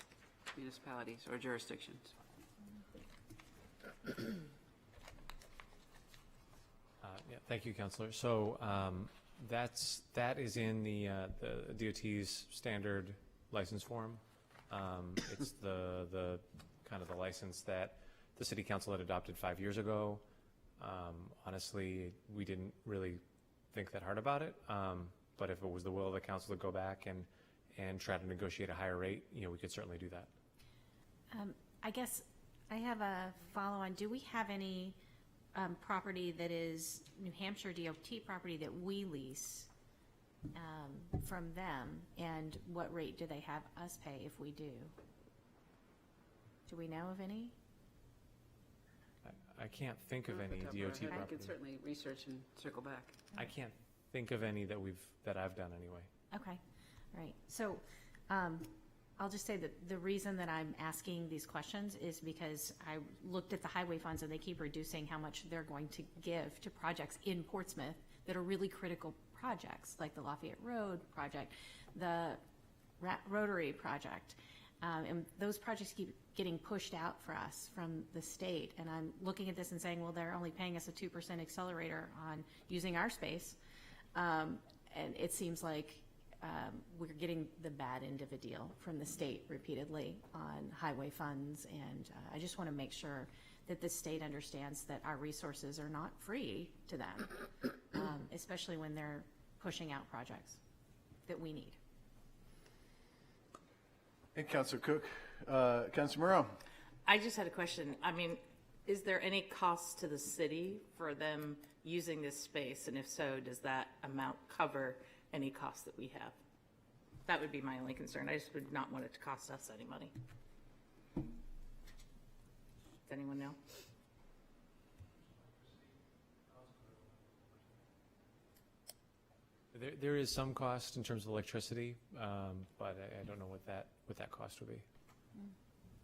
municipalities or jurisdictions. Yeah, thank you, Councilor. So that is in the DOT's standard license form. It's the kind of the license that the City Council had adopted 5 years ago. Honestly, we didn't really think that hard about it. But if it was the will of the council to go back and try to negotiate a higher rate, we could certainly do that. I guess I have a follow-on. Do we have any property that is New Hampshire DOT property that we lease from them, and what rate do they have us pay if we do? Do we know of any? I can't think of any DOT I property. can certainly research and circle back. I can't think of any that I've done anyway. Okay, all right. So I'll just say that the reason that I'm asking these questions is because I looked at the highway funds, and they keep reducing how much they're going to give to projects in Portsmouth that are really critical projects, like the Lafayette Road project, the Rotary project. And those projects keep getting pushed out for us from the state. And I'm looking at this and saying, well, they're only paying us a 2% accelerator on using our space. And it seems like we're getting the bad end of a deal from the state repeatedly on highway funds. And I just want to make sure that the state understands that our resources are not free to them, especially when they're pushing out projects that we need. Hey, Councilor Cook. Councilor Moreau? I just had a question. I mean, is there any cost to the city for them using this space? And if so, does that amount cover any costs that we have? That would be my only concern. I just would not want it to cost us any money. Does anyone know? There is some cost in terms of electricity, but I don't know what that cost would be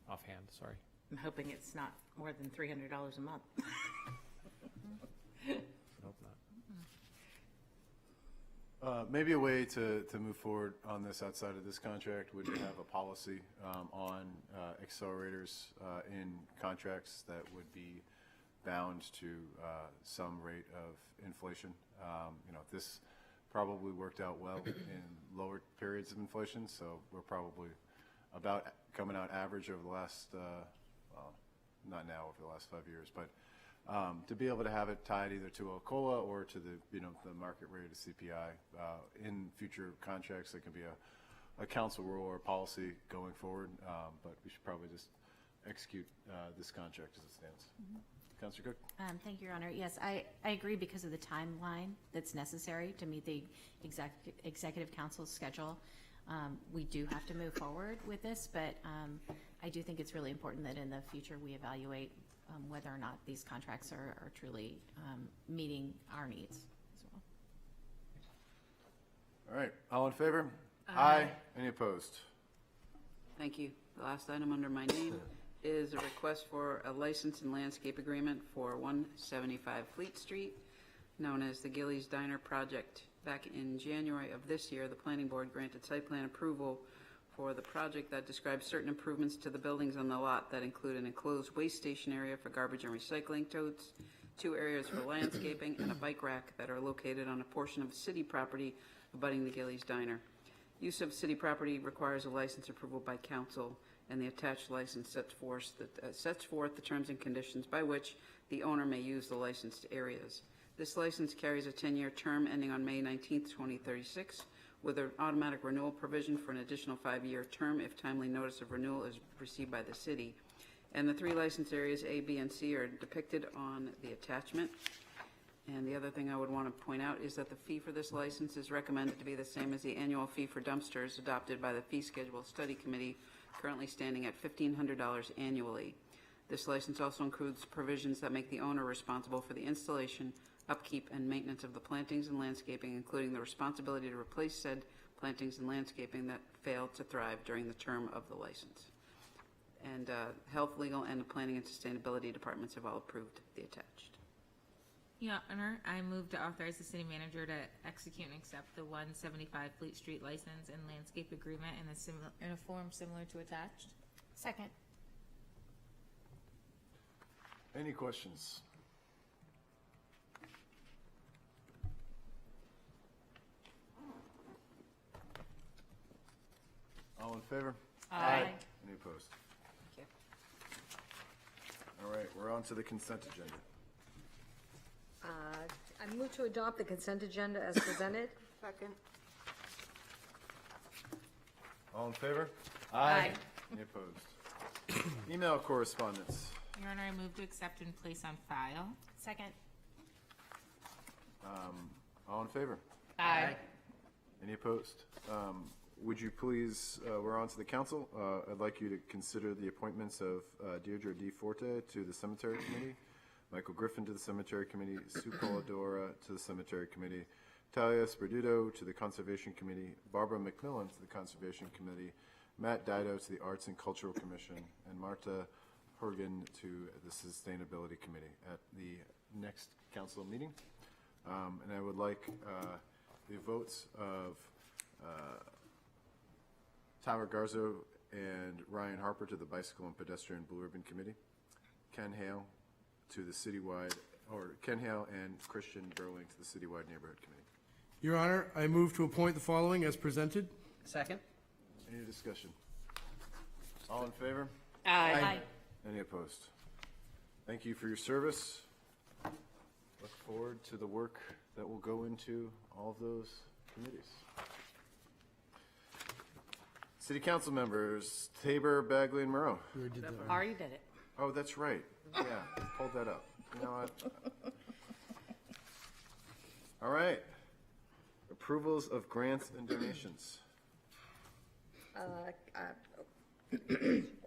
offhand, sorry. I'm hoping it's not more than $300 a month. Hope not. Maybe a way to move forward on this outside of this contract would to have a policy on accelerators in contracts that would be bound to some rate of inflation. This probably worked out well in lower periods of inflation, so we're probably about coming out average over the last, not now, over the last 5 years, but to be able to have it tied either to a COLA or to the market rate of CPI in future contracts, that can be a council rule or policy going forward, but we should probably just execute this contract as it stands. Councilor Cook? Thank you, Your Honor. Yes, I agree because of the timeline that's necessary to meet the executive council's schedule. We do have to move forward with this, but I do think it's really important that in the future we evaluate whether or not these contracts are truly meeting our needs as well. All right, all in favor? Aye. Any opposed? Thank you. The last item under my name is a request for a license and landscape agreement for 175 Fleet Street, known as the Gillies Diner Project. Back in January of this year, the planning board granted site plan approval for the project that describes certain improvements to the buildings on the lot that include an enclosed waste station area for garbage and recycling totes, 2 areas for landscaping, and a bike rack that are located on a portion of city property abutting the Gillies Diner. Use of city property requires a license approval by council, and the attached license sets forth the terms and conditions by which the owner may use the licensed areas. This license carries a 10-year term ending on May 19th, 2036, with an automatic renewal provision for an additional 5-year term if timely notice of renewal is received by the city. And the 3 license areas, A, B, and C, are depicted on the attachment. And the other thing I would want to point out is that the fee for this license is recommended to be the same as the annual fee for dumpsters adopted by the Fee Schedule Study Committee, currently standing at $1,500 annually. This license also includes provisions that make the owner responsible for the installation, upkeep, and maintenance of the plantings and landscaping, including the responsibility to replace said plantings and landscaping that failed to thrive during the term of the license. And Health, Legal, and the Planning and Sustainability Departments have all approved the attached. Your Honor, I move to authorize the city manager to execute and accept the 175 Fleet Street license and landscape agreement in a form similar to attached. Second. Any questions? All in favor? Aye. Any opposed? Thank All right, we're on to the consent agenda. I move to adopt the consent agenda as presented. Second. All in favor? Aye. Any opposed? Email correspondence. Your Honor, I move to accept and place on file. Second. All in favor? Aye. Any opposed? Would you please, we're on to the council. I'd like you to consider the appointments of Deirdre D. Forte to the Cemetery Committee, Michael Griffin to the Cemetery Committee, Sue Coladora to the Cemetery Committee, Talia Sperduto to the Conservation Committee, Barbara McMillan to the Conservation Committee, Matt Dido to the Arts and Cultural Commission, and Marta Horgan to the Sustainability Committee at the next council meeting. And I would like the votes of Tyler Garzo and Ryan Harper to the Bicycle and Pedestrian Blue Ribbon Committee, Ken Hale to the citywide, or Ken Hale and Christian Burling to the Citywide Neighborhood Committee. Your Honor, I move to appoint the following as presented. Second. Any discussion? All in favor? Aye. Any opposed? Thank you for your service. Look forward to the work that will go into all of those committees. City Council members, Tabor, Bagley, and Moreau. We already did that. Already did it. Oh, that's right. Yeah, pulled that up. You know what? All right. Approvals of grants and donations.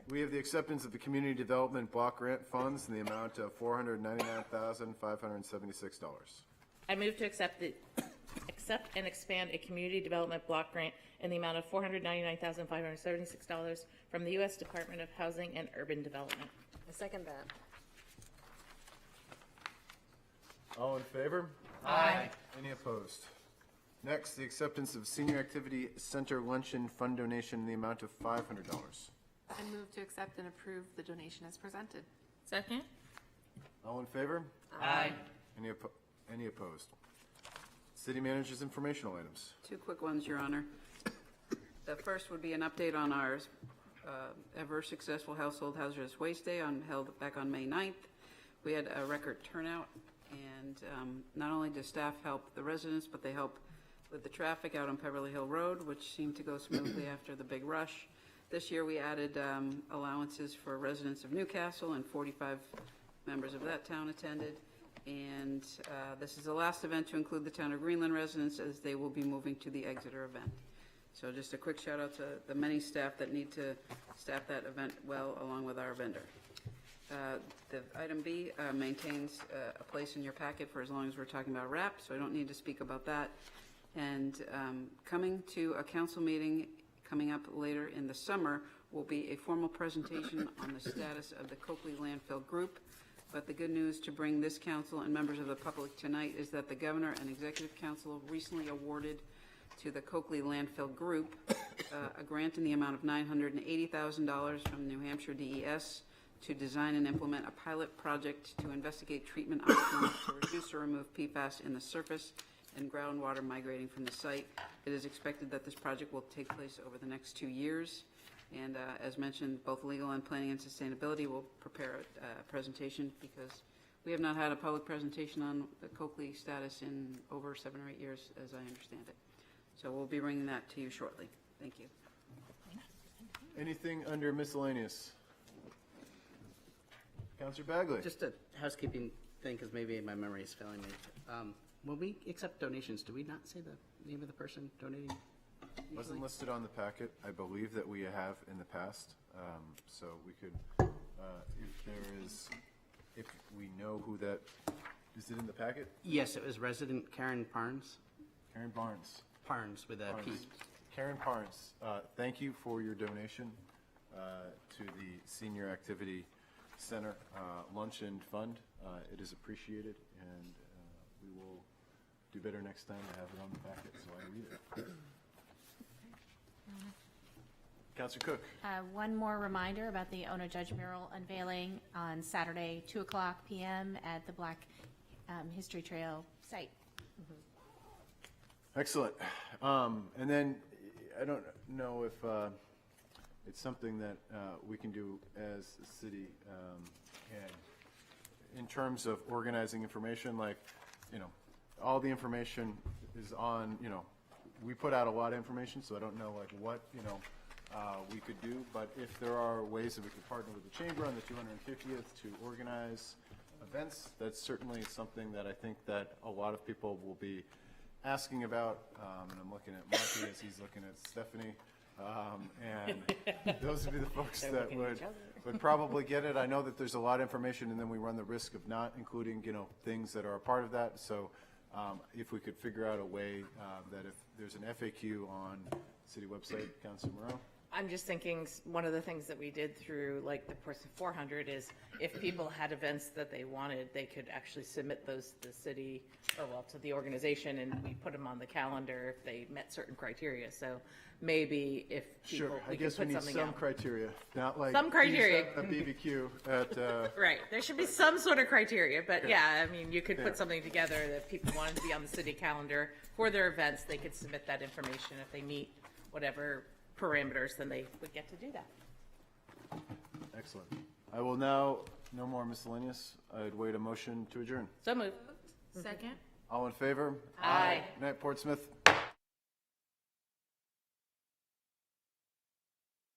We have the acceptance of the Community Development Block Grant Funds in the amount of $499,576. I move to accept and expand a community development block grant in the amount of $499,576 from the U.S. Department of Housing and Urban Development. I second that. All in favor? Aye. Any opposed? Next, the acceptance of Senior Activity Center Luncheon Fund donation in the amount of $500. I move to accept and approve the donation as presented. Second? All in favor? Aye. Any opposed? City Manager's informational items. Two quick ones, Your Honor. The first would be an update on our ever successful Household Hazardous Waste Day held back on May 9th. We had a record turnout, and not only does staff help the residents, but they help with the traffic out on Peverly Hill Road, which seemed to go smoothly after the big rush. This year we added allowances for residents of Newcastle, and 45 members of that town attended. And this is the last event to include the town of Greenland residents, as they will be moving to the Exeter event. So just a quick shout out to the many staff that need to staff that event well, along with our vendor. The item B maintains a place in your packet for as long as we're talking about RAP, so I don't need to speak about that. And coming to a council meeting coming up later in the summer will be a formal presentation on the status of the Coakley Landfill Group. But the good news to bring this council and members of the public tonight is that the Governor and Executive Council recently awarded to the Coakley Landfill Group a grant in the amount of $980,000 from New Hampshire DES to design and implement a pilot project to investigate treatment options to reduce or remove PFAS in the surface and groundwater migrating from the site. It is expected that this project will take place over the next 2 years. And as mentioned, both legal and planning and sustainability will prepare a presentation, because we have not had a public presentation on the Coakley status in over 7 or 8 years, as I understand it. So we'll be bringing that to you shortly. Thank you. Anything under miscellaneous? Councilor Bagley. Just a housekeeping thing, because maybe my memory is failing me. When we accept donations, do we not say the name of the person donating? Wasn't listed on the packet. I believe that we have in the past. So we could, if we know who that, is it in the packet? Yes, it was resident Karen Parnes. Karen Barnes. Parnes with a P. Karen Parnes, thank you for your donation to the Senior Activity Center Luncheon Fund. It is appreciated, and we will do better next time to have it on the packet, so I read it. Councilor Cook. One more reminder about the Ona Judge mural unveiling on Saturday, 2:00 p.m. at the Black History Trail site. Excellent. And then, I don't know if it's something that we can do as a city, and in terms of organizing information, like, all the information is on, we put out a lot of information, so I don't know like what, we could do, but if there are ways that we could partner with the Chamber on the 250th to organize events, that's certainly something that I think that a lot of people will be asking about, and I'm looking at Marty as he's looking at Stephanie, and those would be the folks that would probably get it. I know that there's a lot of information, and then we run the risk of not including, things that are a part of that, so if we could figure out a way that if there's an FAQ on city website, Councilor Moreau? I'm just thinking one of the things that we did through like the Portsmouth 400 is if people had events that they wanted, they could actually submit those to the city to the organization, and we put them on the calendar if they met certain criteria. So maybe if people, Sure, I we guess could we put need something some out. criteria, not like Some criteria. use a BBQ at Right. There should be some sort of criteria, but Yeah. yeah, I mean, you could Yeah. put something together that if people wanted to be on the city calendar for their events, they could submit that information. If they meet whatever parameters, then they would get to do that. Excellent. I will now, no more miscellaneous. I'd wait a motion to adjourn. So moved. Second. All in favor? Aye. Good night, Portsmouth.